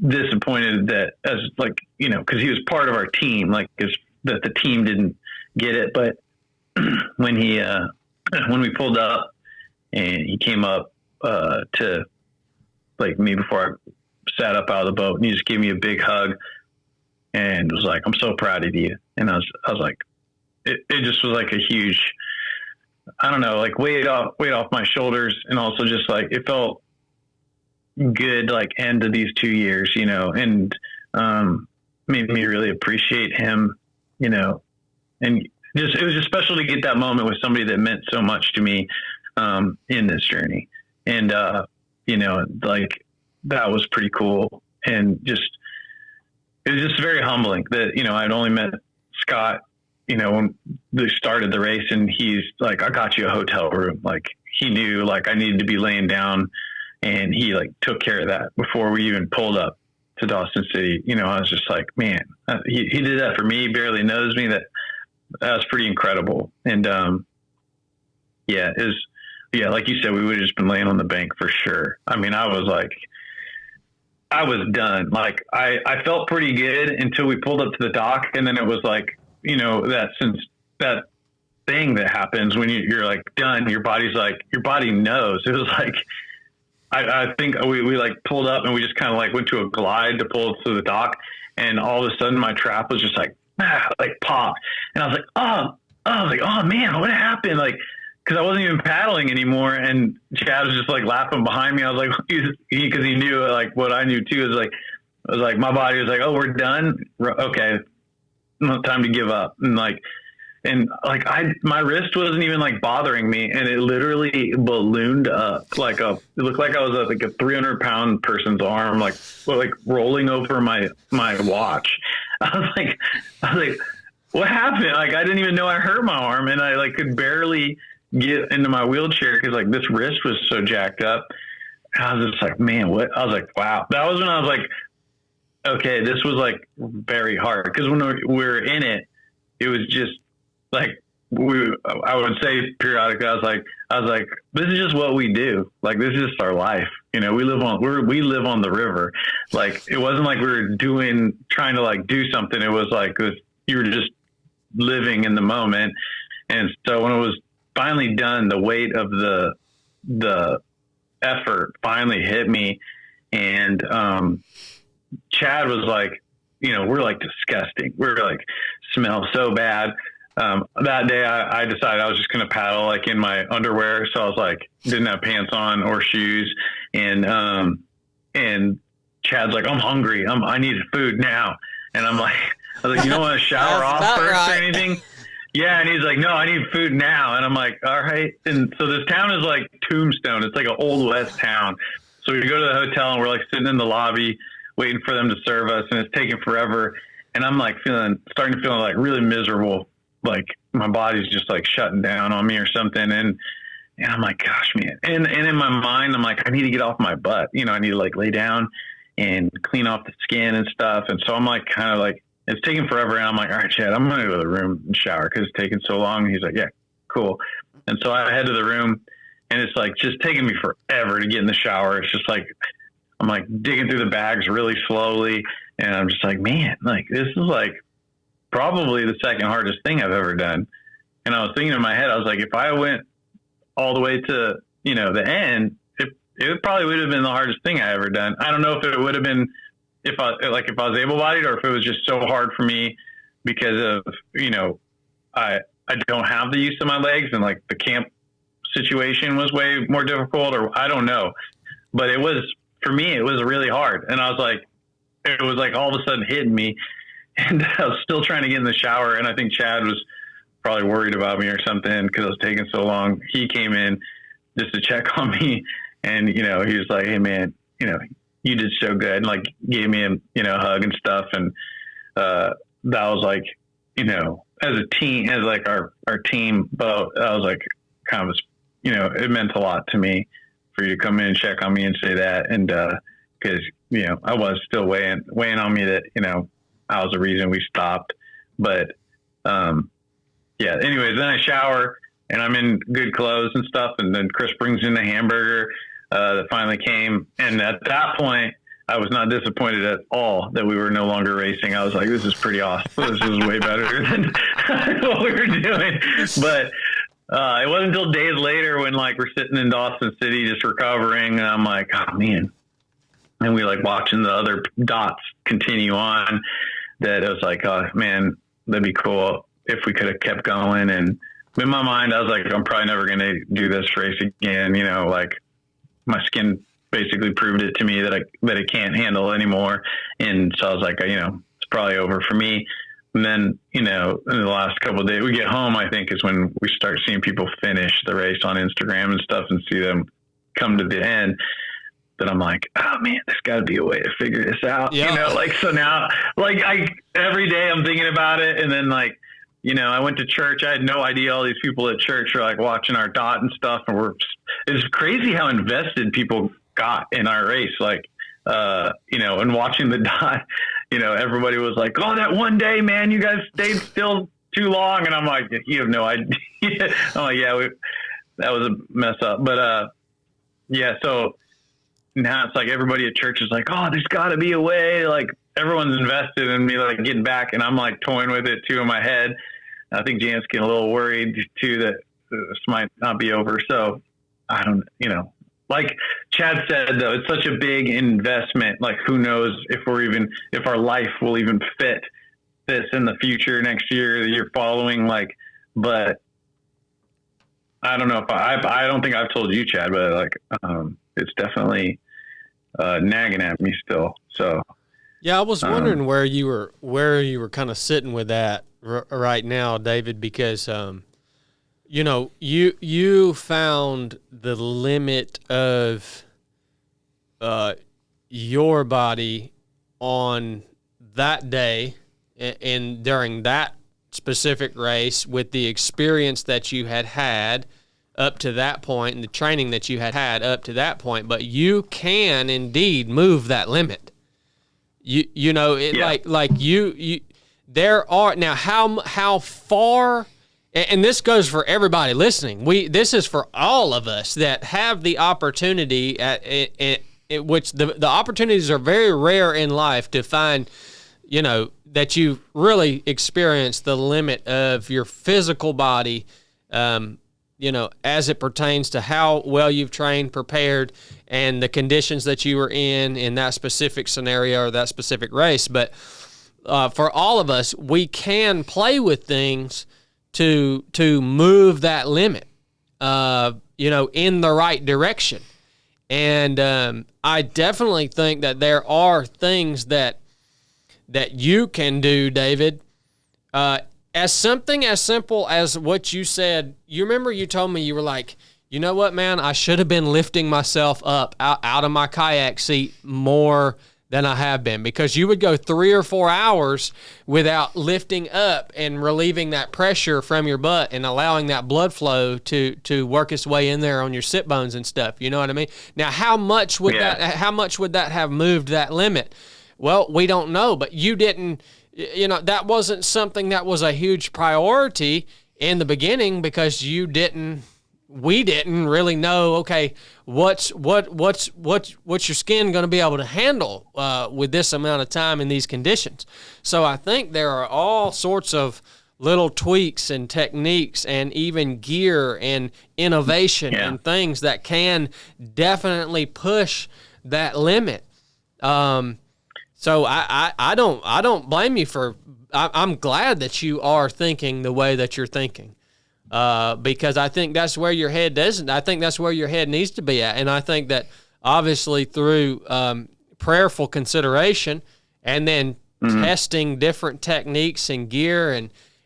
disappointed that as like, cause he was part of our team, like that the team didn't get it. But when we pulled up and he came up, to like me before I sat up out of the boat, and he just gave me a big hug and was like, "I'm so proud of you." And I was like, it just was like a huge, I don't know, like weight off my shoulders. And also just like, it felt good, like end of these 2 years, and made me really appreciate him, and just, it was just special to get that moment with somebody that meant so much to me, in this journey. And, like that was pretty cool. And just, it was just very humbling that, I'd only met Scott, when they started the race, and he's like, "I got you a hotel room." Like he knew like I needed to be laying down, and he like took care of that before we even pulled up to Dawson City. You know, I was just like, man, he did that for me. He barely knows me. That was pretty incredible. And like you said, we would have just been laying on the bank for sure. I mean, I was done. Like I felt pretty good until we pulled up to the dock, and then it was like, you know, that thing that happens when you're like done, your body knows. It was like, I think we like pulled up and we just kind of like went to a glide to pull to the dock, and all of a sudden my trap was just like popped, and I was like, oh man, what happened? Like, cause I wasn't even paddling anymore, and Chad was just like laughing behind me. I was like, cause he knew like what I knew too. It was like my body was like, oh, we're done. Okay. Time to give up. My wrist wasn't even like bothering me, and it literally ballooned up it looked like I was like a 300-pound person's arm, like rolling over my watch. I was like, what happened? Like, I didn't even know I hurt my arm, and I like could barely get into my wheelchair because like this wrist was so jacked up. And I was just like, man, what? I was like, wow. That was when I was like, okay, this was like very hard, because when we were in it, it was just like I would say periodically, I was like, this is just what we do. Like, this is just our life. You know, we live on the river. Like, it wasn't like we were trying to like do something. It was like you were just living in the moment. And so when it was finally done, the weight of the effort finally hit me, and Chad was like, you know, we're like disgusting. We're like smell so bad. That day I decided I was just going to paddle like in my underwear. So I was like, didn't have pants on or shoes. And Chad's like, I'm hungry. I need food now. And I was like, you don't want to shower off first or anything? Yeah. And he's like, no, I need food now. And I'm like, all right. And so this town is like Tombstone. It's like an old West town. So we go to the hotel, and we're like sitting in the lobby waiting for them to serve us, and it's taking forever. And I'm like starting to feel like really miserable. Like my body's just like shutting down on me or something. And I'm like, gosh, man. And in my mind, I'm like, I need to get off my butt. You know, I need to like lay down and clean off the skin and stuff. And so I'm like, kind of like, it's taking forever. And I'm like, all right, Chad, I'm going to go to the room and shower because it's taking so long. And he's like, yeah, cool. And so I head to the room, and it's like just taking me forever to get in the shower. It's just like, I'm like digging through the bags really slowly. And I'm just like, man, like this is like probably the second hardest thing I've ever done. And I was thinking in my head, I was like, if I went all the way to, you know, the end, it probably would have been the hardest thing I ever done. I don't know if it would have been if I was able-bodied, or if it was just so hard for me because of, you know, I don't have the use of my legs, and like the camp situation was way more difficult, or I don't know. But it was, for me, it was really hard. And I was like, it was like all of a sudden hitting me, and I was still trying to get in the shower. And I think Chad was probably worried about me or something because I was taking so long. He came in just to check on me, and, you know, he was like, hey man, you know, you did so good, and like gave me a, you know, hug and stuff. And that was like, you know, as a team, as like our team boat, I was like kind of, you know, it meant a lot to me for you to come in and check on me and say that. And because, you know, I was still weighing on me that, you know, I was the reason we stopped. But yeah, anyways, then I shower and I'm in good clothes and stuff. And then Chris brings in the hamburger that finally came. And at that point, I was not disappointed at all that we were no longer racing. I was like, this is pretty awesome. This is way better than what we were doing. But it wasn't until days later when like we're sitting in Dawson City just recovering, and I'm like, oh man. And we like watching the other dots continue on, that it was like, oh man, that'd be cool if we could have kept going. And in my mind, I was like, I'm probably never going to do this race again. You know, like my skin basically proved it to me that it can't handle anymore. And so I was like, you know, it's probably over for me. And then, you know, in the last couple of days, we get home, I think is when we start seeing people finish the race on Instagram and stuff, and see them come to the end. That I'm like, oh man, there's got to be a way to figure this out. Yeah. You know, like, so now, like, every day I'm thinking about it. And then, like, you know, I went to church. I had no idea all these people at church are like watching our dot and stuff. And it's crazy how invested people got in our race. Like, and watching the dot, everybody was like, oh, that one day, man, you guys stayed still too long. And I'm like, you have no idea. I'm like, yeah, that was a mess up. But, so now it's like everybody at church is like, oh, there's gotta be a way. Like everyone's invested in me, like getting back. And I'm like toying with it too in my head. I think Jan's getting a little worried too that this might not be over. So I don't, like Chad said, though, it's such a big investment. Like, who knows if our life will even fit this in the future, next year, the year following. Like, but I don't know if I don't think I've told you, Chad, but like, it's definitely nagging at me still. So, yeah, I was wondering where you were kind of sitting with that right now, David, because you found the limit of your body on that day and during that specific race with the experience that you had up to that point and the training that you had up to that point, but you can indeed move that limit. There are now how far. And this goes for everybody listening. This is for all of us that have the opportunity at which the opportunities are very rare in life to find, that you really experience the limit of your physical body, as it pertains to how well you've trained, prepared, and the conditions that you were in that specific scenario or that specific race. But for all of us, we can play with things to move that limit, in the right direction. And I definitely think that there are things that you can do, David, as something as simple as what you said. You remember you told me, you were like, you know what, man, I should have been lifting myself up out of my kayak seat more than I have been, because you would go 3 or 4 hours without lifting up and relieving that pressure from your butt and allowing that blood flow to work its way in there on your sit bones and stuff. You know what I mean? Now, how much would that have moved that limit? Well, we don't know, but you didn't, that wasn't something that was a huge priority in the beginning, because we didn't really know, okay, what's your skin going to be able to handle with this amount of time in these conditions. So I think there are all sorts of little tweaks and techniques and even gear and innovation and things that can definitely push that limit. So I don't blame you for. I'm glad that you are thinking the way that you're thinking. Because I think that's where your head doesn't. I think that's where your head needs to be at. And I think that obviously through prayerful consideration and then testing different techniques and gear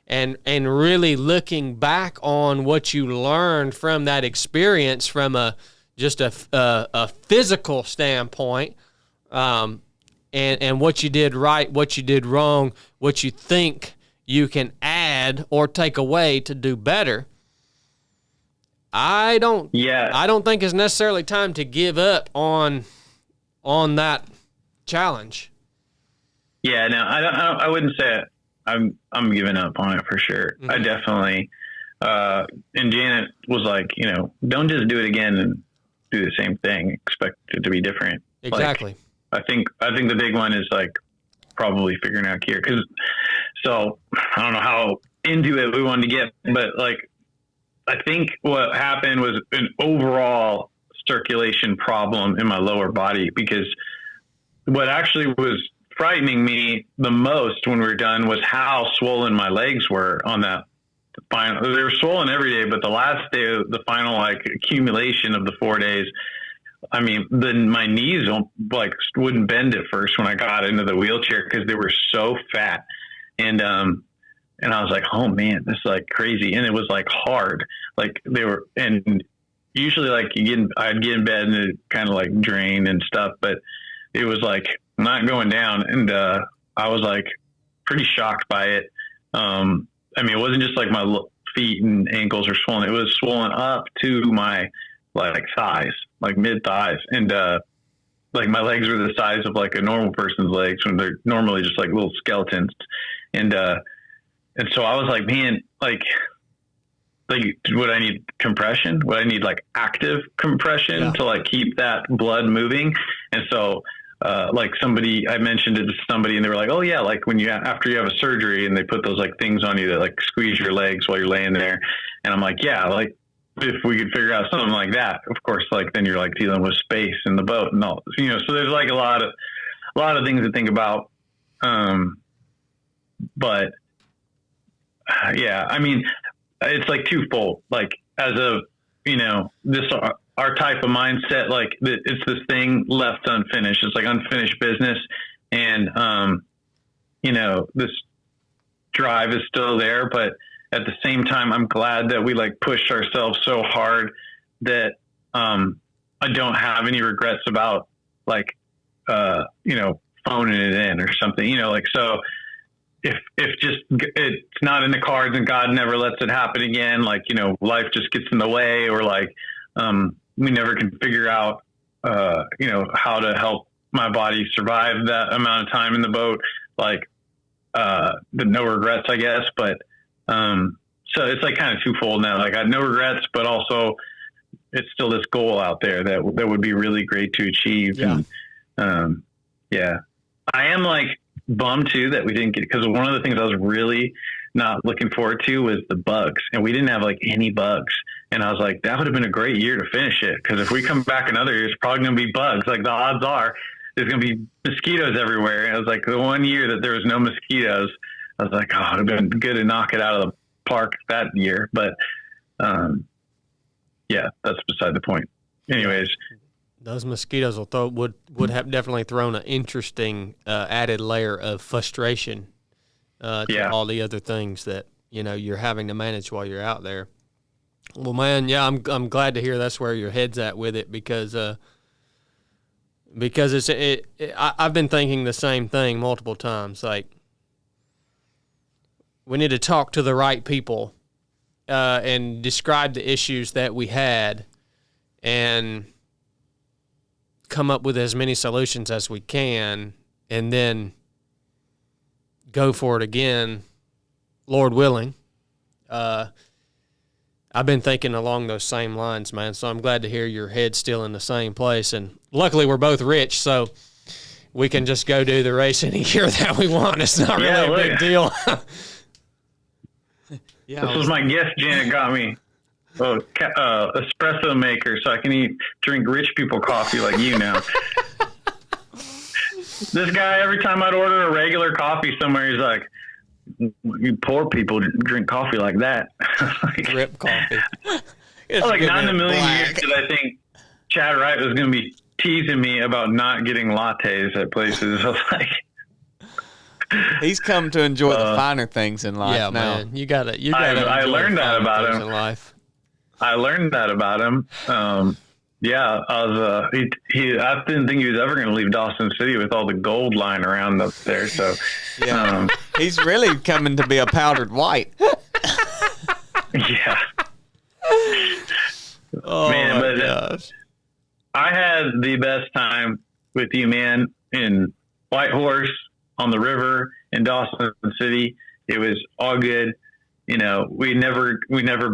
and really looking back on what you learned from that experience from a physical standpoint, and what you did right, what you did wrong, what you think you can add or take away to do better. I don't think it's necessarily time to give up on that challenge. Yeah, no, I wouldn't say it. I'm giving up on it for sure. I definitely, and Janet was like, don't just do it again and do the same thing. Expect it to be different. Exactly. Like, I think the big one is like probably figuring out gear. So I don't know how into it we wanted to get, but like, I think what happened was an overall circulation problem in my lower body, because what actually was frightening me the most when we were done was how swollen my legs were on that final. They were swollen every day, but the last day, the final like accumulation of the 4 days, I mean, then my knees wouldn't bend at first when I got into the wheelchair because they were so fat. And I was like, oh man, this is like crazy. And it was like hard. Like they were, and usually like I'd get in bed and it kind of like drain and stuff, but it was like not going down. And I was like pretty shocked by it. I mean, it wasn't just like my feet and ankles were swollen. It was swollen up to my like thighs, like mid thighs. And, like my legs were the size of like a normal person's legs when they're normally just like little skeletons. And so I was like, man, like would I need compression? Would I need like active compression to like keep that blood moving? And so, like I mentioned it to somebody and they were like, oh yeah, like when after you have a surgery and they put those like things on you that like squeeze your legs while you're laying there. And I'm like, yeah, like if we could figure out something like that, of course, like then you're like dealing with space in the boat and all, so there's like a lot of things to think about. But yeah, I mean, it's like twofold, like as a, this, our type of mindset, like it's this thing left unfinished. It's like unfinished business. And, this drive is still there, but at the same time, I'm glad that we like pushed ourselves so hard that, I don't have any regrets about like, phoning it in or something, like, so if just it's not in the cards and God never lets it happen again, like, life just gets in the way, or like, we never can figure out, how to help my body survive that amount of time in the boat. Like, no regrets, I guess. But, so it's like kind of twofold now. Like I had no regrets, but also it's still this goal out there that would be really great to achieve. Yeah. And, I am like bummed too that we didn't get, because one of the things I was really not looking forward to was the bugs, and we didn't have like any bugs. And I was like, that would have been a great year to finish it, because if we come back another year, it's probably going to be bugs. Like the odds are there's going to be mosquitoes everywhere. And it was like the one year that there was no mosquitoes, I was like, oh, it would have been good to knock it out of the park that year. But yeah, that's beside the point. Anyways, those mosquitoes would have definitely thrown an interesting added layer of frustration to all the other things that you're having to manage while you're out there. Well, man, yeah, I'm glad to hear that's where your head's at with it, because I've been thinking the same thing multiple times. Like, we need to talk to the right people and describe the issues that we had and come up with as many solutions as we can, and then go for it again, Lord willing. I've been thinking along those same lines, man, so I'm glad to hear your head's still in the same place. And luckily we're both rich, so we can just go do the race any year that we want. It's not really a big deal. This was my gift Janet got me. Espresso maker, so I can drink rich people coffee like you now. This guy, every time I'd order a regular coffee somewhere, he's like, you poor people drink coffee like that. Like, drip coffee. Like not in a million years did I think Chad Wright was going to be teasing me about not getting lattes at places. I was like, he's come to enjoy the finer things in life. Yeah, now. man, you gotta. I learned that about him. In life. I learned that about him. Yeah, I was. I didn't think he was ever going to leave Dawson City with all the gold lying around up there. So, yeah, he's really coming to be a powdered white. Yeah. Oh man, my gosh! I had the best time with you, man, in Whitehorse, on the river, in Dawson City. It was all good. We never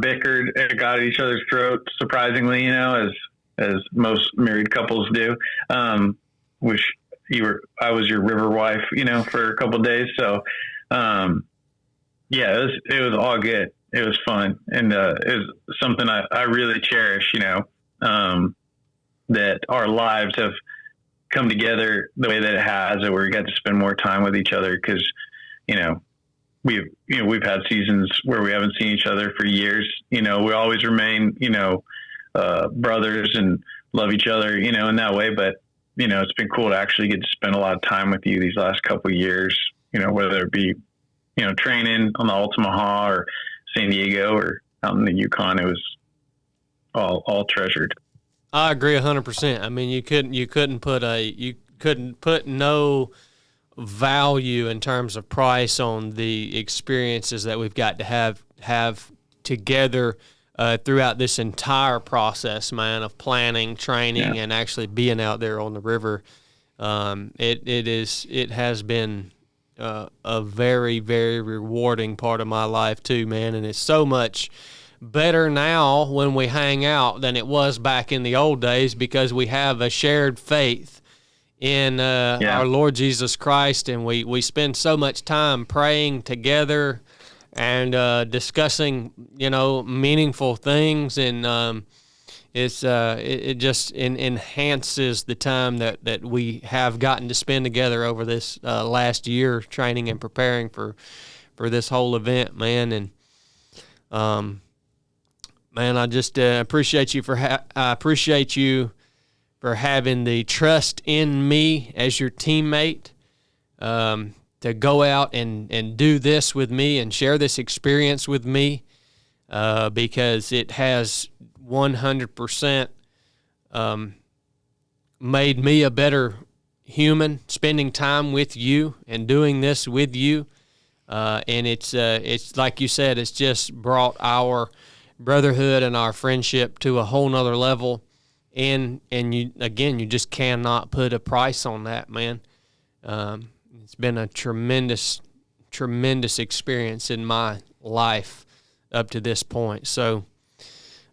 bickered and got at each other's throats, surprisingly, as most married couples do. Which I was your river wife, for a couple of days. So, yeah, it was all good. It was fun. And, it was something I really cherish, that our lives have come together the way that it has, that we got to spend more time with each other. 'Cause, we've had seasons where we haven't seen each other for years. We always remain, brothers and love each other, in that way. But, it's been cool to actually get to spend a lot of time with you these last couple of years, whether it be, training on the Altamaha or San Diego or out in the Yukon. It was all treasured. I agree 100%. I mean, you couldn't put no value in terms of price on the experiences that we've got to have together throughout this entire process, man, of planning, training, and actually being out there on the river. It has been a very, very rewarding part of my life too, man, and it's so much better now when we hang out than it was back in the old days, because we have a shared faith in our Lord Jesus Christ, and we spend so much time praying together and discussing, meaningful things, and it just enhances the time that we have gotten to spend together over this last year, training and preparing for this whole event, man. And man, I just appreciate you I appreciate you for having the trust in me as your teammate, to go out and do this with me and share this experience with me, because it has 100% made me a better human, spending time with you and doing this with you. And it's like you said, it's just brought our brotherhood and our friendship to a whole nother level. And you just cannot put a price on that, man. It's been a tremendous experience in my life up to this point. So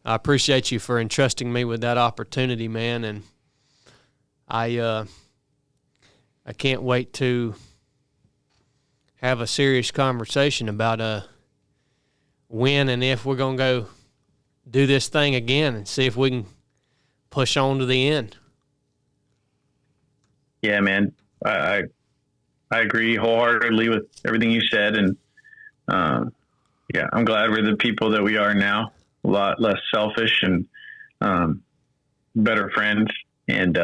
I appreciate you for entrusting me with that opportunity, man. And I can't wait to have a serious conversation about when and if we're going to go do this thing again and see if we can push on to the end. Yeah, man. I agree wholeheartedly with everything you said. And, I'm glad we're the people that we are now, a lot less selfish and, better friends. And,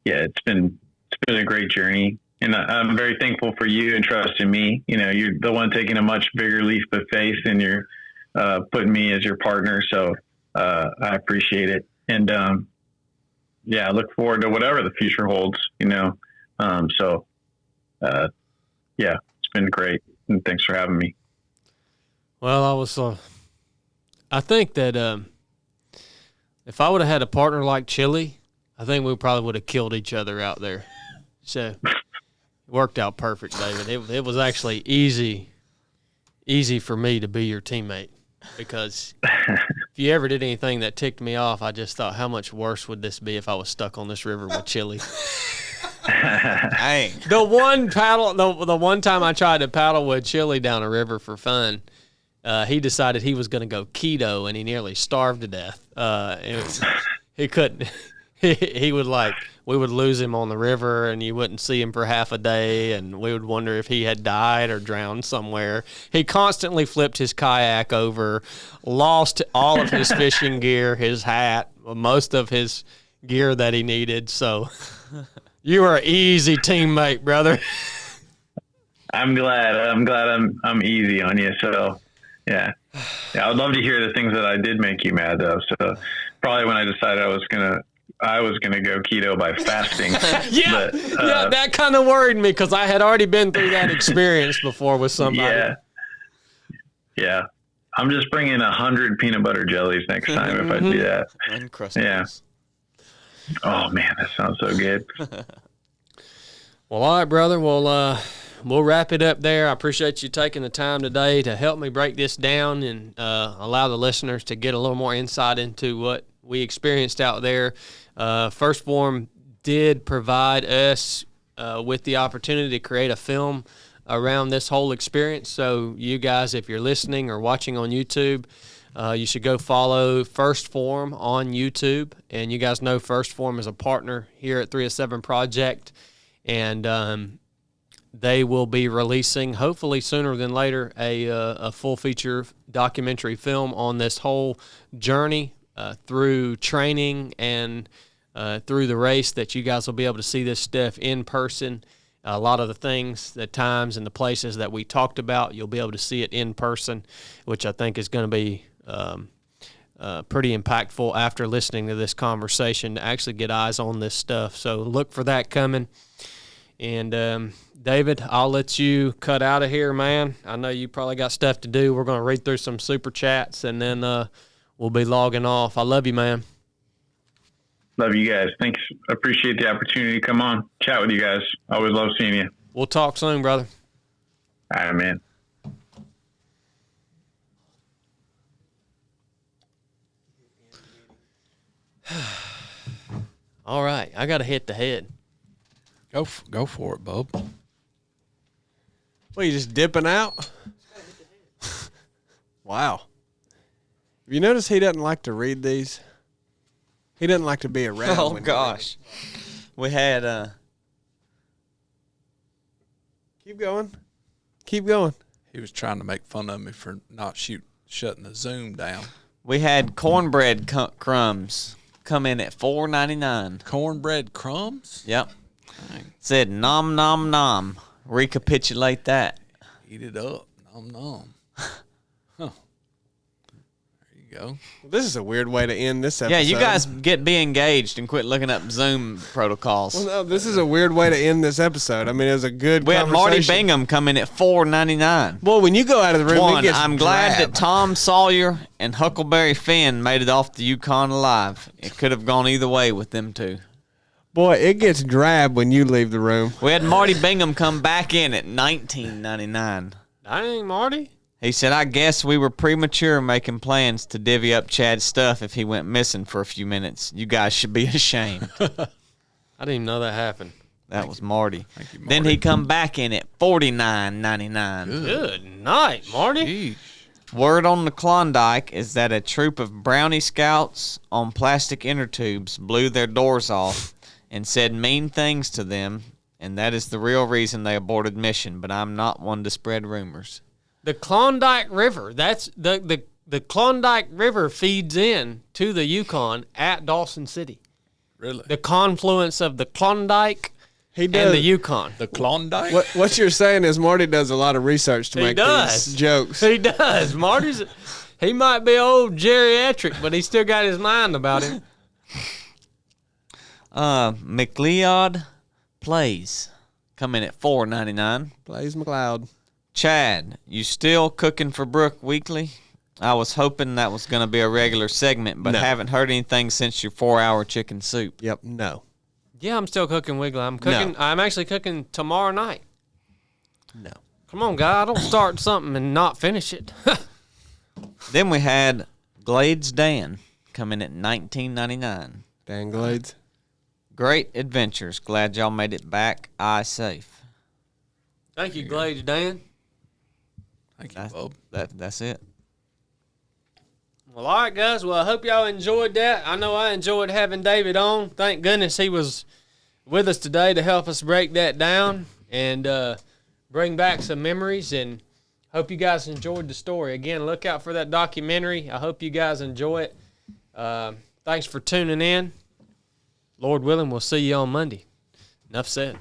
it's been a great journey, and I'm very thankful for you and trusting me. You're the one taking a much bigger leap of faith, and you're, putting me as your partner. So, I appreciate it. And, I look forward to whatever the future holds, it's been great. And thanks for having me. Well, I think that, if I would have had a partner like Chili, I think we probably would have killed each other out there. So it worked out perfect, David. It was actually easy for me to be your teammate, because if you ever did anything that ticked me off, I just thought, how much worse would this be if I was stuck on this river with Chili? Dang. The one time I tried to paddle with Chili down a river for fun, he decided he was going to go keto, and he nearly starved to death. He couldn't. He would we would lose him on the river, and you wouldn't see him for half a day, and we would wonder if he had died or drowned somewhere. He constantly flipped his kayak over, lost all of his fishing gear, his hat, most of his gear that he needed. So you were an easy teammate, brother. I'm glad I'm easy on you. So yeah, I'd love to hear the things that I did make you mad though. So probably when I decided I was gonna go keto by fasting. That kind of worried me, because I had already been through that experience before with somebody. Yeah. I'm just bringing 100 peanut butter jellies next time if I do that. Uncrustables. Yeah. Oh man, that sounds so good. Well, all right, brother. Well, we'll wrap it up there. I appreciate you taking the time today to help me break this down and allow the listeners to get a little more insight into what we experienced out there. First Form did provide us with the opportunity to create a film around this whole experience. So you guys, if you're listening or watching on YouTube, you should go follow First Form on YouTube. And you guys know First Form is a partner here at 307 Project. And they will be releasing, hopefully sooner than later, a full feature documentary film on this whole journey through training and through the race, that you guys will be able to see this stuff in person. A lot of the things, the times and the places that we talked about, you'll be able to see it in person, which I think is going to be pretty impactful after listening to this conversation, to actually get eyes on this stuff. So look for that coming. And David, I'll let you cut out of here, man. I know you probably got stuff to do. We're going to read through some super chats, and then we'll be logging off. I love you, man. Love you guys. Thanks. Appreciate the opportunity to come on, chat with you guys. Always love seeing you. We'll talk soon, brother. All right, man. All right, I got to hit the head. Go for it, bub. What, you just dipping out? Wow. Have you noticed he doesn't like to read these? He doesn't like to be around. Oh when gosh, we had Keep going. Keep going. He was trying to make fun of me for not shutting the Zoom down. we had cornbread crumbs come in at $4.99. Cornbread crumbs? Yep. Said nom nom nom. Recapitulate that. Eat it up. Nom nom. Huh. There you go. This is a weird way to end this episode. Yeah, you guys be engaged and quit looking up Zoom protocols. Well, no, this is a weird way to end this episode. I mean, it was a good We had Marty conversation. Bingham come in at $4.99. Well, when you go out of the room, it One, gets I'm glad drab. that Tom Sawyer and Huckleberry Finn made it off the Yukon alive. It could have gone either way with them two. Boy, it gets drab when you leave the room. We had Marty Bingham come back in at $19.99. Dang, Marty. He said, I guess we were premature making plans to divvy up Chad's stuff if he went missing for a few minutes. You guys should be ashamed. I didn't even know that happened. That was Marty. Thank you, Marty. Then he come back in at $49.99. Good night, Marty. Sheesh. Word on the Klondike is that a troop of brownie scouts on plastic inner tubes blew their doors off and said mean things to them, and that is the real reason they aborted mission, but I'm not one to spread rumors. The Klondike River. That's the Klondike River feeds in to the Yukon at Dawson City. Really? The confluence of the Klondike He and does. the Yukon. The Klondike? What you're saying is Marty does a lot of research to He make does. these jokes. He does. He might be old geriatric, but he still got his mind about him. McLeod Plays come in at $4.99. Blaze McLeod. Chad, you still cooking for Brooke weekly? I was hoping that was going to be a regular segment, but No. haven't heard anything since your 4-hour chicken soup. Yep. No. Yeah, I'm still cooking Wiggly. I'm cooking. No. I'm actually cooking tomorrow night. No. Come on, guy. I don't start something and not finish it. Then we had Glades Dan come in at $19.99. Dan Glades. Great adventures. Glad y'all made it back. Eye safe. Thank you, Glades Dan. Thank you, Bob. That's it. Well, all right, guys. Well, I hope y'all enjoyed that. I know I enjoyed having David on. Thank goodness he was with us today to help us break that down and bring back some memories. And hope you guys enjoyed the story. Again, look out for that documentary. I hope you guys enjoy it. Thanks for tuning in. Lord willing, we'll see you on Monday. Enough said.